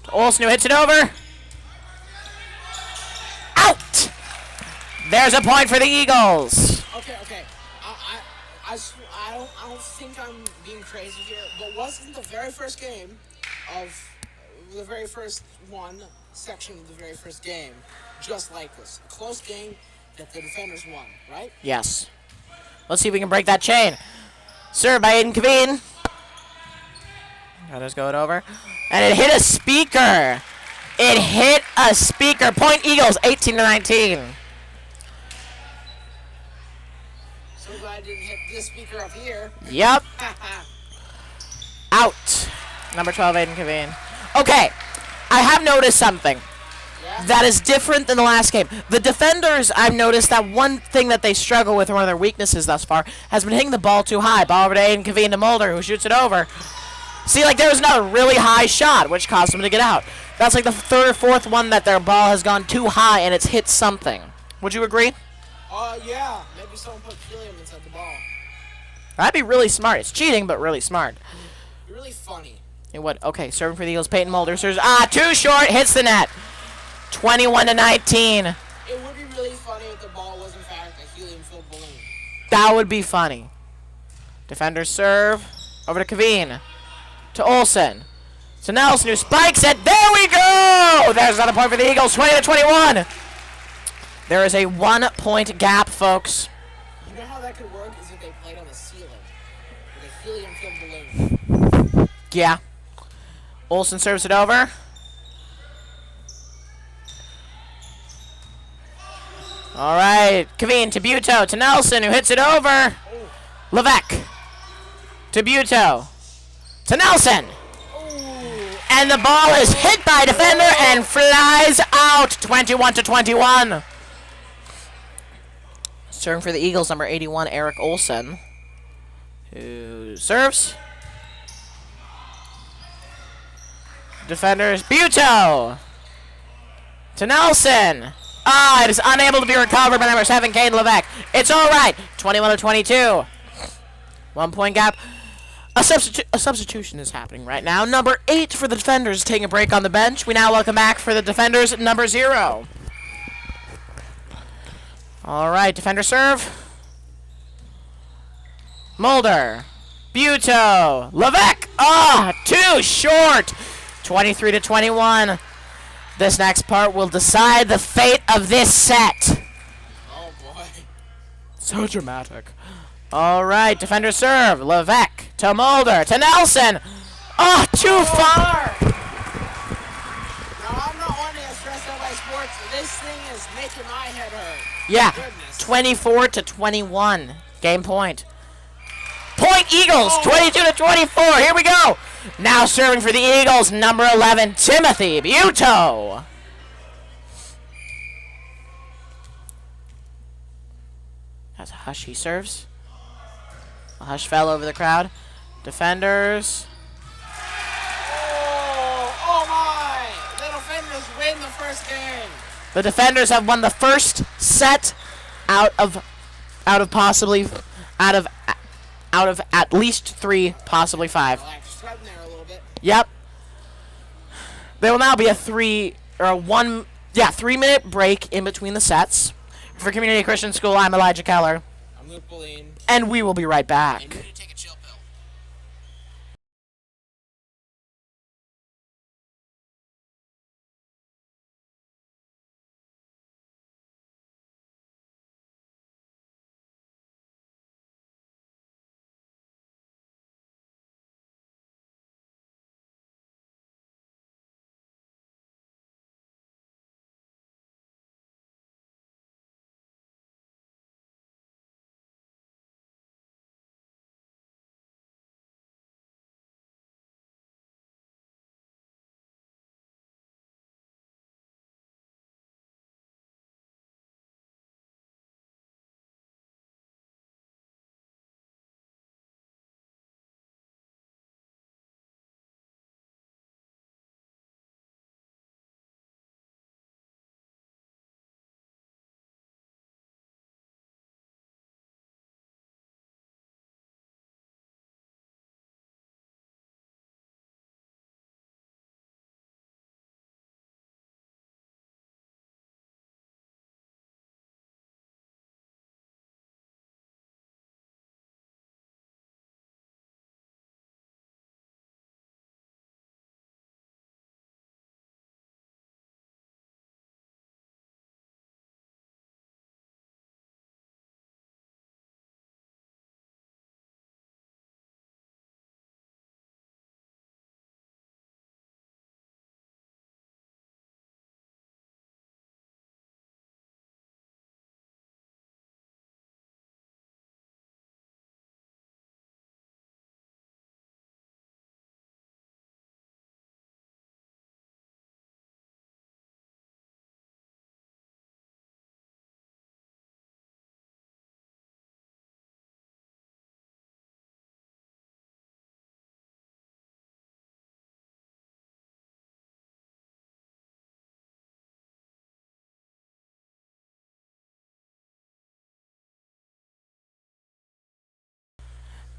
[SPEAKER 1] To Olsen, who hits it over. Out! There's a point for the Eagles.
[SPEAKER 2] Okay. I don't think I'm being crazy here, but wasn't the very first game of the very first section of the very first game just like this? A close game that the defenders won, right?
[SPEAKER 1] Yes. Let's see if we can break that chain. Served by Aiden Kaveen. I'll just go it over. And it hit a speaker. It hit a speaker. Point Eagles, 18-19.
[SPEAKER 2] So glad I didn't hit this speaker up here.
[SPEAKER 1] Yep. Out. Number 12, Aiden Kaveen. Okay. I have noticed something that is different than the last game. The defenders, I've noticed that one thing that they struggle with, or one of their weaknesses thus far, has been hitting the ball too high. Ball over to Aiden Kaveen to Mulder, who shoots it over. See, like, there was another really high shot, which caused them to get out. That's like the third or fourth one that their ball has gone too high and it's hit something. Would you agree?
[SPEAKER 2] Yeah. Maybe someone put helium inside the ball.
[SPEAKER 1] That'd be really smart. It's cheating, but really smart.
[SPEAKER 2] Really funny.
[SPEAKER 1] It would. Okay, serving for the Eagles, Peyton Mulder. Serves, too short, hits the net. 21-19.
[SPEAKER 2] It would be really funny if the ball was in fact a helium-filled balloon.
[SPEAKER 1] That would be funny. Defenders serve. Over to Kaveen. To Olsen. To Nelson, who spikes it. There we go! There's another point for the Eagles, 20-21. There is a 1 point gap, folks.
[SPEAKER 2] You know how that could work is if they played on the ceiling with a helium-filled balloon.
[SPEAKER 1] Yeah. Olsen serves it over. All right. Kaveen to Buto. To Nelson, who hits it over. Levesque. To Buto. To Nelson. And the ball is hit by a defender and flies out. 21-21. Serving for the Eagles, number 81, Eric Olsen. Who serves. Defenders, Buto. To Nelson. It is unable to be recovered by number 7, Caden Levesque. It's all right. 21-22. 1 point gap. A substitution is happening right now. Number 8 for the defenders taking a break on the bench. We now welcome back for the defenders, number 0. All right, defender serve. Mulder. Buto. Levesque. Too short. 23-21. This next part will decide the fate of this set.
[SPEAKER 2] Oh, boy.
[SPEAKER 1] So dramatic. All right, defender serve. Levesque to Mulder to Nelson. Too far.
[SPEAKER 2] Now, I'm not one to get stressed out by sports. This thing is making my head hurt.
[SPEAKER 1] Yeah,
[SPEAKER 2] Goodness.
[SPEAKER 1] 24-21. Game point. Point Eagles, 22-24. Here we go. Now serving for the Eagles, number 11, Timothy Buto. That's a hush. He serves. A hush fell over the crowd. Defenders.
[SPEAKER 2] Oh my! The defenders win the first game.
[SPEAKER 1] The defenders have won the first set out of at least 3, possibly 5.
[SPEAKER 2] Well, just right there a little bit.
[SPEAKER 1] Yep. There will now be a 3-minute break in between the sets. For Community Christian School, I'm Elijah Keller.
[SPEAKER 2] I'm Luke Boleen.
[SPEAKER 1] And we will be right
[SPEAKER 2] And
[SPEAKER 1] back.
[SPEAKER 2] you need to take a chill pill.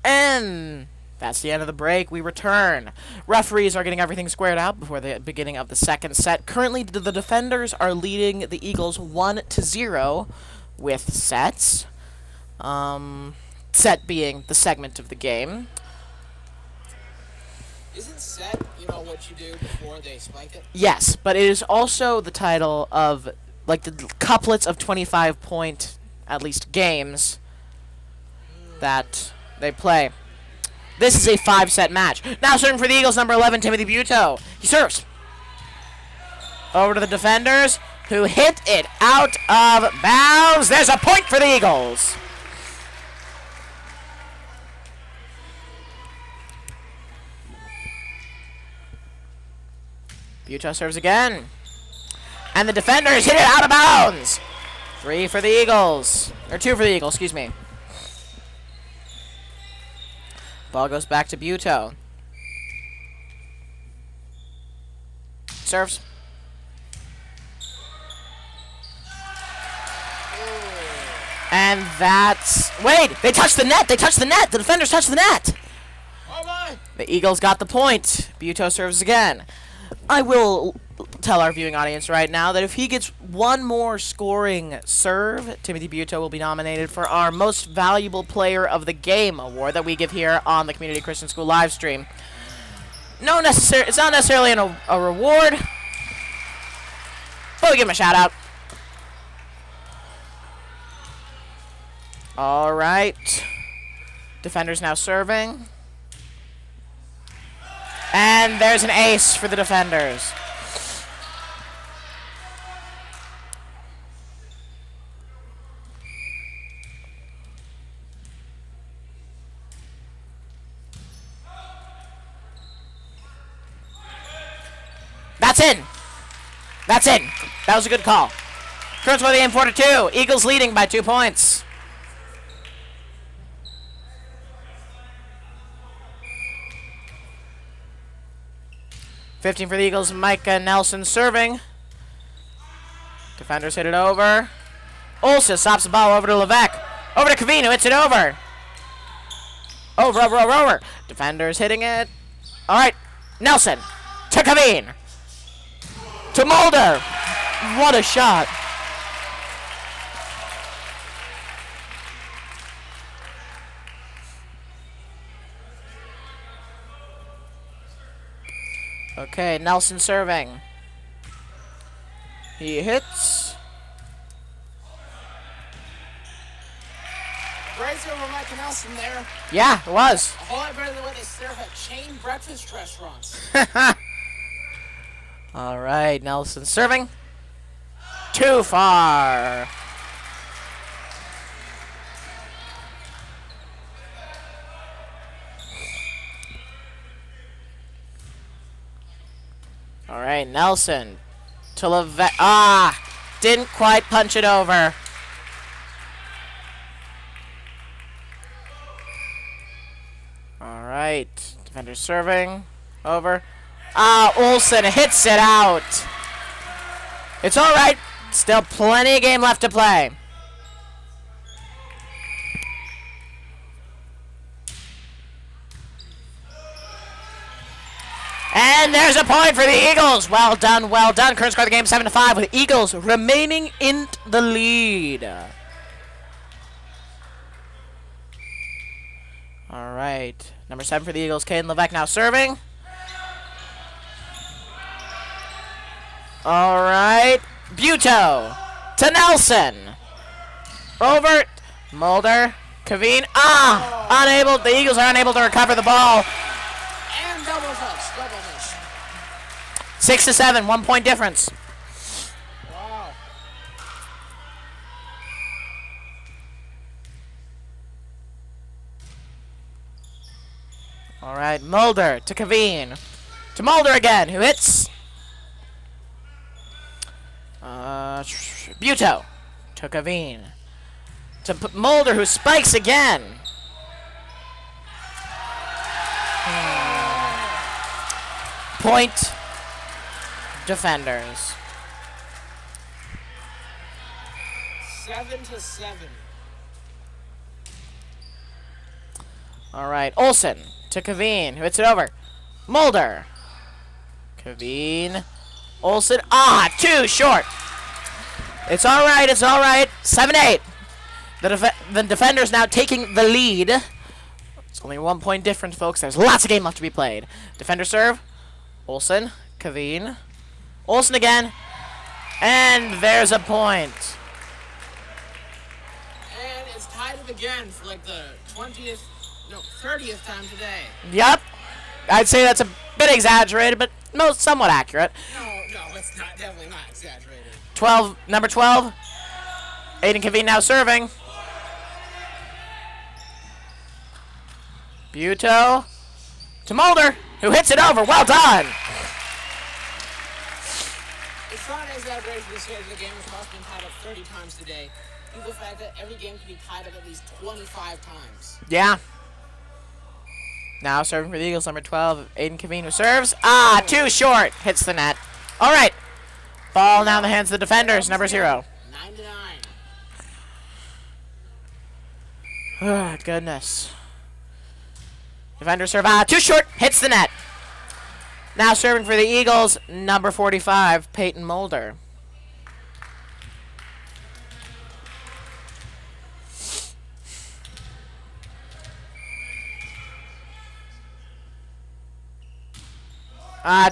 [SPEAKER 1] And that's the end of the break. We return. Referees are getting everything squared out before the beginning of the second set. Currently, the defenders are leading the Eagles 1-0 with sets. Set being the segment of the game.
[SPEAKER 2] Isn't set, what you do before they spike it?
[SPEAKER 1] Yes, but it is also the title of, like, the couplets of 25-point, at least, games that they play. This is a 5-set match. Now serving for the Eagles, number 11, Timothy Buteau. He serves. Over to the defenders, who hit it out of bounds. There's a point for the Eagles. Buteau serves again. And the defenders hit it out of bounds. 3 for the Eagles. Or 2 for the Eagles, excuse me. Ball goes back to Buteau. Serves. And that's... Wait! They touched the net! They touched the net! The defenders touched the net!
[SPEAKER 2] Oh my!
[SPEAKER 1] The Eagles got the point. Buteau serves again. I will tell our viewing audience right now that if he gets one more scoring serve, Timothy Buteau will be nominated for our Most Valuable Player of the Game award that we give here on the Community Christian School live stream. It's not necessarily a reward, but we give him a shout out. All right. Defenders now serving. And there's an ace for the defenders. That's in. That's in. That was a good call. Current score of the game 4-2. Eagles leading by 2 points. 15 for the Eagles, Micah Nelson serving. Defenders hit it over. Olsen stops the ball over to Levesque. Over to Kaveen, who hits it over. Over. Defenders hitting it. All right, Nelson to Kaveen. To Mulder. What a shot. Okay, Nelson serving. He hits.
[SPEAKER 2] Great serve from Mike Nelson there.
[SPEAKER 1] Yeah, it was.
[SPEAKER 2] A whole lot better than what they serve at chain breakfast restaurants.
[SPEAKER 1] All right, Nelson serving. Too far. All right, Nelson to Levesque. Didn't quite punch it over. All right, defender serving. Over. Olsen hits it out. It's all right. Still plenty of game left to play. And there's a point for the Eagles. Well done, well done. Current score of the game 7-5 with the Eagles remaining in the lead. All right. Number 7 for the Eagles, Caden Levesque now serving. All right. Buto to Nelson. Over. Mulder. Kaveen. Unable. The Eagles are unable to recover the ball.
[SPEAKER 2] And double touch.
[SPEAKER 1] 6-7, 1 point difference.
[SPEAKER 2] Wow.
[SPEAKER 1] All right, Mulder to Kaveen. To Mulder again, who hits. Buto to Kaveen. To Mulder, who spikes again. Point. Defenders.
[SPEAKER 2] 7-7.
[SPEAKER 1] All right, Olsen to Kaveen, who hits it over. Mulder. Kaveen. Olsen. Too short. It's all right. 7-8. The defenders now taking the lead. It's only 1 point difference, folks. There's lots of game left to be played. Defender serve. Olsen. Kaveen. Olsen again. And there's a point.
[SPEAKER 2] And it's tied up again for like the 30th time today.
[SPEAKER 1] Yep. I'd say that's a bit exaggerated, but somewhat accurate.
[SPEAKER 2] No, it's not. Definitely not exaggerated.
[SPEAKER 1] Number 12. Aiden Kaveen now serving. Buto to Mulder, who hits it over. Well done.
[SPEAKER 2] It's not an exaggeration to say that the game has been tied up 30 times today. Due to the fact that every game can be tied up at least 25 times.
[SPEAKER 1] Yeah. Now serving for the Eagles, number 12, Aiden Kaveen, who serves. Too short. Hits the net. All right. Ball now in the hands of the defenders, number 0.
[SPEAKER 2] 9-9.
[SPEAKER 1] Oh, goodness. Defender serve. Too short. Hits the net. Now serving for the Eagles, number 45, Peyton Mulder.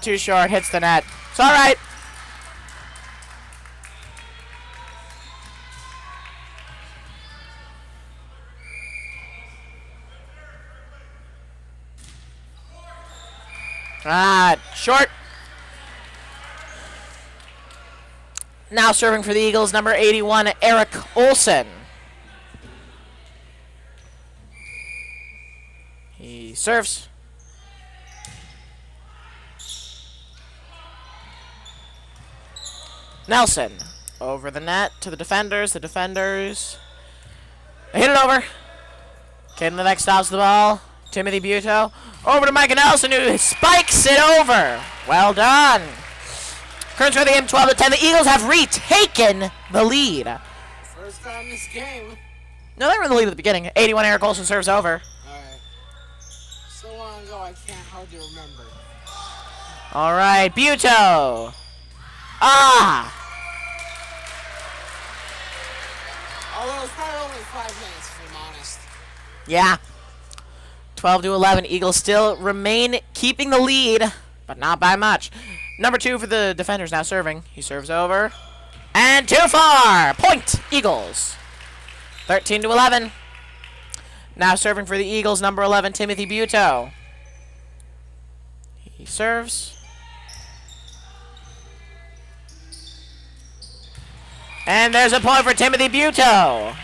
[SPEAKER 1] Too short. Hits the net. It's all right. Short. Now serving for the Eagles, number 81, Eric Olsen. He serves. Nelson over the net to the defenders. The defenders hit it over. Caden Levesque stops the ball. Timothy Buto over to Micah Nelson, who spikes it over. Well done. Current score of the game 12-10. The Eagles have retaken the lead.
[SPEAKER 2] First time this game.
[SPEAKER 1] No, they were in the lead at the beginning. 81, Eric Olsen serves over.
[SPEAKER 2] Alright. So long ago, I can't hardly remember.
[SPEAKER 1] All right, Buto. Ah!
[SPEAKER 2] Although it's probably only 5 minutes, if I'm honest.
[SPEAKER 1] Yeah. 12-11. Eagles still remain keeping the lead, but not by much. Number 2 for the defenders now serving. He serves over. And too far! Point, Eagles. 13-11. Now serving for the Eagles, number 11, Timothy Buto. He serves. And there's a point for Timothy Buto.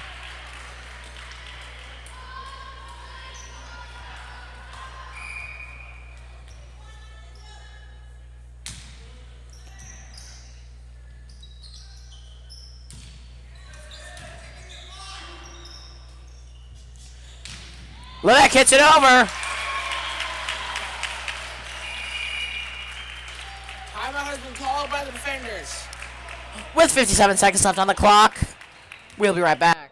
[SPEAKER 1] Levesque hits it over.
[SPEAKER 2] Timeout has been called by the defenders.
[SPEAKER 1] With 57 seconds left on the clock, we'll be right back.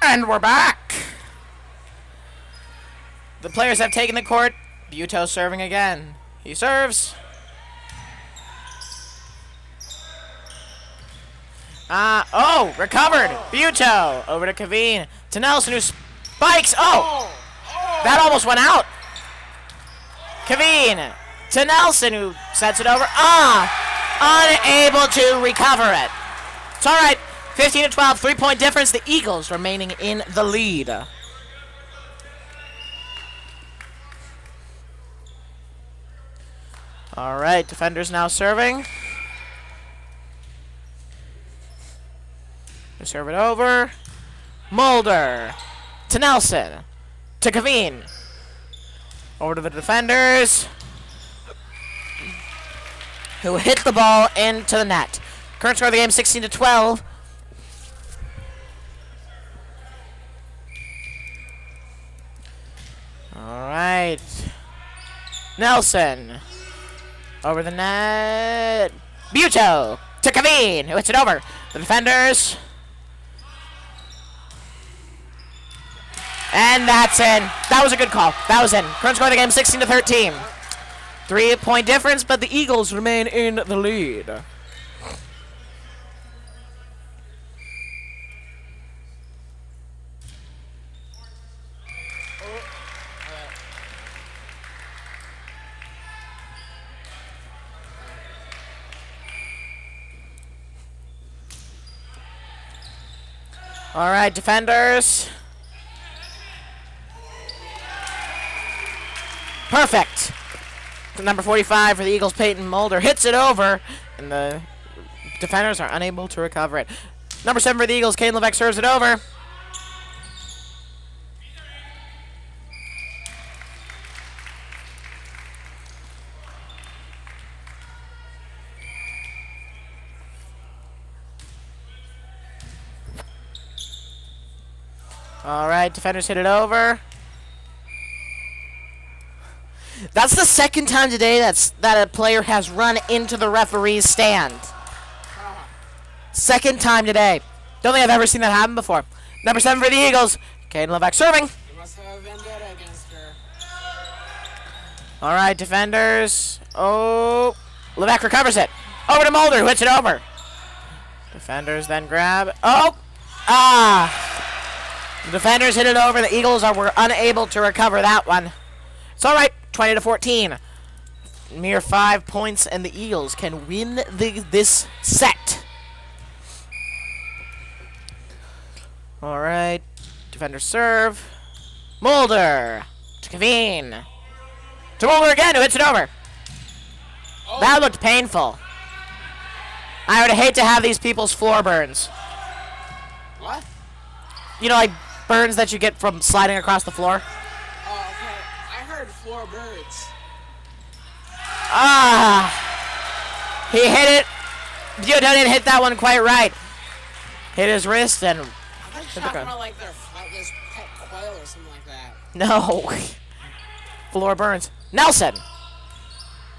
[SPEAKER 1] And we're back. The players have taken the court. Buto serving again. He serves. Recovered. Buto over to Kaveen. To Nelson, who spikes. That almost went out. Kaveen to Nelson, who sets it over. Unable to recover it. It's all right. 15-12, 3-point difference. The Eagles remaining in the lead. All right, defenders now serving. They serve it over. Mulder to Nelson to Kaveen. Over to the defenders, who hit the ball into the net. Current score of the game 16-12. All right. Nelson. Over the net. Buto to Kaveen, who hits it over. The defenders. And that's in. That was a good call. That was in. Current score of the game 16-13. 3-point difference, but the Eagles remain in the lead. All right, defenders. Perfect. Number 45 for the Eagles, Peyton Mulder, hits it over, and the defenders are unable to recover it. Number 7 for the Eagles, Caden Levesque, serves it over. All right, defenders hit it over. That's the second time today that a player has run into the referee's stand. Second time today. Don't think I've ever seen that happen before. Number 7 for the Eagles, Caden Levesque serving.
[SPEAKER 2] You must have a vendetta against her.
[SPEAKER 1] All right, defenders. Oh, Levesque recovers it. Over to Mulder, who hits it over. Defenders then grab. The defenders hit it over. The Eagles were unable to recover that one. It's all right. 20-14. Mere 5 points, and the Eagles can win this set. All right. Defender serve. Mulder to Kaveen. To Mulder again, who hits it over.
[SPEAKER 2] Oh.
[SPEAKER 1] That looked painful. I would hate to have these people's floor burns.
[SPEAKER 2] What?
[SPEAKER 1] You know, like burns that you get from sliding across the floor?
[SPEAKER 2] Oh, okay. I heard floor birds.
[SPEAKER 1] Ah! He hit it. Buto didn't hit that one quite right. Hit his wrist and...
[SPEAKER 2] I thought you were talking about like this pet quail or something like that.
[SPEAKER 1] No. Floor burns. Nelson.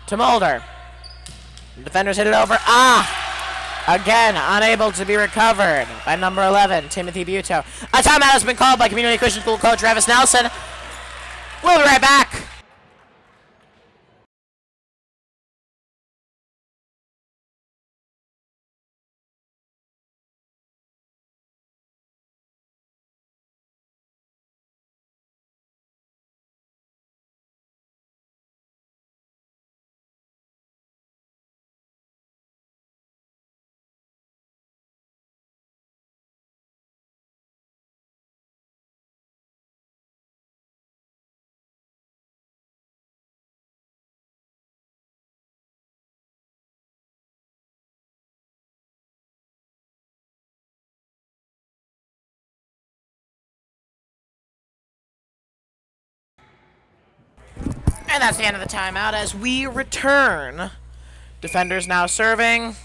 [SPEAKER 1] To Mulder. The defenders hit it over. Ah! Again, unable to be recovered by number 11, Timothy Buto. A timeout has been called by Community Christian School coach Travis Nelson. We'll be right back. And that's the end of the timeout as we return. Defenders now serving.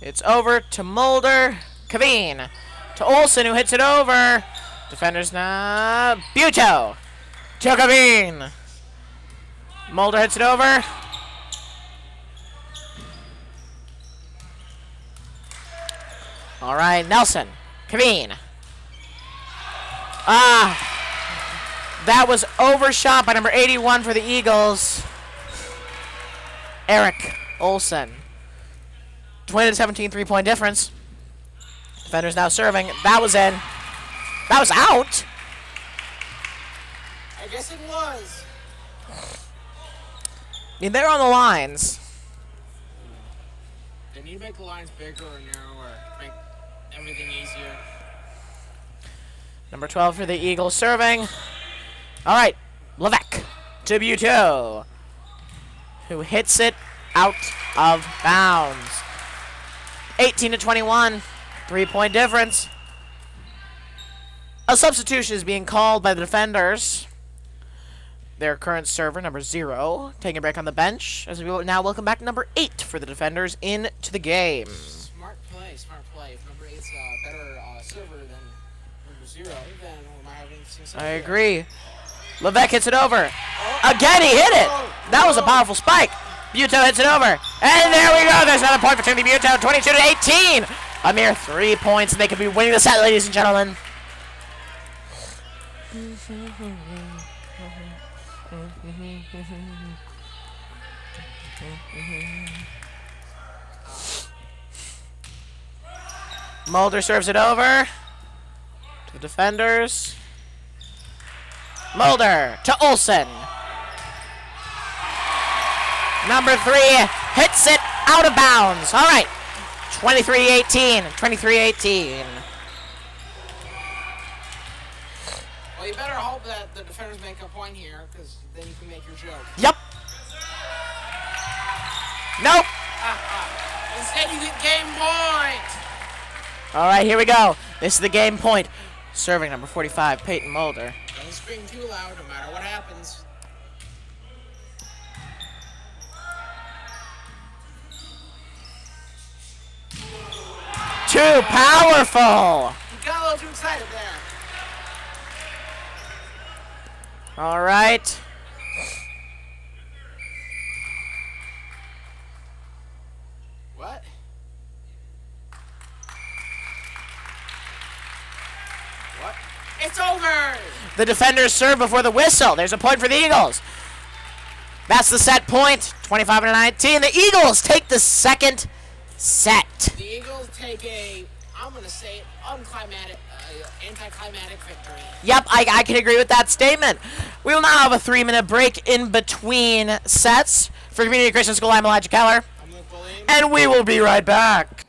[SPEAKER 1] It's over to Mulder. Kaveen. To Olsen, who hits it over. Defenders now. Buto. To Kaveen. Mulder hits it over. All right, Nelson. Kaveen. Ah. That was overshot by number 81 for the Eagles. Eric Olsen. 20-17 3-point difference. Defenders now serving. That was in. That was out.
[SPEAKER 2] I guess it was.
[SPEAKER 1] I mean, they're on the lines.
[SPEAKER 2] They need to make the lines bigger or narrower. Make everything easier.
[SPEAKER 1] Number 12 for the Eagles serving. All right, Levesque to Buto, who hits it out of bounds. 18-21, 3-point difference. A substitution is being called by the defenders. Their current server, number 0, taking a break on the bench, as we will now welcome back number 8 for the defenders into the game.
[SPEAKER 2] Smart play, smart play. If number 8's a better server than number 0, then we might have anything.
[SPEAKER 1] I agree. Levesque hits it over. Again, he hit it. That was a powerful spike. Buto hits it over. And there we go. There's another point for Timothy Buto. 22-18. A mere 3 points, and they could be winning the set, ladies and gentlemen. Mulder serves it over to the defenders. Mulder to Olsen. Number 3 hits it out of bounds. All right. 23-18. 23-18.
[SPEAKER 2] Well, you better hope that the defenders make a point here, because then you can make your joke.
[SPEAKER 1] Yep. Nope.
[SPEAKER 2] Instead, you get game point.
[SPEAKER 1] All right, here we go. This is the game point. Serving number 45, Peyton Mulder.
[SPEAKER 2] Don't scream too loud, no matter what happens.
[SPEAKER 1] Too powerful.
[SPEAKER 2] You got a little too excited there.
[SPEAKER 1] All right.
[SPEAKER 2] What? What? It's over!
[SPEAKER 1] The defenders serve before the whistle. There's a point for the Eagles. That's the set point. 25-19. The Eagles take the second set.
[SPEAKER 2] The Eagles take a, I'm going to say it, unclimatic, anticlimactic victory.
[SPEAKER 1] Yep, I can agree with that statement. We will now have a 3-minute break in between sets. For Community Christian School, I'm Elijah Keller.
[SPEAKER 2] I'm Luke Boleyn.
[SPEAKER 1] And we will be right back.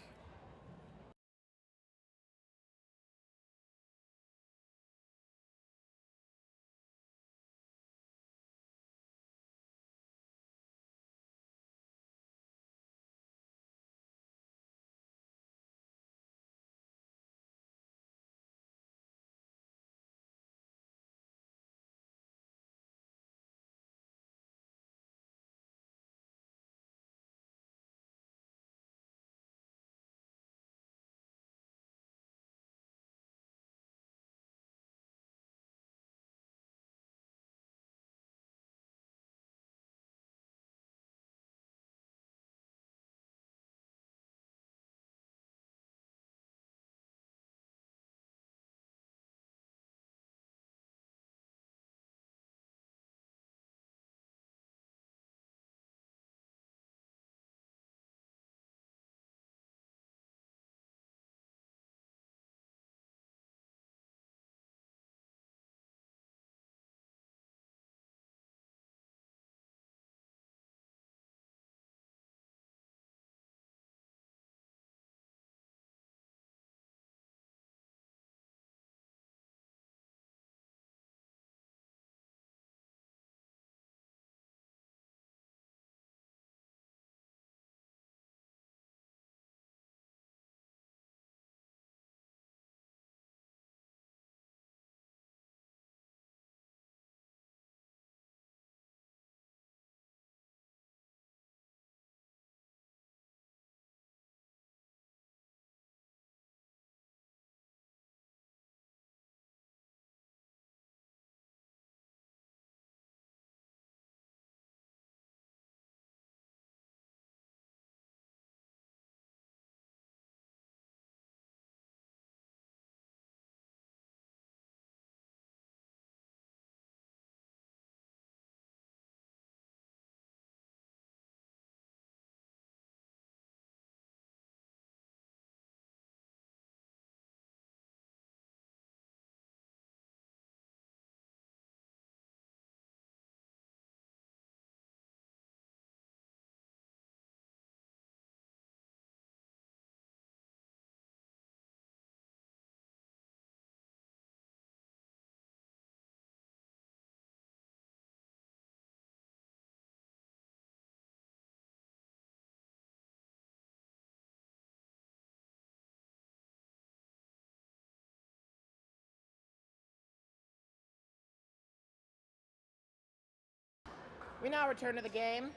[SPEAKER 1] We now return to the game.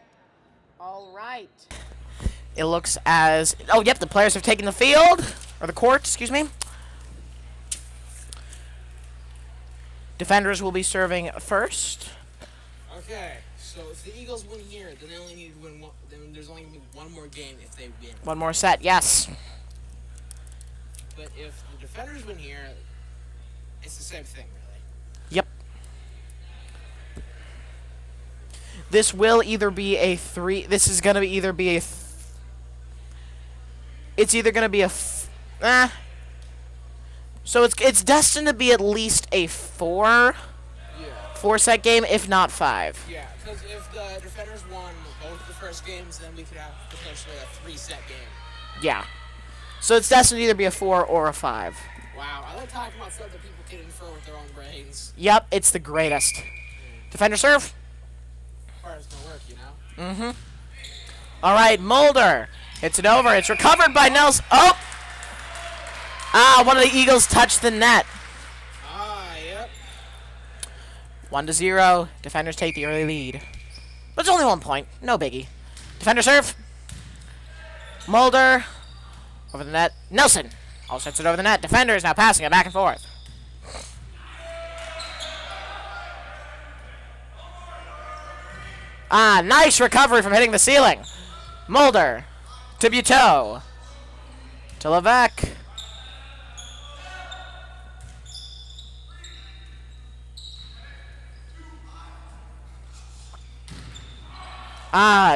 [SPEAKER 1] All right. It looks as... Oh, yep, the players have taken the field. Or the court, excuse me. Defenders will be serving first.
[SPEAKER 2] Okay, so if the Eagles win here, then they only need to win one. Then there's only gonna be one more game if they win.
[SPEAKER 1] One more set, yes.
[SPEAKER 2] But if the Defenders win here, it's the same thing, really.
[SPEAKER 1] Yep. This will either be a 3... This is going to either be a... It's either going to be a... So it's destined to be at least a 4 set game, if not 5.
[SPEAKER 2] Yeah, because if the Defenders won both the first games, then we could have potentially a 3-set game.
[SPEAKER 1] Yeah. So it's destined to either be a 4 or a 5.
[SPEAKER 2] Wow, I like talking about stuff that people can infer with their own brains.
[SPEAKER 1] Yep, it's the greatest. Defender serve.
[SPEAKER 2] It's gonna work, you know?
[SPEAKER 1] All right, Mulder. Hits it over. It's recovered by Nelson. Oh! One of the Eagles touched the net.
[SPEAKER 2] Yep.
[SPEAKER 1] 1-0. Defenders take the early lead. But it's only 1 point. No biggie. Defender serve. Mulder. Over the net. Nelson. Also sets it over the net. Defender is now passing it back and forth. Nice recovery from hitting the ceiling. Mulder. To Buteau. To Levesque.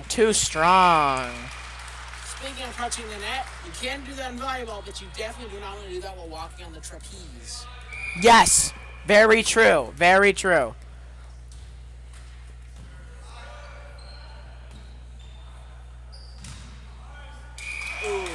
[SPEAKER 1] Too strong.
[SPEAKER 2] thinking of touching the net, you can do that in volleyball, but you definitely do not want to do that while walking on the trapeze.
[SPEAKER 1] Yes. Very true. Very true.
[SPEAKER 2] Ooh.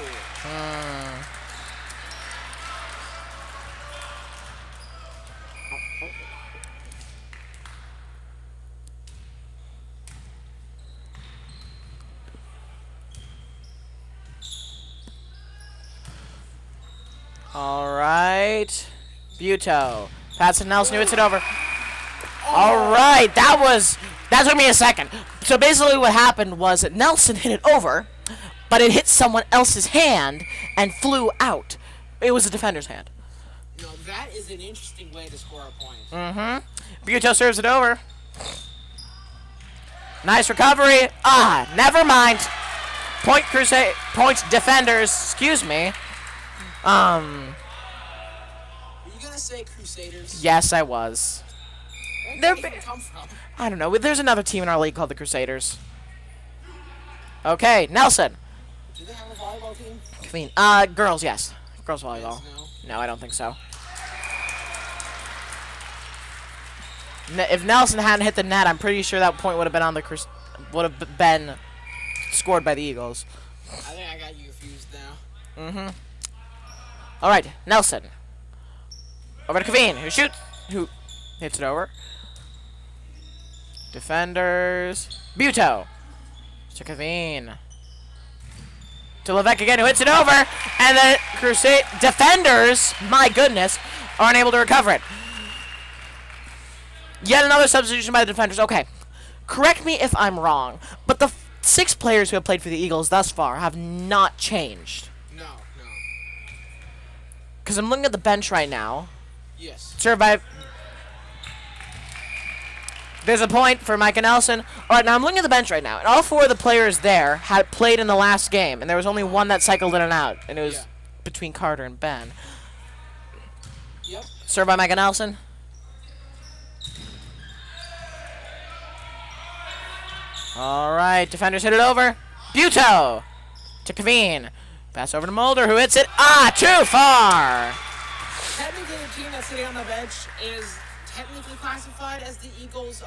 [SPEAKER 1] All right. Buto. Pass to Nelson, who hits it over. All right. That took me a second. So basically what happened was that Nelson hit it over, but it hit someone else's hand and flew out. It was the defender's hand.
[SPEAKER 2] No, that is an interesting way to score a point.
[SPEAKER 1] Mm-hmm. Buto serves it over. Nice recovery. Never mind. Point defenders. Excuse me.
[SPEAKER 2] Are you gonna say Crusaders?
[SPEAKER 1] Yes, I was.
[SPEAKER 2] Where did that even come from?
[SPEAKER 1] I don't know. There's another team in our league called the Crusaders. Okay, Nelson.
[SPEAKER 2] Do they have a volleyball team?
[SPEAKER 1] Girls, yes. Girls volleyball.
[SPEAKER 2] Yes,
[SPEAKER 1] No, I don't think so. If Nelson hadn't hit the net, I'm pretty sure that point would have been on the would have been scored by the Eagles.
[SPEAKER 2] I think I got you confused now.
[SPEAKER 1] Mm-hmm. All right, Nelson. Over to Kaveen, who hits it over. Defenders. Buto. To Kaveen. To Levesque again, who hits it over. And the Crusade defenders, my goodness, are unable to recover it. Yet another substitution by the defenders. Okay. Correct me if I'm wrong, but the 6 players who have played for the Eagles thus far have not changed.
[SPEAKER 2] No.
[SPEAKER 1] Because I'm looking at the bench right now.
[SPEAKER 2] Yes.
[SPEAKER 1] Survive. There's a point for Micah Nelson. All right, now I'm looking at the bench right now, and all 4 of the players there had played in the last game, and there was only one that cycled in and out, and it was between Carter and Ben.
[SPEAKER 2] Yep.
[SPEAKER 1] Served by Micah Nelson. All right, defenders hit it over. Buto to Kaveen. Pass over to Mulder, who hits it. Too far.
[SPEAKER 2] Technically, the team that's sitting on the bench is technically classified as the Eagles'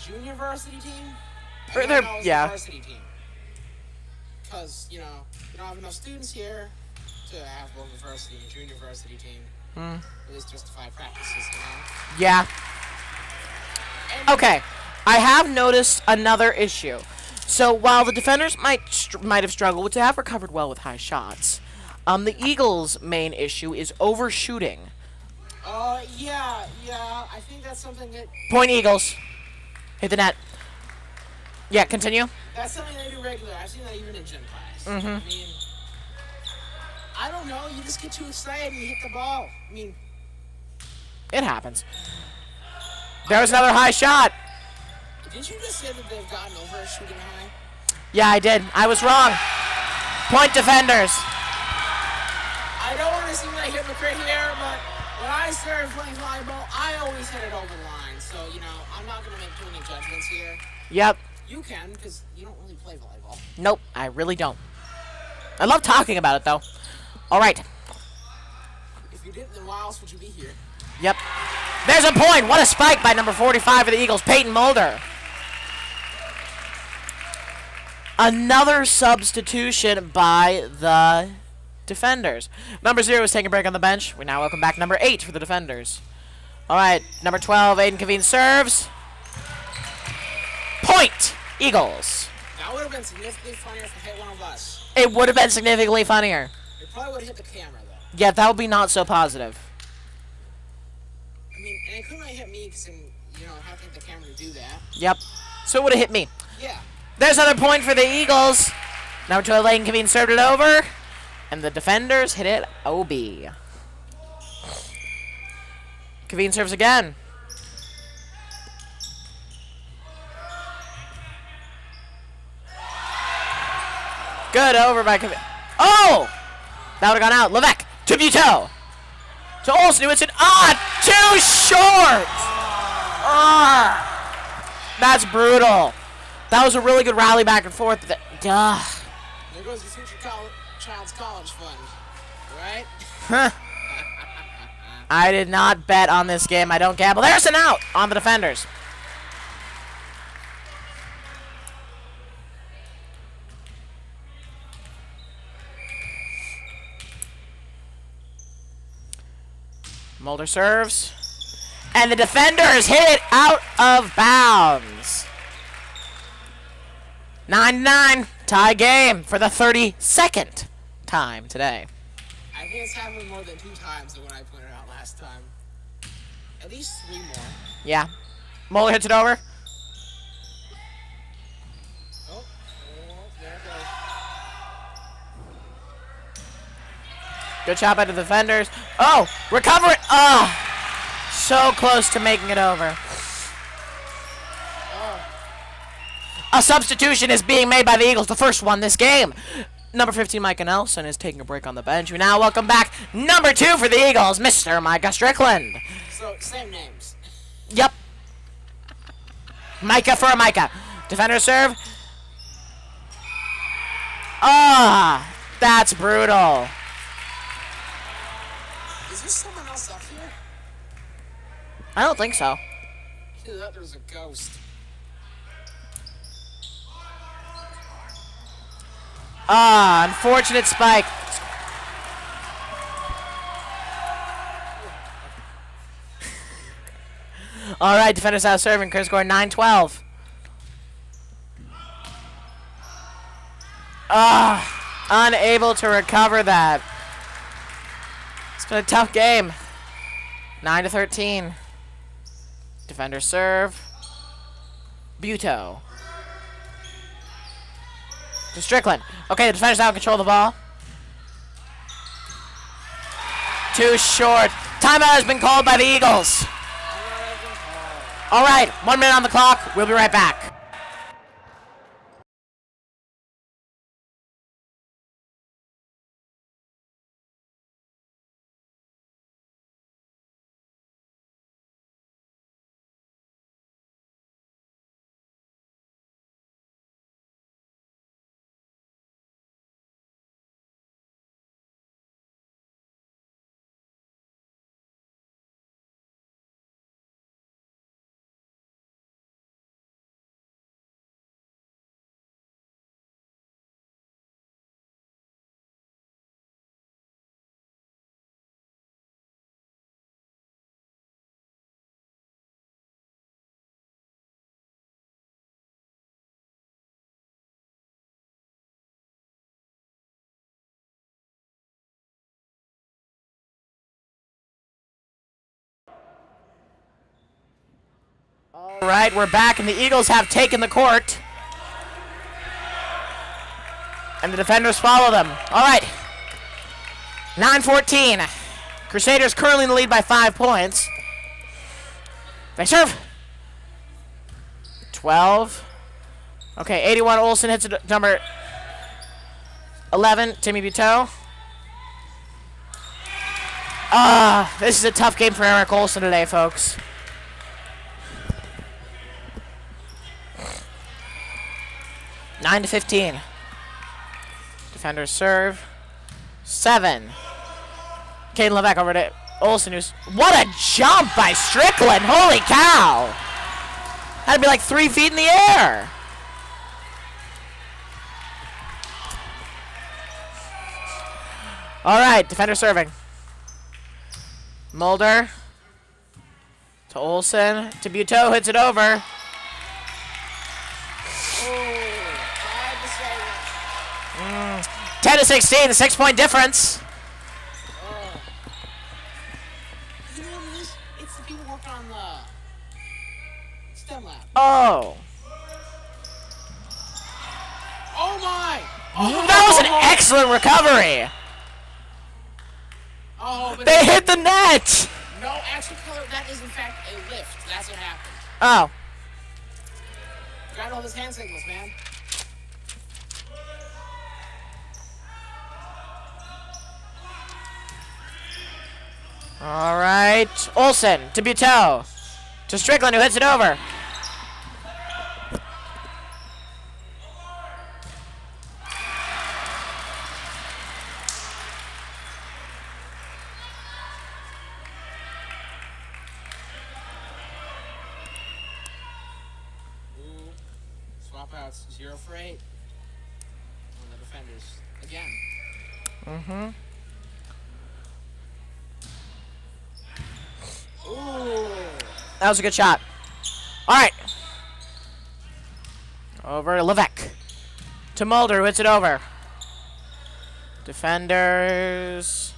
[SPEAKER 2] junior varsity team.
[SPEAKER 1] Or
[SPEAKER 2] And
[SPEAKER 1] they're-
[SPEAKER 2] right now it's
[SPEAKER 1] yeah.
[SPEAKER 2] the varsity team. Because, you don't have enough students here to have both a varsity and junior varsity team. At least justify practices,
[SPEAKER 1] Yeah.
[SPEAKER 2] And
[SPEAKER 1] Okay, I have noticed another issue. So while the defenders might have struggled to have recovered well with high shots, the Eagles' main issue is overshooting.
[SPEAKER 2] Yeah. I think that's something that
[SPEAKER 1] Point Eagles. Hit the net. Yeah, continue.
[SPEAKER 2] that's something they do regularly. I've seen that even in gym class.
[SPEAKER 1] Mm-hmm.
[SPEAKER 2] I mean, I don't know. You just get too excited and you hit the ball. I mean,
[SPEAKER 1] It happens. There was another high shot.
[SPEAKER 2] did you just say that they've gotten over shooting high?
[SPEAKER 1] Yeah, I did. I was wrong. Point defenders.
[SPEAKER 2] I don't want to seem like a hypocrite here, but when I started playing volleyball, I always hit it over the line. So, I'm not going to make too many judgments here.
[SPEAKER 1] Yep.
[SPEAKER 2] You can, because you don't really play volleyball.
[SPEAKER 1] Nope, I really don't. I love talking about it, though. All right.
[SPEAKER 2] If you didn't, then why else would you be here?
[SPEAKER 1] Yep. There's a point. What a spike by number 45 for the Eagles, Peyton Mulder. Another substitution by the defenders. Number 0 is taking a break on the bench. We now welcome back number 8 for the defenders. All right, number 12, Aiden Kaveen serves. Point, Eagles.
[SPEAKER 2] That would have been significantly funnier if it hit one of us.
[SPEAKER 1] It would have been significantly funnier.
[SPEAKER 2] It probably would have hit the camera, though.
[SPEAKER 1] Yeah, that would be not so positive.
[SPEAKER 2] I mean, and it couldn't have hit me because, I have to hit the camera to do that.
[SPEAKER 1] Yep. So it would have hit me.
[SPEAKER 2] Yeah.
[SPEAKER 1] There's another point for the Eagles. Number 12, Aiden Kaveen served it over. And the defenders hit it OB. Kaveen serves again. Good over by Kaveen. Oh! That would have gone out. Levesque to Buto. To Olsen, who hits it. Too short! That's brutal. That was a really good rally back and forth. Duh.
[SPEAKER 2] There goes your future child's college fund, right?
[SPEAKER 1] I did not bet on this game. I don't gamble. There's an out on the defenders. Mulder serves. And the defenders hit it out of bounds. 9-9. Tie game for the 32nd time today.
[SPEAKER 2] I think it's happened more than 2 times than when I pointed out last time. At least 3 more.
[SPEAKER 1] Yeah. Mulder hits it over.
[SPEAKER 2] Oh, there it goes.
[SPEAKER 1] Good shot by the defenders. Oh, recover it. Oh, so close to making it over. A substitution is being made by the Eagles, the first one this game. Number 15, Micah Nelson, is taking a break on the bench. We now welcome back number 2 for the Eagles, Mr. Micah Strickland.
[SPEAKER 2] So, same names.
[SPEAKER 1] Yep. Micah for Micah. Defender serve. Ah, that's brutal.
[SPEAKER 2] Is there someone else up here?
[SPEAKER 1] I don't think so.
[SPEAKER 2] Either that, there's a ghost.
[SPEAKER 1] Ah, unfortunate spike. All right, defenders out serving. Clear score 9-12. Ah, unable to recover that. It's been a tough game. 9-13. Defender serve. Buto. To Strickland. Okay, the defenders now control the ball. Too short. Timeout has been called by the Eagles. All right, 1 minute on the clock. We'll be right back. All right, we're back, and the Eagles have taken the court. And the defenders follow them. All right. 9-14. Crusaders currently in the lead by 5 points. They serve. 12. Okay, 81 Olsen hits it, number 11, Timmy Buteau. This is a tough game for Eric Olsen today, folks. 9-15. Defenders serve. 7. Caden Levesque over to Olsen, who's... What a jump by Strickland! Holy cow! That'd be like 3 feet in the air! Alright, defender serving. Mulder. To Olsen. To Buteau, hits it over. 10-16, a 6-point difference.
[SPEAKER 2] You know what it is? It's the people working on the STEM lab.
[SPEAKER 1] Oh.
[SPEAKER 2] Oh my!
[SPEAKER 1] That was an excellent recovery.
[SPEAKER 2] Oh, but
[SPEAKER 1] They hit the net.
[SPEAKER 2] no, actually, color, that is in fact a lift. That's what happened.
[SPEAKER 1] Oh.
[SPEAKER 2] You gotta know those hand signals, man.
[SPEAKER 1] All right. Olsen to Buteau. To Strickland, who hits it over.
[SPEAKER 2] dropouts, 0 for 8 on the defenders again. Ooh.
[SPEAKER 1] That was a good shot. All right. Over to Levesque. To Mulder, who hits it over. Defenders.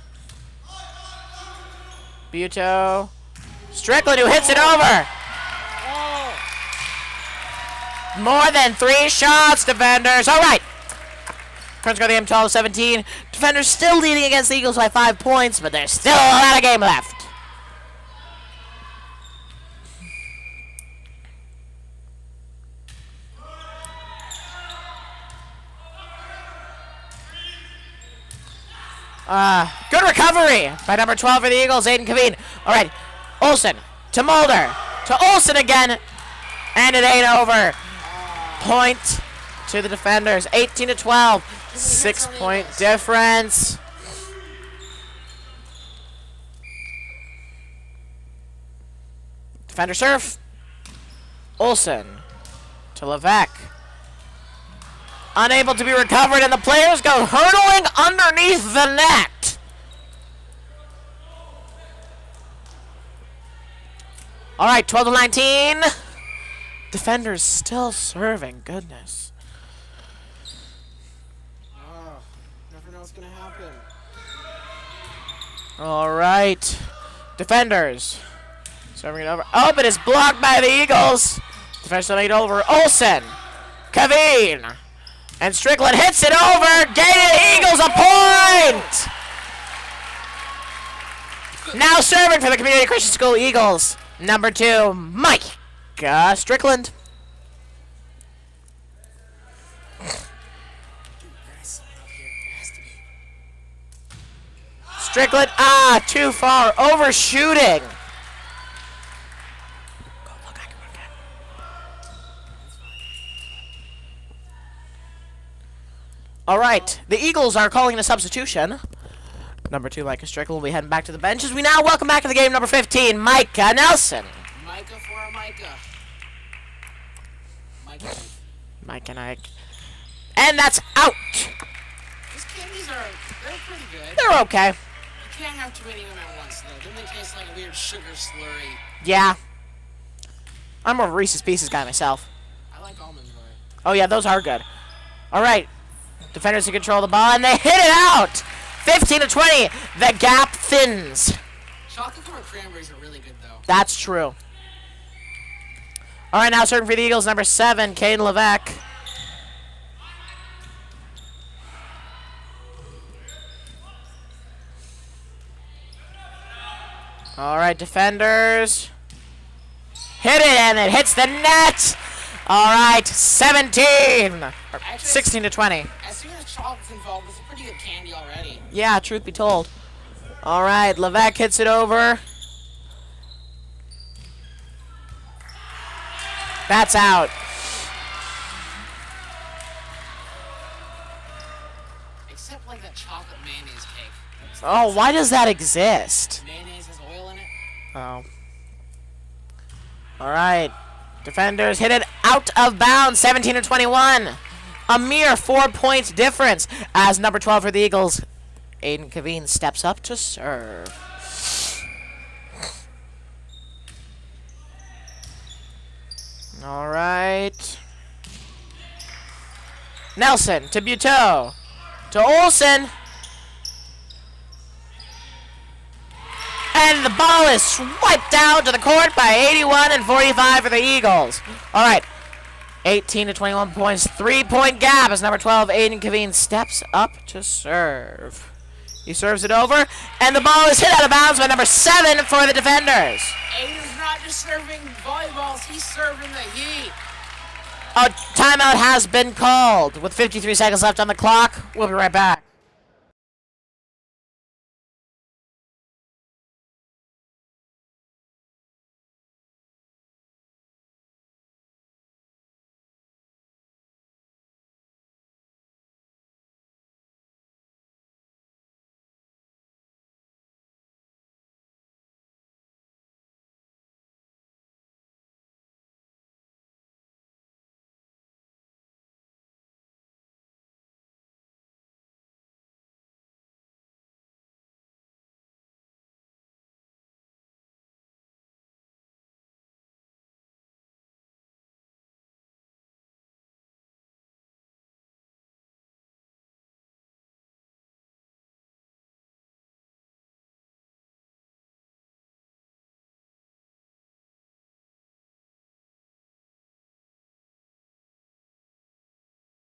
[SPEAKER 1] Buto. Strickland, who hits it over.
[SPEAKER 2] Oh.
[SPEAKER 1] More than 3 shots, defenders. All right. Current score of the game 12-17. Defenders still leading against the Eagles by 5 points, but there's still a lot of game left. Good recovery by number 12 for the Eagles, Aiden Kaveen. All right, Olsen to Mulder, to Olsen again, and it ain't over. Point to the defenders, 18-12, 6-point difference. Defender serve. Olsen to Levesque. Unable to be recovered, and the players go hurtling underneath the net. All right, 12-19. Defenders still serving. Goodness.
[SPEAKER 2] Oh, never know what's gonna happen.
[SPEAKER 1] All right, defenders serving it over. Oh, but it's blocked by the Eagles. Defenders serving it over. Olsen, Kaveen. And Strickland hits it over, gaining the Eagles a point! Now serving for the Community Christian School Eagles, number 2, Mike Strickland. Strickland, too far, overshooting. All right, the Eagles are calling a substitution. Number 2, Micah Strickland, will be heading back to the bench as we now welcome back to the game number 15, Micah Nelson.
[SPEAKER 2] Micah for Micah. Micah.
[SPEAKER 1] Mike and Ike. And that's out.
[SPEAKER 2] These candies they're pretty good.
[SPEAKER 1] They're okay.
[SPEAKER 2] You can't have too many of them at once, though. Then they taste like a weird sugar slurry.
[SPEAKER 1] Yeah. I'm more of a Reese's Pieces guy myself.
[SPEAKER 2] I like almond joy.
[SPEAKER 1] Oh, yeah, those are good. All right. Defenders to control the ball, and they hit it out. 15-20. The gap thins.
[SPEAKER 2] Chocolate covered cranberries are really good, though.
[SPEAKER 1] That's true. All right, now serving for the Eagles, number 7, Caden Levesque. All right, defenders. Hit it, and it hits the net. All right, 16-20.
[SPEAKER 2] As soon as chocolate's involved, it's a pretty good candy already.
[SPEAKER 1] Yeah, truth be told. All right, Levesque hits it over. That's out.
[SPEAKER 2] Except like that chocolate mayonnaise cake.
[SPEAKER 1] Oh, why does that exist?
[SPEAKER 2] Mayonnaise has oil in it.
[SPEAKER 1] Oh. All right. Defenders hit it out of bounds, 17-21. A mere 4-point difference as number 12 for the Eagles, Aiden Kaveen, steps up to serve. All right. Nelson to Buteau. To Olsen. And the ball is swiped down to the court by 81-45 for the Eagles. All right. 18-21 points. 3-point gap as number 12, Aiden Kaveen, steps up to serve. He serves it over, and the ball is hit out of bounds by number 7 for the defenders.
[SPEAKER 2] Aiden's not just serving volleyballs, he's serving the heat.
[SPEAKER 1] A timeout has been called with 53 seconds left on the clock. We'll be right back.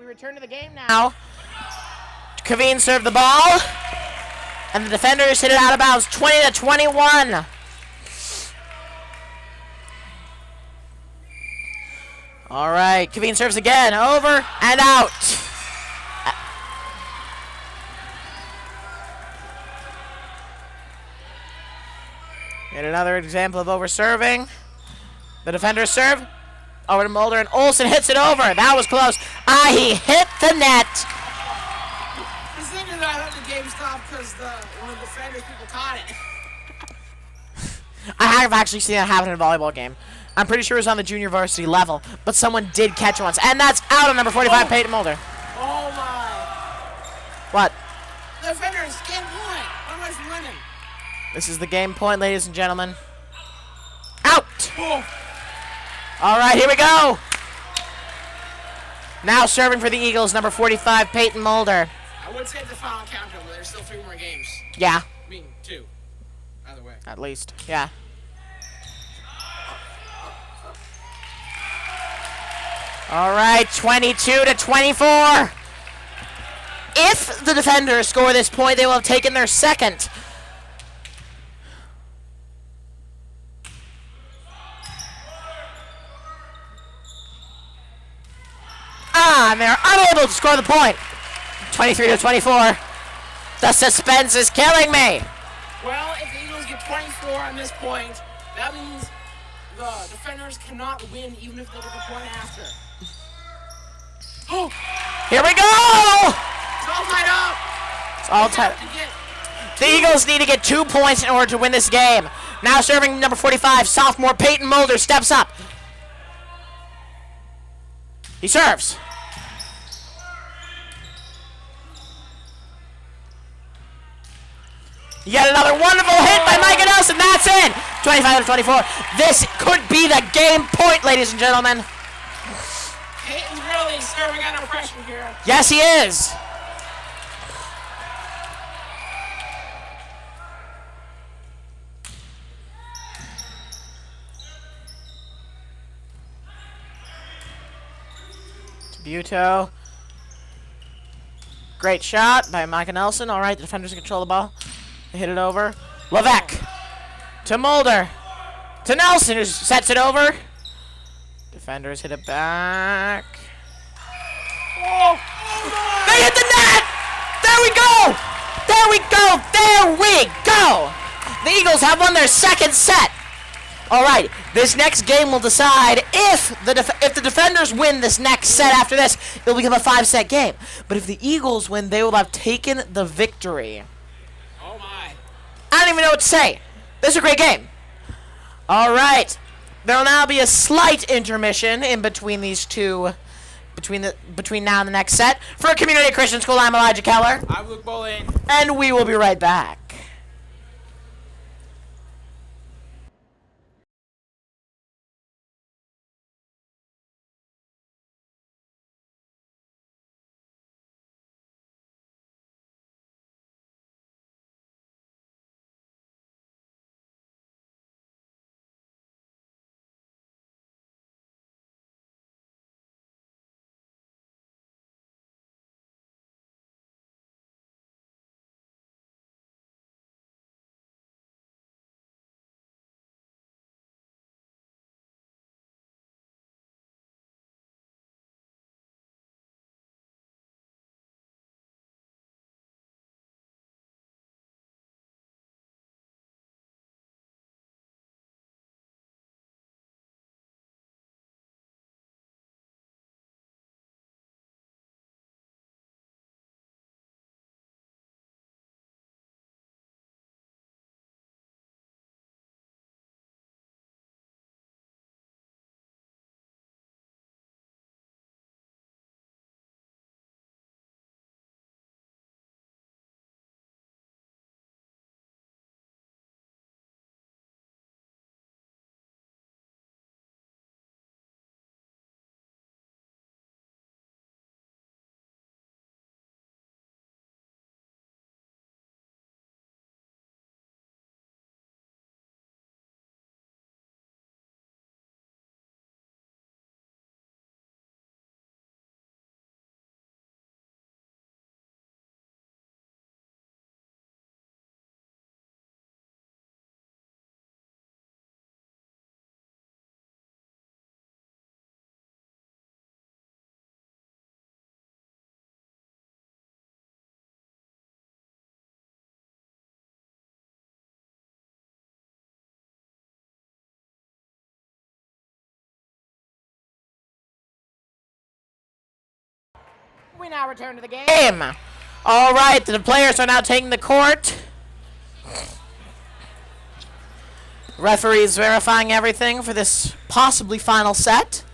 [SPEAKER 1] We return to the game now. Kaveen served the ball, and the defenders hit it out of bounds, 20-21. All right, Kaveen serves again, over and out. Yet another example of over-serving. The defenders serve over to Mulder, and Olsen hits it over. That was close. He hit the net.
[SPEAKER 2] The thing is, I thought the game stopped because one of the defenders people caught it.
[SPEAKER 1] I have actually seen that happen in a volleyball game. I'm pretty sure it was on the junior varsity level, but someone did catch it once. And that's out on number 45, Peyton Mulder.
[SPEAKER 2] Oh my.
[SPEAKER 1] What?
[SPEAKER 2] The defenders, game point. How much winning?
[SPEAKER 1] This is the game point, ladies and gentlemen. Out!
[SPEAKER 2] Oh.
[SPEAKER 1] All right, here we go. Now serving for the Eagles, number 45, Peyton Mulder.
[SPEAKER 2] I would say the final counter, but there's still 3 more games.
[SPEAKER 1] Yeah.
[SPEAKER 2] I mean, 2. Either way.
[SPEAKER 1] At least, yeah. All right, 22-24. If the defenders score this point, they will have taken their second. And they're unable to score the point. 23-24. The suspense is killing me.
[SPEAKER 2] Well, if the Eagles get 24 on this point, that means the defenders cannot win even if they get the point after. Oh!
[SPEAKER 1] Here we go!
[SPEAKER 2] It's all tied up!
[SPEAKER 1] It's all tied. The Eagles need to get 2 points in order to win this game. Now serving number 45, sophomore Peyton Mulder steps up. He serves. Yet another wonderful hit by Micah Nelson. That's in. 25-24. This could be the game point, ladies and gentlemen.
[SPEAKER 2] Peyton's really serving under pressure here.
[SPEAKER 1] Yes, he is. Buto. Great shot by Micah Nelson. All right, the defenders control the ball. They hit it over. Levesque to Mulder. To Nelson, who sets it over. Defenders hit it back.
[SPEAKER 2] Oh!
[SPEAKER 1] They hit the net! There we go! There we go! There we go! The Eagles have won their second set. All right, this next game will decide if the defenders win this next set after this, it will become a 5-set game. But if the Eagles win, they will have taken the victory.
[SPEAKER 2] Oh my.
[SPEAKER 1] I don't even know what to say. This is a great game. All right. There will now be a slight intermission in between these two, between now and the next set. For Community Christian School, I'm Elijah Keller.
[SPEAKER 2] I'm Luke Bowling.
[SPEAKER 1] And we will be right back.
[SPEAKER 2] We now return to the game.
[SPEAKER 1] All right, the players are now taking the court. Referees verifying everything for this possibly final set.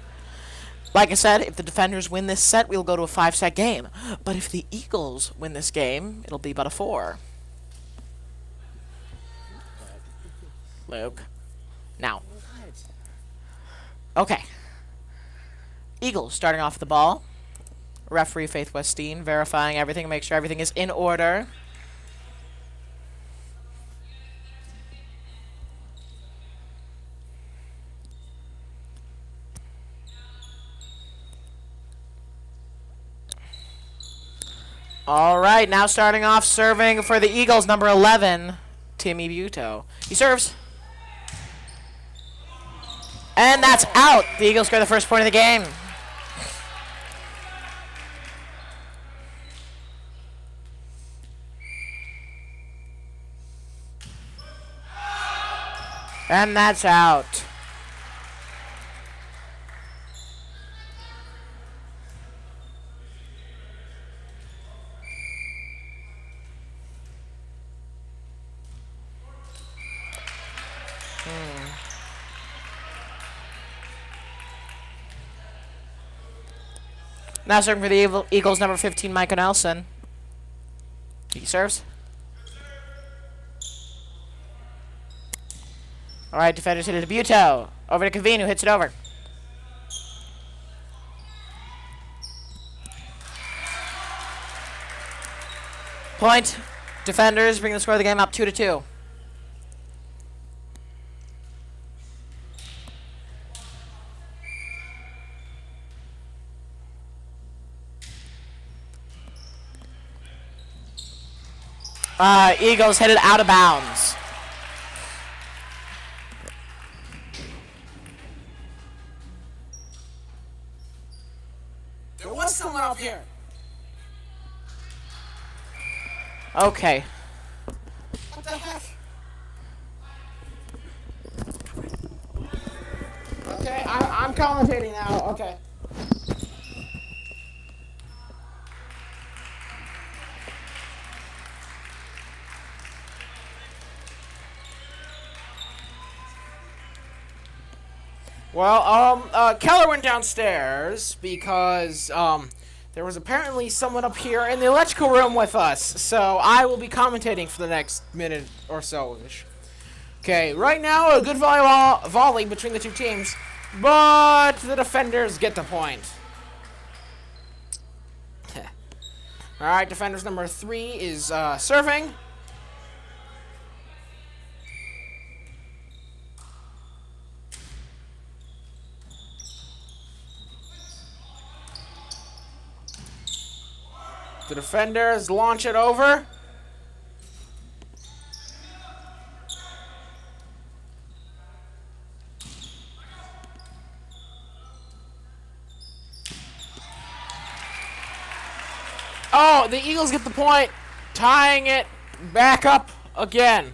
[SPEAKER 1] Like I said, if the defenders win this set, we'll go to a 5-set game. But if the Eagles win this game, it'll be but a 4. Luke. Now. Okay. Eagles starting off the ball. Referee Faith Westeen verifying everything, make sure everything is in order. All right, now starting off serving for the Eagles, number 11, Timmy Buto. He serves. And that's out. The Eagles score the first point of the game. And that's out. Now serving for the Eagles, number 15, Micah Nelson. He serves. All right, defenders hit it to Buto. Over to Kaveen, who hits it over. Point. Defenders bring the score of the game up 2-2. Eagles headed out of bounds.
[SPEAKER 2] There was someone up here.
[SPEAKER 1] Okay.
[SPEAKER 2] What the heck? Okay, I'm commentating now. Okay. Well, Keller went downstairs because, there was apparently someone up here in the electrical room with us, so I will be commentating for the next minute or so-ish. Okay, right now, a good volley between the two teams, but the defenders get the point. Alright, defenders number 3 is, serving. The defenders launch it over. Oh, the Eagles get the point, tying it back up again.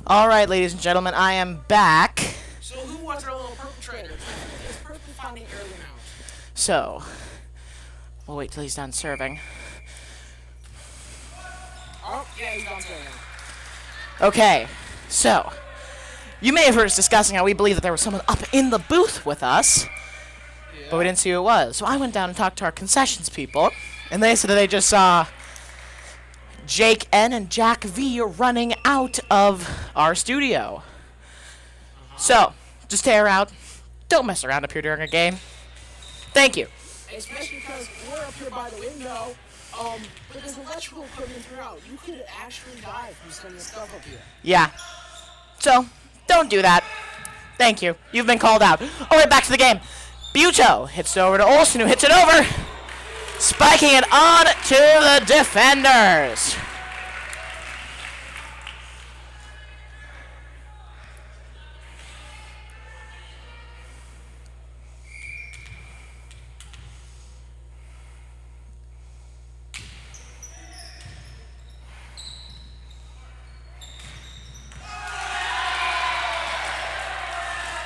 [SPEAKER 1] All right, ladies and gentlemen, I am back.
[SPEAKER 2] So who was our little perpetrator? Is Purple finding early now?
[SPEAKER 1] So, we'll wait till he's done serving.
[SPEAKER 2] Oh, yeah, he's done serving.
[SPEAKER 1] Okay, so, you may have heard us discussing how we believe that there was someone up in the booth with us, but we didn't see who it was. So I went down and talked to our concessions people, and they said that they just saw Jake N and Jack V running out of our studio. So, just tear out. Don't mess around up here during a game. Thank you.
[SPEAKER 2] Especially because we're up here by the window, but there's electrical equipment throughout. You could actually die from some of the stuff up here.
[SPEAKER 1] Yeah. So, don't do that. Thank you. You've been called out. All right, back to the game. Buto hits it over to Olsen, who hits it over. Spiking it on to the defenders.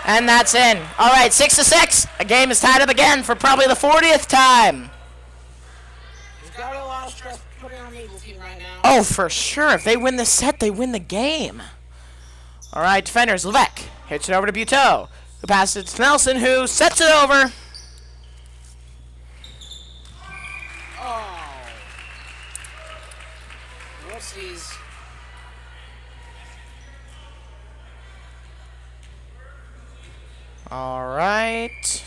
[SPEAKER 1] And that's in. All right, 6-6. A game is tied up again for probably the 40th time.
[SPEAKER 2] There's got to be a lot of stress putting on the Eagle team right now.
[SPEAKER 1] Oh, for sure. If they win this set, they win the game. All right, defenders. Levesque hits it over to Buteau, who passes it to Nelson, who sets it over.
[SPEAKER 2] Oh. Whoopsies.
[SPEAKER 1] All right.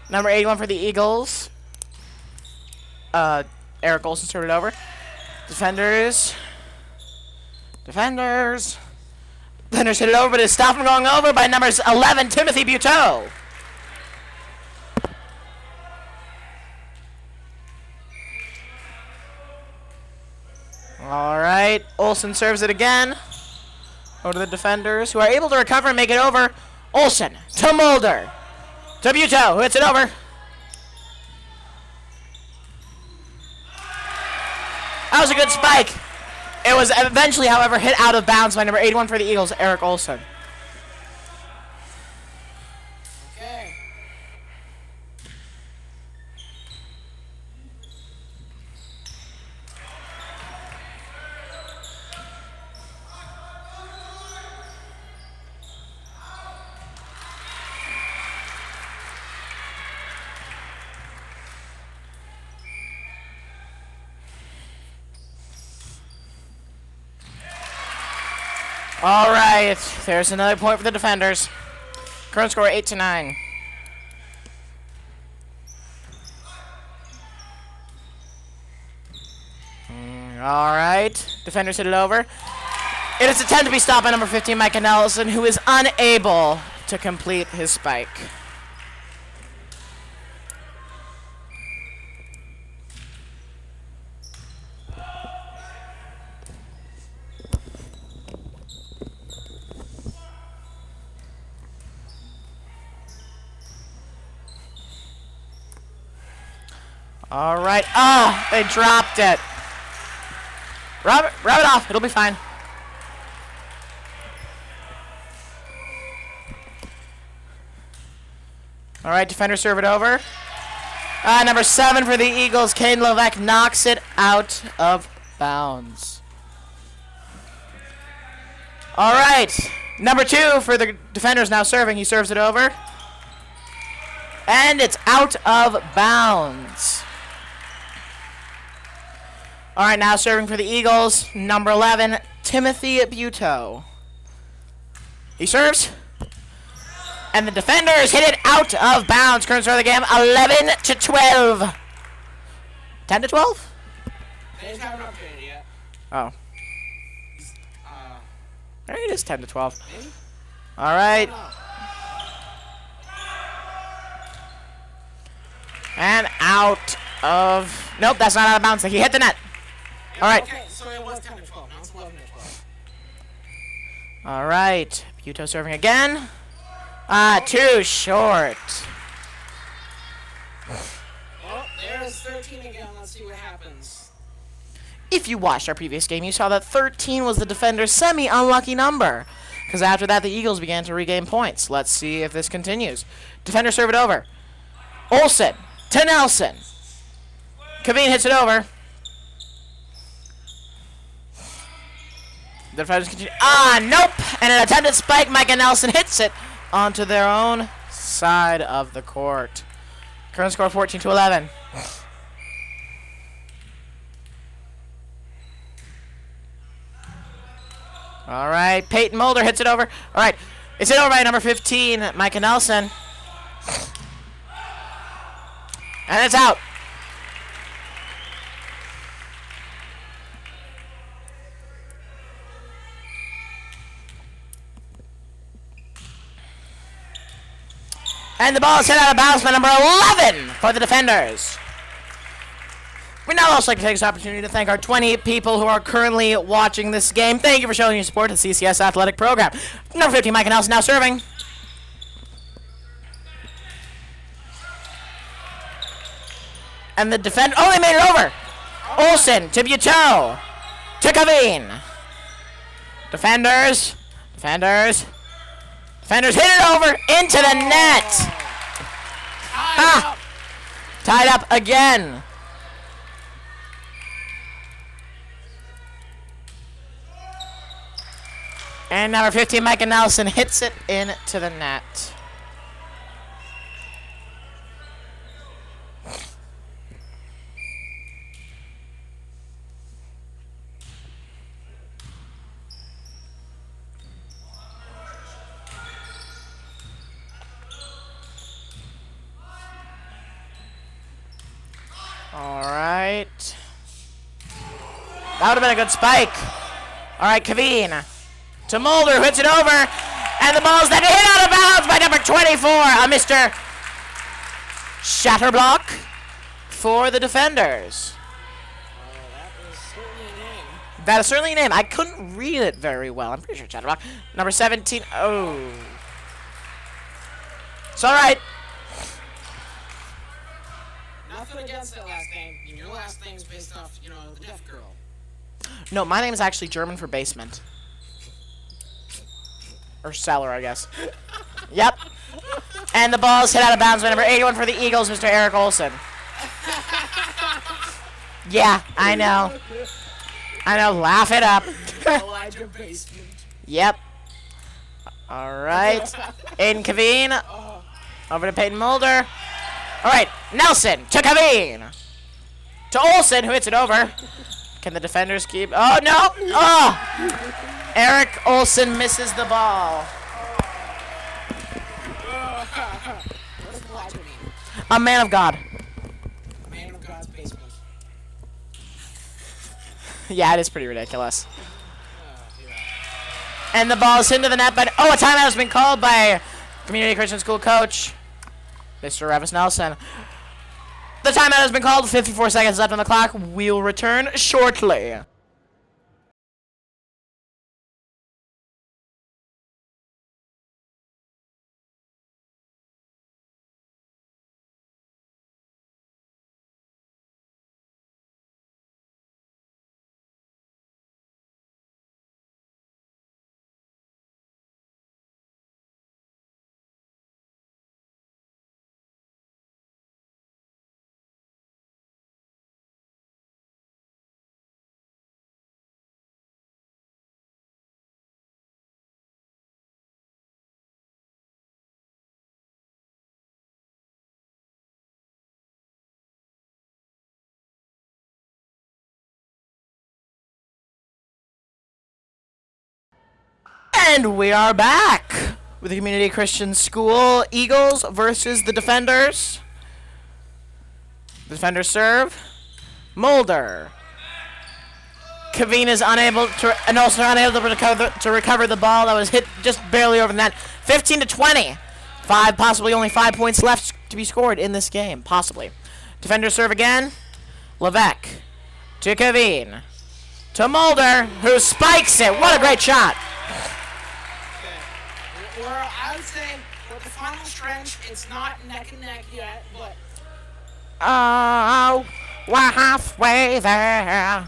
[SPEAKER 1] Number 81 for the Eagles. Eric Olsen served it over. Defenders. Defenders hit it over, but it's stopped from going over by numbers 11, Timothy Buteau. All right. Olsen serves it again. Over to the defenders, who are able to recover and make it over. Olsen to Mulder. To Buteau, who hits it over. That was a good spike. It was eventually, however, hit out of bounds by number 81 for the Eagles, Eric Olsen.
[SPEAKER 2] Okay.
[SPEAKER 1] All right, there's another point for the defenders. Current score 8-9. All right, defenders hit it over. It is attempted to be stopped by number 15, Micah Nelson, who is unable to complete his spike. All right. Oh, they dropped it. Rub it off. It'll be fine. All right, defender serve it over. Number 7 for the Eagles, Caden Levesque knocks it out of bounds. All right, number 2 for the defenders now serving. He serves it over. And it's out of bounds. All right, now serving for the Eagles, number 11, Timothy Buteau. He serves. And the defenders hit it out of bounds. Current score of the game, 11-12. 10-12?
[SPEAKER 2] They haven't updated yet.
[SPEAKER 1] Oh. There it is, 10-12.
[SPEAKER 2] Maybe?
[SPEAKER 1] All right. And out of... Nope, that's not out of bounds. He hit the net. All right.
[SPEAKER 2] Okay, so it was 10-12. Now it's 11-12.
[SPEAKER 1] All right. Buteau serving again. Too short.
[SPEAKER 2] Oh, there's 13 again. Let's see what happens.
[SPEAKER 1] If you watched our previous game, you saw that 13 was the defender's semi-unlucky number. Because after that, the Eagles began to regain points. Let's see if this continues. Defender serve it over. Olsen to Nelson. Kaveen hits it over. The defenders continue. Nope. And an attempted spike. Micah Nelson hits it onto their own side of the court. Current score 14-11. All right, Peyton Mulder hits it over. All right, it's hit over by number 15, Micah Nelson. And it's out. And the ball is hit out of bounds by number 11 for the defenders. We'd now also like to take this opportunity to thank our 20 people who are currently watching this game. Thank you for showing your support to the CCS athletic program. Number 15, Micah Nelson, now serving. And the defender, oh, they made it over. Olsen to Buteau. To Kaveen. Defenders. Defenders hit it over into the net. Tied up again. And number 15, Micah Nelson, hits it into the net. All right. That would have been a good spike. All right, Kaveen. To Mulder, who hits it over. And the ball's then hit out of bounds by number 24, Mr. Shatterblock for the defenders. That is certainly a name. I couldn't read it very well. I'm pretty sure Shatterblock. Number 17. Oh. It's all right.
[SPEAKER 2] Nothing against that last name. Your last name's based off, the deaf girl.
[SPEAKER 1] No, my name is actually German for basement. Or cellar, I guess. Yep. And the ball's hit out of bounds by number 81 for the Eagles, Mr. Eric Olson. Yeah, I know. Laugh it up.
[SPEAKER 2] Elijah basement.
[SPEAKER 1] Yep. All right. Aiden Kaveen. Over to Peyton Mulder. All right. Nelson to Kaveen. To Olson, who hits it over. Can the defenders keep... Oh, no. Oh. Eric Olson misses the ball.
[SPEAKER 2] What does Elijah mean?
[SPEAKER 1] A man of God.
[SPEAKER 2] Man of God's basement.
[SPEAKER 1] Yeah, it is pretty ridiculous. And the ball is into the net, but a timeout has been called by Community Christian School coach, Mr. Revis Nelson. The timeout has been called. 54 seconds left on the clock. We'll return shortly. And we are back with the Community Christian School Eagles versus the Defenders. The Defenders serve. Mulder. Kaveen is unable to recover the ball that was hit just barely over the net. 15-20. Possibly only 5 points left to be scored in this game. Possibly. Defenders serve again. Levesque to Kaveen. To Mulder, who spikes it. What a great shot.
[SPEAKER 2] I would say, with the final stretch, it's not neck and neck yet, but...
[SPEAKER 1] Oh, we're halfway there.
[SPEAKER 2] I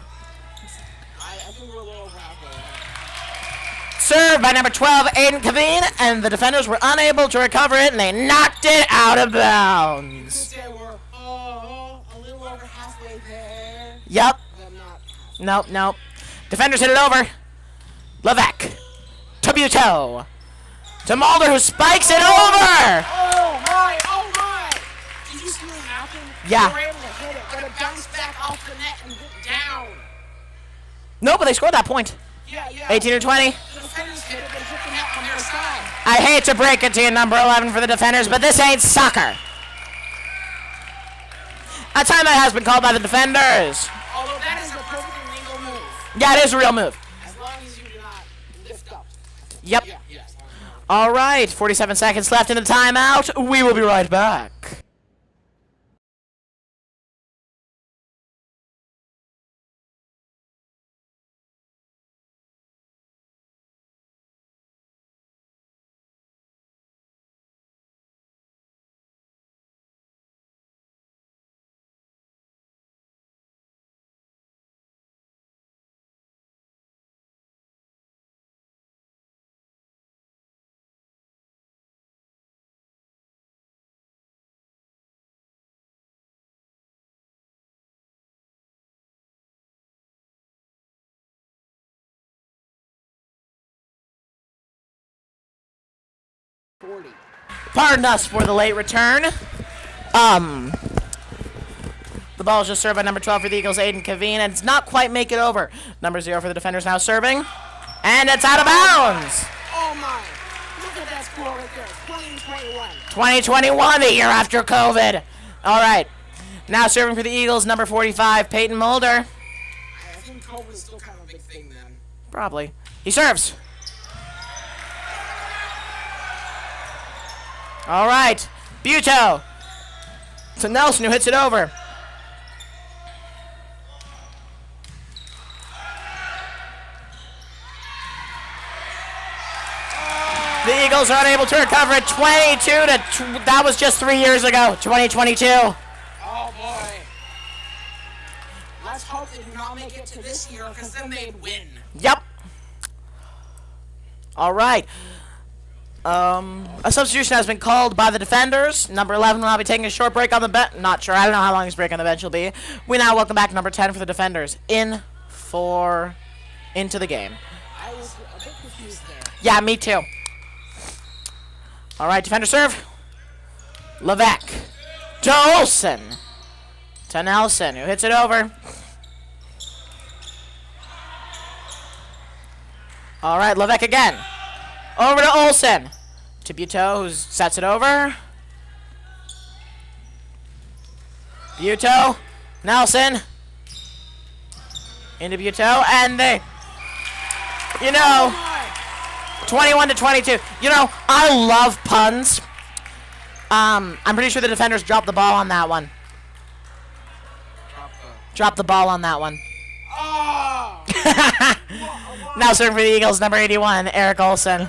[SPEAKER 2] think we're a little over halfway there.
[SPEAKER 1] Served by number 12, Aiden Kaveen, and the defenders were unable to recover it, and they knocked it out of bounds.
[SPEAKER 2] You could say we're, a little over halfway there.
[SPEAKER 1] Yep.
[SPEAKER 2] But not
[SPEAKER 1] Nope. Defenders hit it over. Levesque. To Buteau. To Mulder, who spikes it over!
[SPEAKER 2] Oh my! Did you see what happened?
[SPEAKER 1] Yeah.
[SPEAKER 2] They were able to hit it, but it bounced back off the net and went down.
[SPEAKER 1] No, but they scored that point.
[SPEAKER 2] Yeah.
[SPEAKER 1] 18 or 20.
[SPEAKER 2] The defenders hit it, they hit the net on their side.
[SPEAKER 1] I hate to break it to you, number 11 for the defenders, but this ain't soccer. A timeout has been called by the defenders.
[SPEAKER 2] Although that is a perfectly legal move.
[SPEAKER 1] Yeah, it is a real move.
[SPEAKER 2] As long as you do not lift up.
[SPEAKER 1] Yep.
[SPEAKER 2] Yeah, yes.
[SPEAKER 1] All right, 47 seconds left in the timeout. We will be right back.
[SPEAKER 2] 40.
[SPEAKER 1] Pardon us for the late return. The ball is just served by number 12 for the Eagles, Aiden Kaveen, and it's not quite make it over. Number 0 for the defenders now serving, and it's out of bounds.
[SPEAKER 2] Oh my! Look at that score right there. 2021.
[SPEAKER 1] 2021, the year after COVID. All right. Now serving for the Eagles, number 45, Peyton Mulder.
[SPEAKER 2] I think COVID was still kind of a big thing then.
[SPEAKER 1] Probably. He serves. All right. Buto to Nelson, who hits it over. The Eagles are unable to recover it. 22 to that was just 3 years ago. 2022.
[SPEAKER 2] Oh boy. Let's hope they do not make it to this year, because then they'd win.
[SPEAKER 1] Yep. All right. A substitution has been called by the defenders. Number 11 will now be taking a short break on the bench. Not sure. I don't know how long his break on the bench will be. We now welcome back number 10 for the defenders. Into the game.
[SPEAKER 2] I was a bit confused there.
[SPEAKER 1] Yeah, me too. All right, defender serve. Levesque to Olsen. To Nelson, who hits it over. All right, Levesque again. Over to Olsen. To Buto, who sets it over. Buto. Nelson. Into Buto, and they... 21 to 22. I love puns. I'm pretty sure the defenders dropped the ball on that one. Dropped the ball on that one.
[SPEAKER 2] Oh!
[SPEAKER 1] Now serving for the Eagles, number 81, Eric Olsen.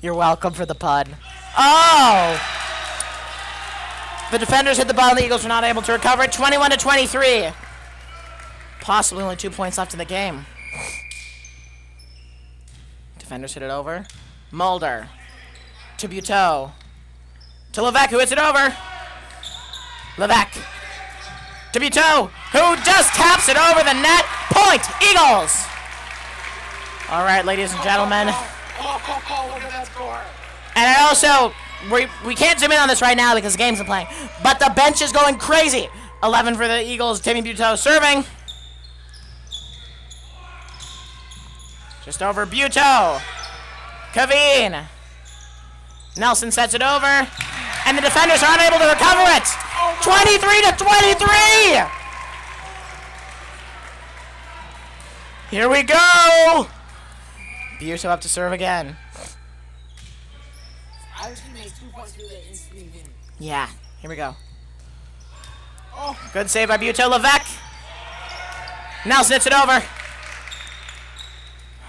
[SPEAKER 1] You're welcome for the pun. Oh! The defenders hit the ball and the Eagles were not able to recover it. 21 to 23. Possibly only 2 points left in the game. Defenders hit it over. Mulder. To Buto. To Levesque, who hits it over. Levesque. To Buto, who just taps it over the net. Point, Eagles! All right, ladies and gentlemen.
[SPEAKER 2] Look at that score.
[SPEAKER 1] And I also, we can't zoom in on this right now because the game's not playing, but the bench is going crazy. 11 for the Eagles, Timmy Buto serving. Just over Buto. Kaveen. Nelson sets it over. And the defenders are unable to recover it. 23 to 23. Here we go. Buto up to serve again.
[SPEAKER 2] I was going to make 2 points through the instantly win.
[SPEAKER 1] Yeah, here we go.
[SPEAKER 2] Oh.
[SPEAKER 1] Good save by Buto. Levesque. Nelson hits it over.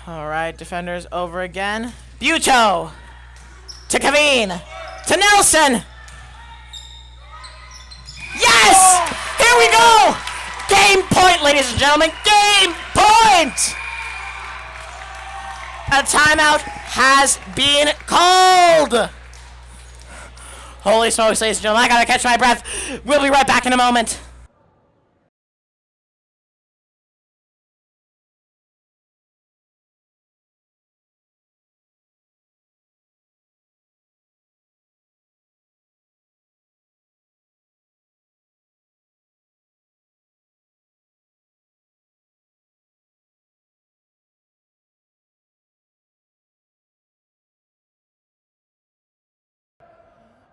[SPEAKER 1] All right, defenders over again. Buto to Kaveen to Nelson. Yes! Here we go! Game point, ladies and gentlemen. Game point! A timeout has been called. Holy smokes, ladies and gentlemen. I gotta catch my breath. We'll be right back in a moment.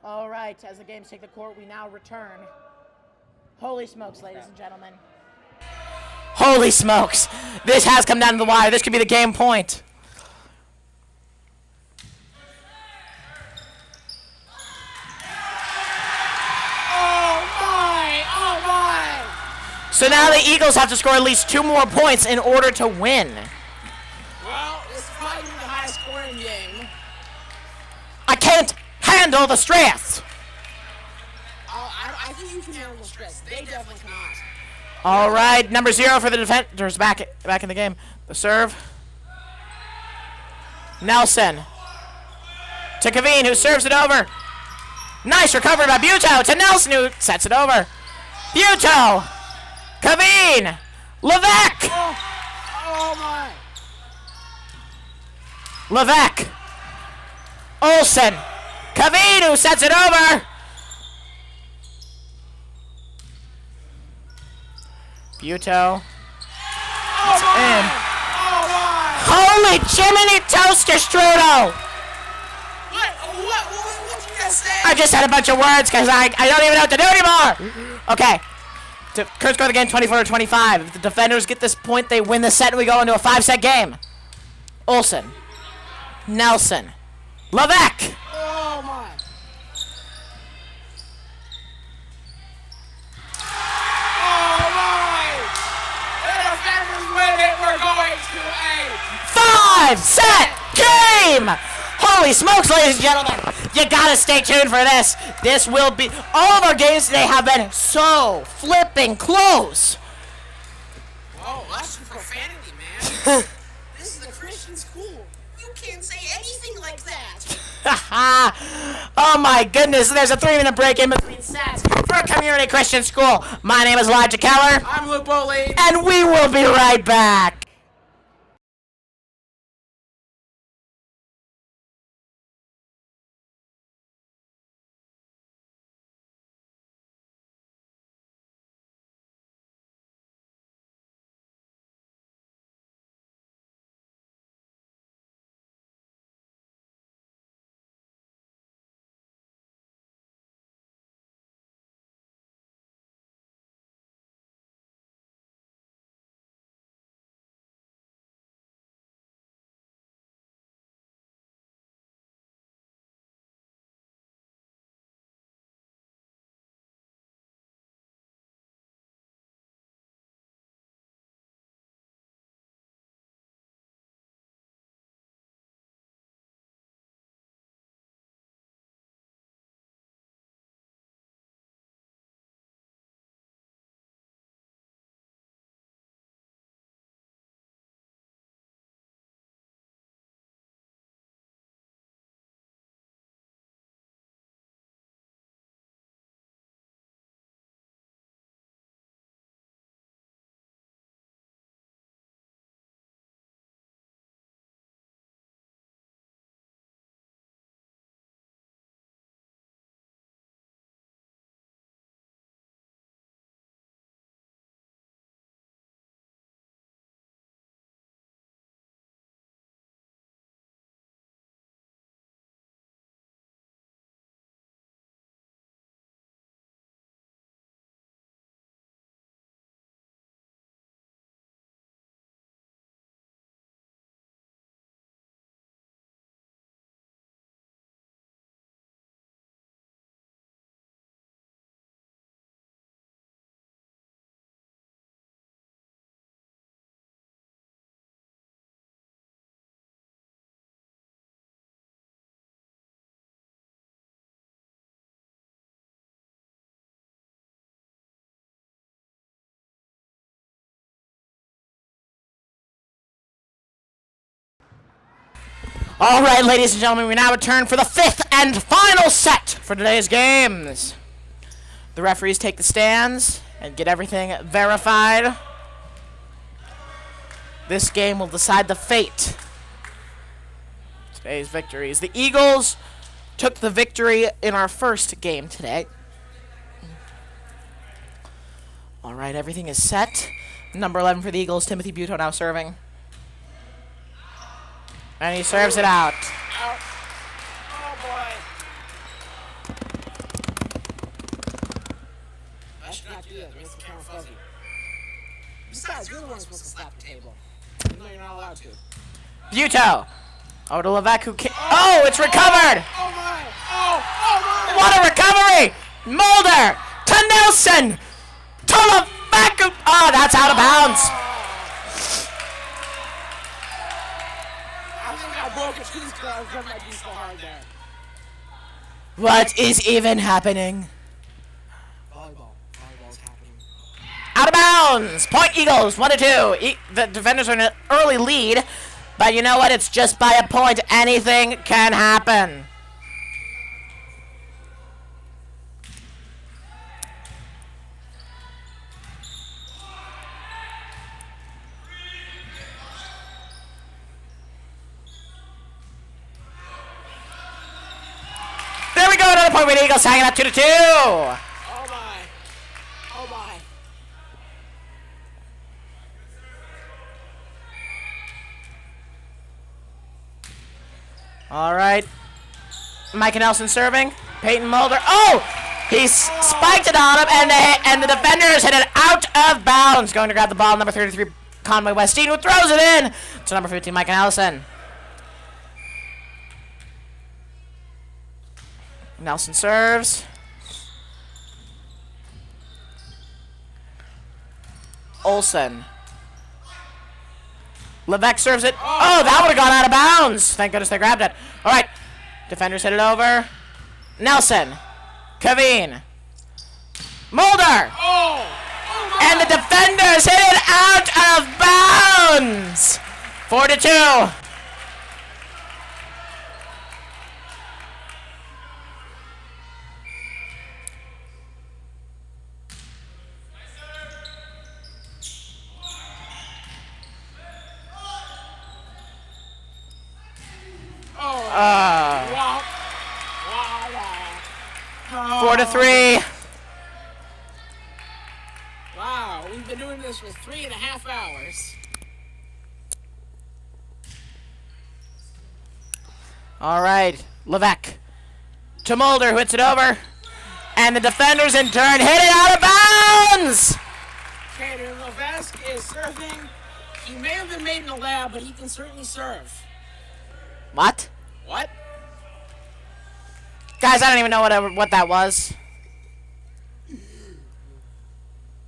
[SPEAKER 1] All right, as the games take the court, we now return. Holy smokes, ladies and gentlemen. Holy smokes. This has come down to the wire. This could be the game point.
[SPEAKER 2] Oh my!
[SPEAKER 1] So now the Eagles have to score at least 2 more points in order to win.
[SPEAKER 2] Well, it's probably the highest scoring game.
[SPEAKER 1] I can't handle the stress.
[SPEAKER 2] I think you can handle the stress. They definitely cannot.
[SPEAKER 1] All right, number 0 for the defenders back in the game. The serve. Nelson to Kaveen, who serves it over. Nice recovery by Buto to Nelson, who sets it over. Buto, Kaveen, Levesque.
[SPEAKER 2] Oh my!
[SPEAKER 1] Levesque Olsen. Kaveen who sets it over. Buto. It's in. Holy Jiminy Toaster Strudel!
[SPEAKER 2] What did you just say?
[SPEAKER 1] I just had a bunch of words because I don't even know what to do anymore! Okay. Kurt's going to game 24-25. If the defenders get this point, they win the set and we go into a 5-set game. Olsen. Nelson. Levesque!
[SPEAKER 2] Oh my. We're going to a
[SPEAKER 1] 5-set game! Holy smokes, ladies and gentlemen! You gotta stay tuned for this. This will be... All of our games today have been so flipping close.
[SPEAKER 2] Oh, watch some profanity, man. This is a Christian school. You can't say anything like that.
[SPEAKER 1] Oh my goodness, there's a 3-minute break in between sets for a community Christian school. My name is Elijah Keller.
[SPEAKER 2] I'm Luke Boley.
[SPEAKER 1] And we will be right back. All right, ladies and gentlemen, we now return for the 5th and final set for today's games. The referees take the stands and get everything verified. This game will decide the fate of today's victories. The Eagles took the victory in our first game today. All right, everything is set. Number 11 for the Eagles, Timothy Buto, now serving. And he serves it out.
[SPEAKER 2] Out. Oh boy. I should not do that. It makes the camera fuzzy. Besides, you're the one supposed to slap the table. No, you're not allowed to.
[SPEAKER 1] Buto. Over to Levesque who oh, it's recovered!
[SPEAKER 2] Oh my! Oh my!
[SPEAKER 1] What a recovery! Mulder to Nelson to Levesque. Oh, that's out of bounds.
[SPEAKER 2] I think I broke a tooth because I was running my piece so hard there.
[SPEAKER 1] What is even happening?
[SPEAKER 2] Volleyball. Volleyball's happening.
[SPEAKER 1] Out of bounds. Point Eagles, 1-2. The defenders are in an early lead, but you know what? It's just by a point. Anything can happen. point for the Eagles, hanging up 2-2.
[SPEAKER 2] Oh my. Oh my.
[SPEAKER 1] All right. Micah Nelson serving. Peyton Mulder. Oh! He spiked it on him, and the defenders hit it out of bounds. Going to grab the ball, number 33, Conway Westeen, who throws it in to number 15, Micah Nelson. Nelson serves. Olsen. Levesque serves it. Oh, that would have gone out of bounds. Thank goodness they grabbed it. All right. Defenders hit it over. Nelson. Kaveen. Mulder.
[SPEAKER 2] Oh!
[SPEAKER 1] And the defenders hit it out of bounds. 4-2.
[SPEAKER 2] Wow. Wow.
[SPEAKER 1] 4-3.
[SPEAKER 2] Wow, we've been doing this for 3.5 hours.
[SPEAKER 1] All right, Levesque to Mulder, who hits it over, and the defenders in turn hit it out of bounds.
[SPEAKER 2] Caden Levesque is serving. He may have been made in the lab, but he can certainly serve.
[SPEAKER 1] What?
[SPEAKER 2] What?
[SPEAKER 1] Guys, I don't even know what that was.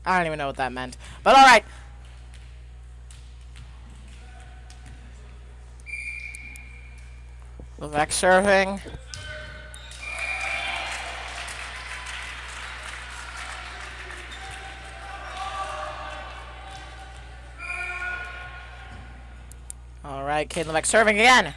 [SPEAKER 1] I don't even know what that meant. But all right. Levesque serving. All right, Caden Levesque serving again.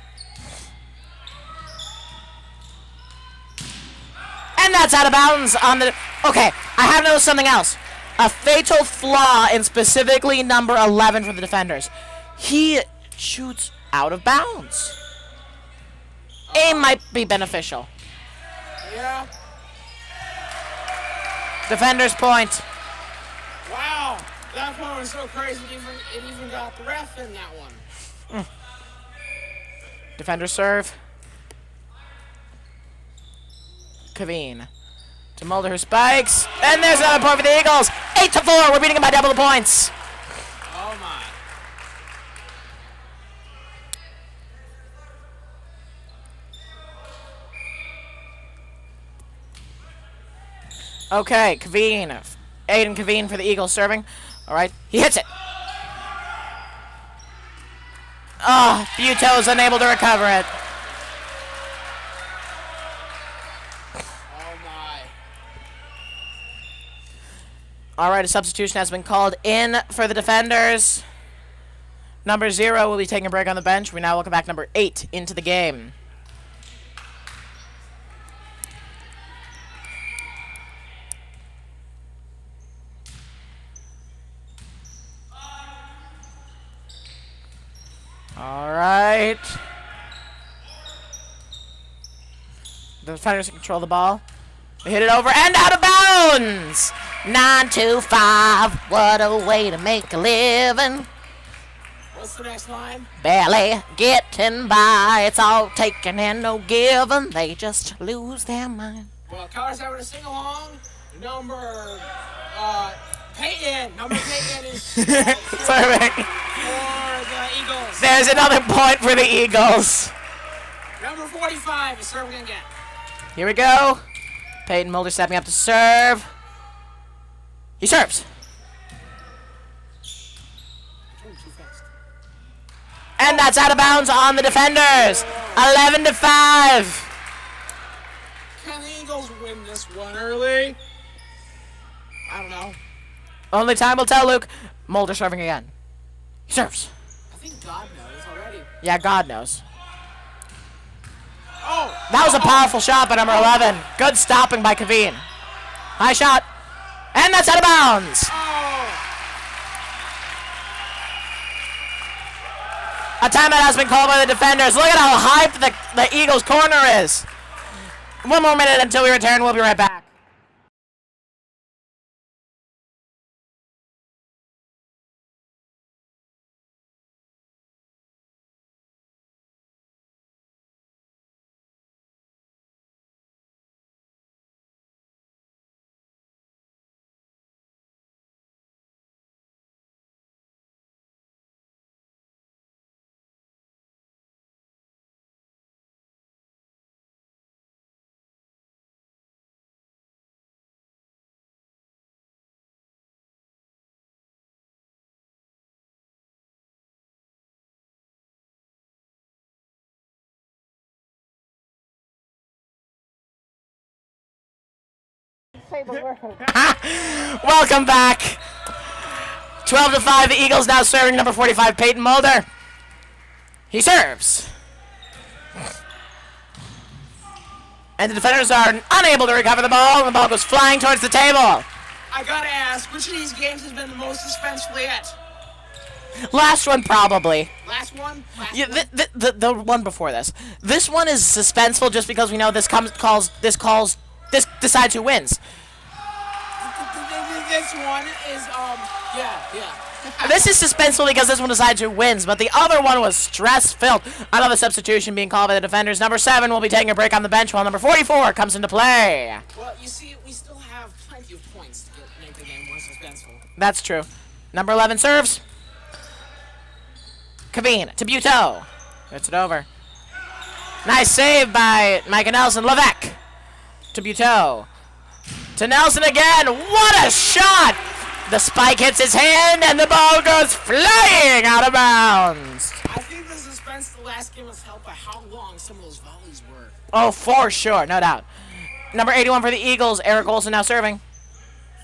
[SPEAKER 1] And that's out of bounds on the... Okay, I have noticed something else. A fatal flaw in specifically number 11 for the defenders. He shoots out of bounds. Aim might be beneficial.
[SPEAKER 2] Yeah.
[SPEAKER 1] Defenders point.
[SPEAKER 2] Wow. That one was so crazy. It even got the ref in that one.
[SPEAKER 1] Defenders serve. Kaveen to Mulder, who spikes. And there's another point for the Eagles. 8-4. We're beating them by double the points.
[SPEAKER 2] Oh my.
[SPEAKER 1] Okay, Kaveen. Aiden Kaveen for the Eagles serving. All right, he hits it. Oh, Buto is unable to recover it.
[SPEAKER 2] Oh my.
[SPEAKER 1] All right, a substitution has been called in for the defenders. Number 0 will be taking a break on the bench. We now welcome back number 8 into the game. All right. The defenders control the ball. They hit it over and out of bounds. 9-5. What a way to make a living.
[SPEAKER 2] What's the next line?
[SPEAKER 1] Barely getting by. It's all taking and no giving. They just lose their mind.
[SPEAKER 2] Well, Carter's having a sing-along. Number, Peyton. Number Peyton is
[SPEAKER 1] Serving.
[SPEAKER 2] for the Eagles.
[SPEAKER 1] There's another point for the Eagles.
[SPEAKER 2] Number 45 is serving again.
[SPEAKER 1] Here we go. Peyton Mulder stepping up to serve. He serves.
[SPEAKER 2] Too fast.
[SPEAKER 1] And that's out of bounds on the defenders. 11-5.
[SPEAKER 2] Can the Eagles win this one early? I don't know.
[SPEAKER 1] Only time will tell, Luke. Mulder serving again. He serves.
[SPEAKER 2] I think God knows already.
[SPEAKER 1] Yeah, God knows.
[SPEAKER 2] Oh!
[SPEAKER 1] That was a powerful shot by number 11. Good stopping by Kaveen. High shot. And that's out of bounds.
[SPEAKER 2] Oh!
[SPEAKER 1] A timeout has been called by the defenders. Look at how hyped the Eagles' corner is. 1 more minute until we return. We'll be right back.
[SPEAKER 3] Say the word.
[SPEAKER 1] Welcome back. 12-5. The Eagles now serving number 45, Peyton Mulder. He serves. And the defenders are unable to recover the ball, and the ball goes flying towards the table.
[SPEAKER 2] I gotta ask, which of these games has been the most suspenseful yet?
[SPEAKER 1] Last one, probably.
[SPEAKER 2] Last one?
[SPEAKER 1] Yeah, the one before this. This one is suspenseful just because we know this decides who wins.
[SPEAKER 2] This one is, yeah.
[SPEAKER 1] This is suspenseful because this one decides who wins, but the other one was stress-filled. Another substitution being called by the defenders. Number 7 will be taking a break on the bench while number 44 comes into play.
[SPEAKER 2] Well, you see, we still have plenty of points to make the game more suspenseful.
[SPEAKER 1] That's true. Number 11 serves. Kaveen to Buteau. Gets it over. Nice save by Micah Nelson. Levesque to Buteau. To Nelson again. What a shot! The spike hits his hand, and the ball goes flying out of bounds.
[SPEAKER 2] I think the suspense the last game was helped by how long some of those volleys were.
[SPEAKER 1] Oh, for sure. No doubt. Number 81 for the Eagles. Eric Olson now serving.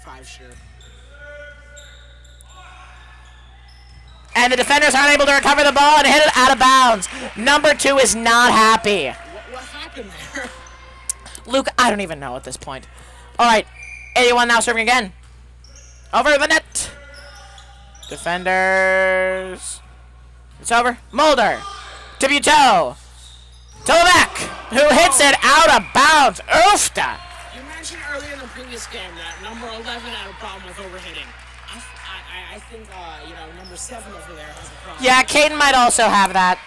[SPEAKER 2] 5 sure.
[SPEAKER 1] And the defenders aren't able to recover the ball and hit it out of bounds. Number 2 is not happy.
[SPEAKER 2] What happened there?
[SPEAKER 1] Luke, I don't even know at this point. All right, 81 now serving again. Over the net. Defenders. It's over. Mulder. To Buteau. To Levesque, who hits it out of bounds. Oofta.
[SPEAKER 2] You mentioned earlier in the previous game that number 11 had a problem with overhitting. I think, number 7 over there has a problem.
[SPEAKER 1] Yeah, Caden might also have that.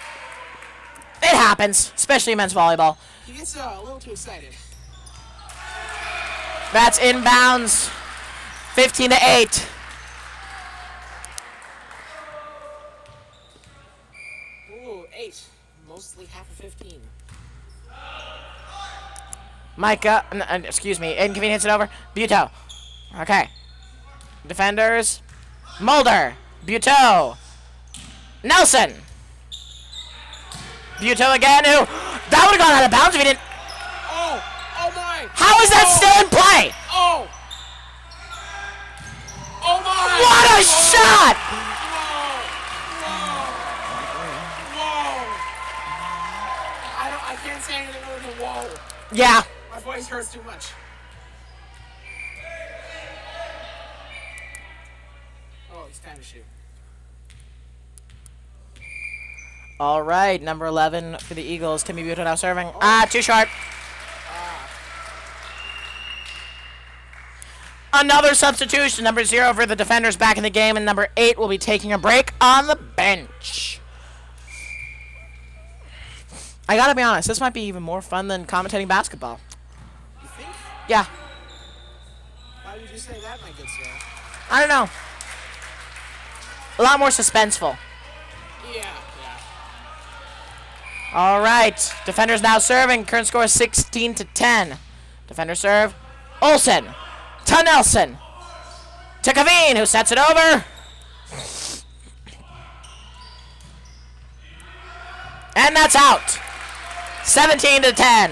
[SPEAKER 1] It happens, especially in men's volleyball.
[SPEAKER 2] He gets a little too excited.
[SPEAKER 1] That's inbounds. 15-8.
[SPEAKER 2] Ooh, 8. Mostly half of 15.
[SPEAKER 1] Micah, excuse me, Inconvenient hits it over. Buteau. Okay. Defenders. Mulder. Buteau. Nelson. Buteau again, who... That would have gone out of bounds if he didn't...
[SPEAKER 2] Oh my!
[SPEAKER 1] How is that still in play?
[SPEAKER 2] Oh my!
[SPEAKER 1] What a shot!
[SPEAKER 2] Whoa! I can't say anything other than whoa.
[SPEAKER 1] Yeah.
[SPEAKER 2] My voice hurts too much. Oh, it's time to shoot.
[SPEAKER 1] All right, number 11 for the Eagles. Timmy Buteau now serving. Too short. Another substitution. Number 0 for the defenders back in the game, and number 8 will be taking a break on the bench. I gotta be honest, this might be even more fun than commentating basketball.
[SPEAKER 2] You think?
[SPEAKER 1] Yeah.
[SPEAKER 2] Why would you say that, my good sir?
[SPEAKER 1] I don't know. A lot more suspenseful.
[SPEAKER 2] Yeah.
[SPEAKER 1] All right, defenders now serving. Current score is 16-10. Defender serve. Olsen to Nelson to Kaveen, who sets it over. And that's out. 17-10.
[SPEAKER 2] I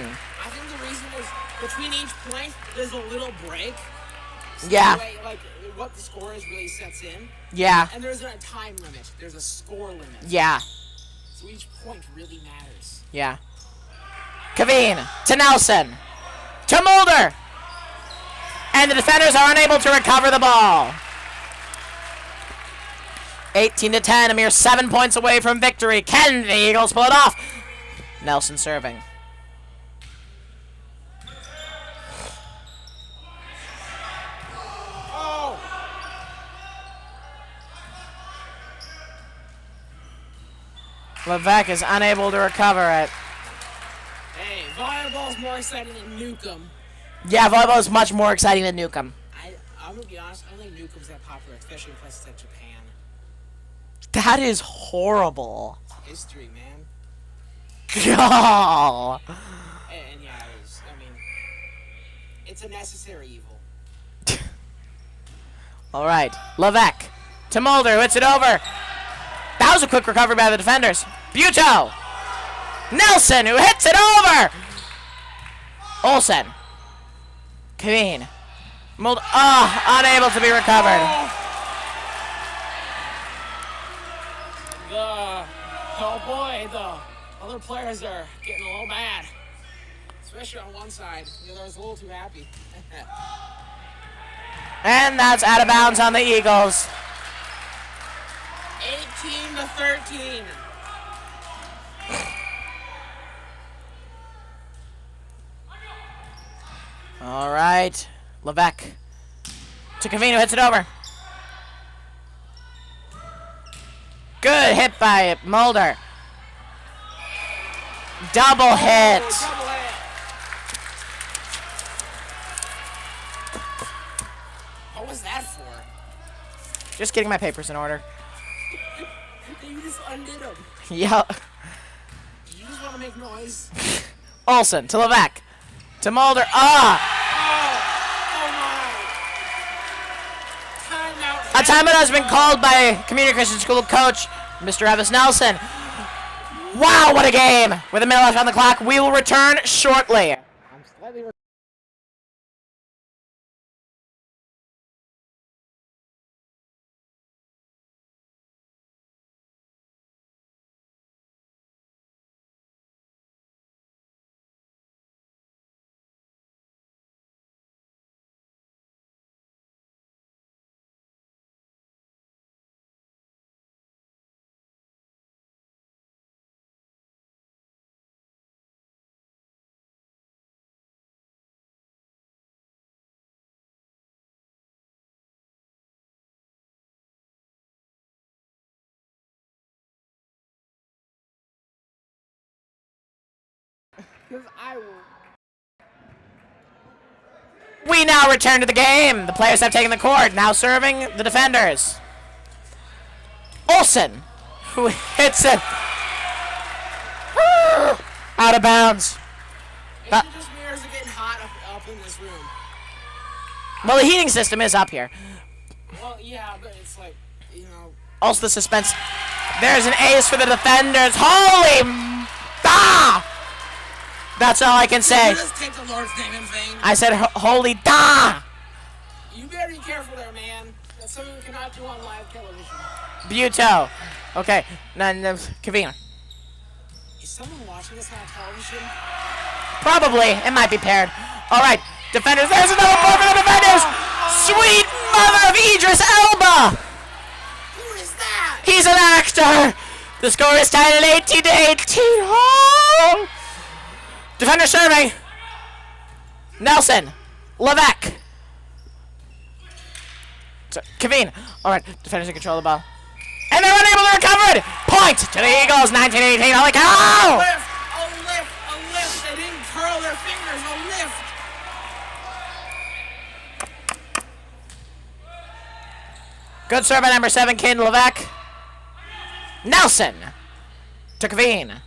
[SPEAKER 2] think the reason is between each point, there's a little break. So
[SPEAKER 1] Yeah.
[SPEAKER 2] the way, like what the score is really sets in.
[SPEAKER 1] Yeah.
[SPEAKER 2] And there's a time limit. There's a score limit.
[SPEAKER 1] Yeah.
[SPEAKER 2] So each point really matters.
[SPEAKER 1] Yeah. Kaveen to Nelson to Mulder. And the defenders are unable to recover the ball. 18-10, a mere 7 points away from victory. Can the Eagles pull it off? Nelson serving. Levesque is unable to recover it.
[SPEAKER 2] Hey, volleyball's more exciting than Nukem.
[SPEAKER 1] Yeah, volleyball is much more exciting than Nukem.
[SPEAKER 2] I'm gonna be honest, I don't think Nukem's that popular, especially in places like Japan.
[SPEAKER 1] That is horrible.
[SPEAKER 2] History, man.
[SPEAKER 1] God.
[SPEAKER 2] And yeah, I mean, it's a necessary evil.
[SPEAKER 1] All right, Levesque to Mulder, hits it over. That was a quick recovery by the defenders. Buto. Nelson, who hits it over. Olsen. Kaveen. Mulder, unable to be recovered.
[SPEAKER 2] Oh boy, the other players are getting a little mad. Especially on one side. The other was a little too happy.
[SPEAKER 1] And that's out of bounds on the Eagles.
[SPEAKER 2] 18-13.
[SPEAKER 1] All right, Levesque to Cavino, hits it over. Good hit by Mulder. Double hit.
[SPEAKER 2] Double hit. What was that for?
[SPEAKER 1] Just getting my papers in order.
[SPEAKER 2] You just undid them.
[SPEAKER 1] Yep.
[SPEAKER 2] You just want to make noise.
[SPEAKER 1] Olsen to Levesque to Mulder.
[SPEAKER 2] Oh my. Timeout.
[SPEAKER 1] A timeout has been called by Community Christian School coach Mr. Evis Nelson. Wow, what a game! With a minute left on the clock, we will return shortly.
[SPEAKER 2] I'm slightly. Because I will.
[SPEAKER 1] We now return to the game. The players have taken the court, now serving the defenders. Olsen, who hits it out of bounds.
[SPEAKER 2] Maybe just mirrors are getting hot up in this room.
[SPEAKER 1] Well, the heating system is up here.
[SPEAKER 2] Well, yeah, but it's like, you know.
[SPEAKER 1] Also, the suspense. There's an ace for the defenders. Holy That's all I can say.
[SPEAKER 2] You just take the Lord's name in vain.
[SPEAKER 1] I said holy da.
[SPEAKER 2] You better be careful there, man. That's something we cannot do on live television.
[SPEAKER 1] Buto. Okay, Kavina.
[SPEAKER 2] Is someone watching this on television?
[SPEAKER 1] Probably. It might be paired. All right, defenders. There's another ball for the defenders. Sweet mother of Idris Elba.
[SPEAKER 2] Who is that?
[SPEAKER 1] He's an actor. The score is tied at 18-18. Oh! Defender serving. Nelson. Levesque. Kaveen. All right, defenders in control of the ball. And they're unable to recover it. Point to the Eagles, 19-18. Holy cow!
[SPEAKER 2] A lift. They didn't curl their fingers. A lift.
[SPEAKER 1] Good serve by number 7, Caden Levesque. Nelson to Kaveen.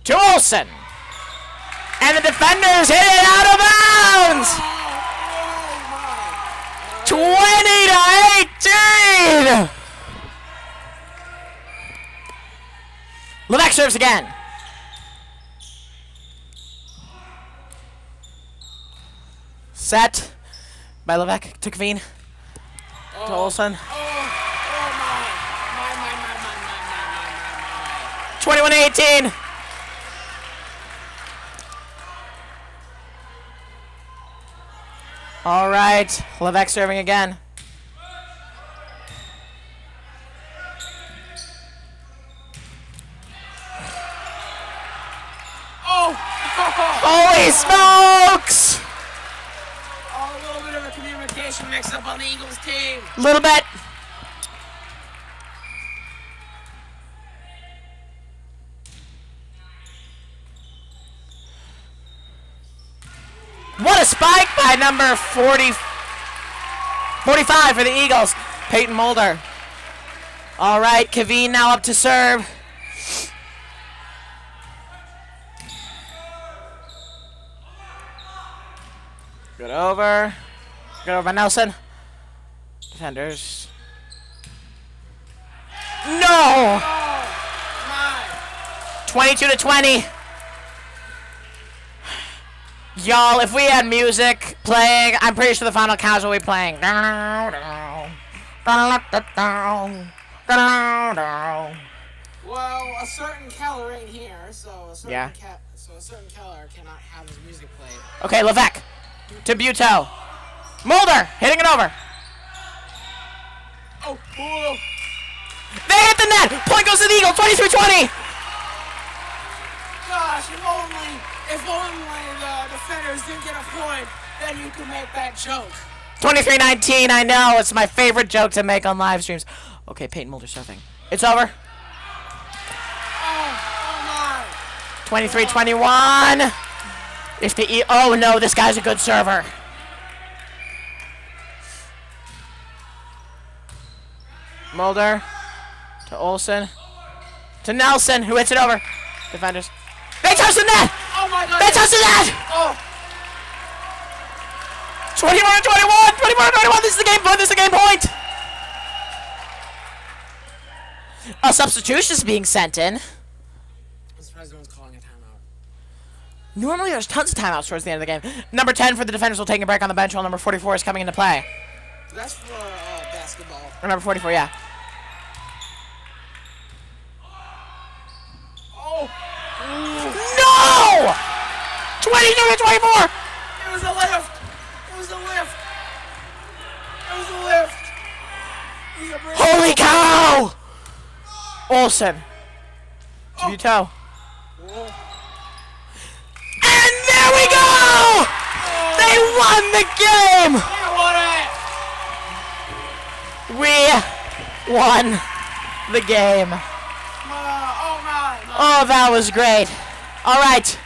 [SPEAKER 1] To Olsen. And the defenders hit it out of bounds! 20-18! Levesque serves again. Set by Levesque to Kaveen. To Olsen. 21-18. All right, Levesque serving again. Holy smokes!
[SPEAKER 2] A little bit of a communication mix-up on the Eagles team.
[SPEAKER 1] Little bit. What a spike by number 45 for the Eagles. Peyton Mulder. All right, Kaveen now up to serve. Good over. Good over by Nelson. Defenders. No! 22-20. Y'all, if we had music playing, I'm pretty sure the final counts will be playing.
[SPEAKER 2] Well, a certain Keller ain't here, so a certain Keller cannot have his music played.
[SPEAKER 1] Okay, Levesque to Buteau. Mulder hitting it over.
[SPEAKER 2] Oh, whoa.
[SPEAKER 1] They hit the net. Point goes to the Eagles. 23-20.
[SPEAKER 2] Gosh, if only the defenders didn't get a point, then you could make that joke.
[SPEAKER 1] 23-19. I know it's my favorite joke to make on live streams. Okay, Peyton Mulder surfing. It's over.
[SPEAKER 2] Oh my.
[SPEAKER 1] 23-21. If the oh no, this guy's a good server. Mulder to Olsen to Nelson, who hits it over. Defenders. They touch the net.
[SPEAKER 2] Oh my God.
[SPEAKER 1] They touch the net.
[SPEAKER 2] Oh.
[SPEAKER 1] 21-21. 21-21. This is the game point. This is the game point. A substitution is being sent in.
[SPEAKER 2] I'm surprised no one's calling a timeout.
[SPEAKER 1] Normally there's tons of timeouts towards the end of the game. Number 10 for the defenders will take a break on the bench while number 44 is coming into play.
[SPEAKER 2] That's for basketball.
[SPEAKER 1] Or number 44, yeah.
[SPEAKER 2] Oh.
[SPEAKER 1] No! 22-24.
[SPEAKER 2] It was a lift. It was a lift. It was a lift.
[SPEAKER 1] Holy cow! Olsen. To Buteau. And there we go! They won the game!
[SPEAKER 2] You won it.
[SPEAKER 1] We won the game. Oh, that was great. All right.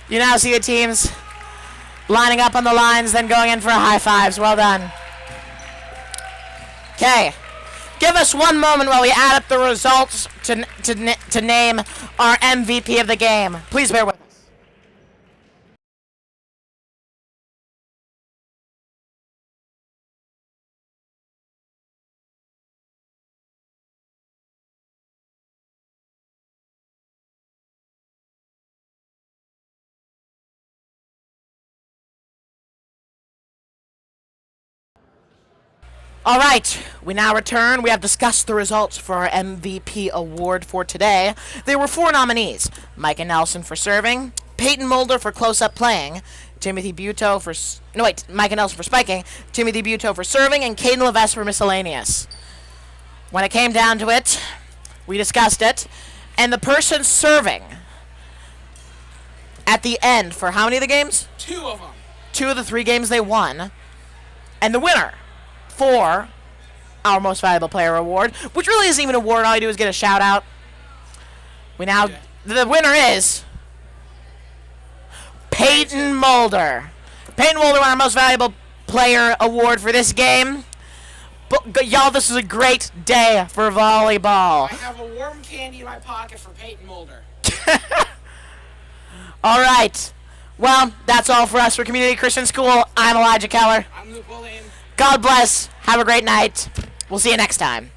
[SPEAKER 1] You now see the teams lining up on the lines, then going in for high fives. Well done. Okay. Give us one moment while we add up the results to name our MVP of the game. Please bear with us. All right, we now return. We have discussed the results for our MVP award for today. There were 4 nominees. Micah Nelson for serving, Peyton Mulder for close-up playing, Timothy Buteau for... Micah Nelson for spiking, Timothy Buteau for serving, and Caden Levesque for miscellaneous. When it came down to it, we discussed it, and the person serving at the end for how many of the games?
[SPEAKER 2] 2 of them.
[SPEAKER 1] 2 of the 3 games they won, and the winner for our most valuable player award, which really isn't even an award. All you do is get a shout out. The winner is Peyton Mulder. Peyton Mulder won our most valuable player award for this game. But y'all, this is a great day for volleyball.
[SPEAKER 2] I have a worm candy in my pocket for Peyton Mulder.
[SPEAKER 1] All right. Well, that's all for us for Community Christian School. I'm Elijah Keller.
[SPEAKER 2] I'm Luke William.
[SPEAKER 1] God bless. Have a great night. We'll see you next time.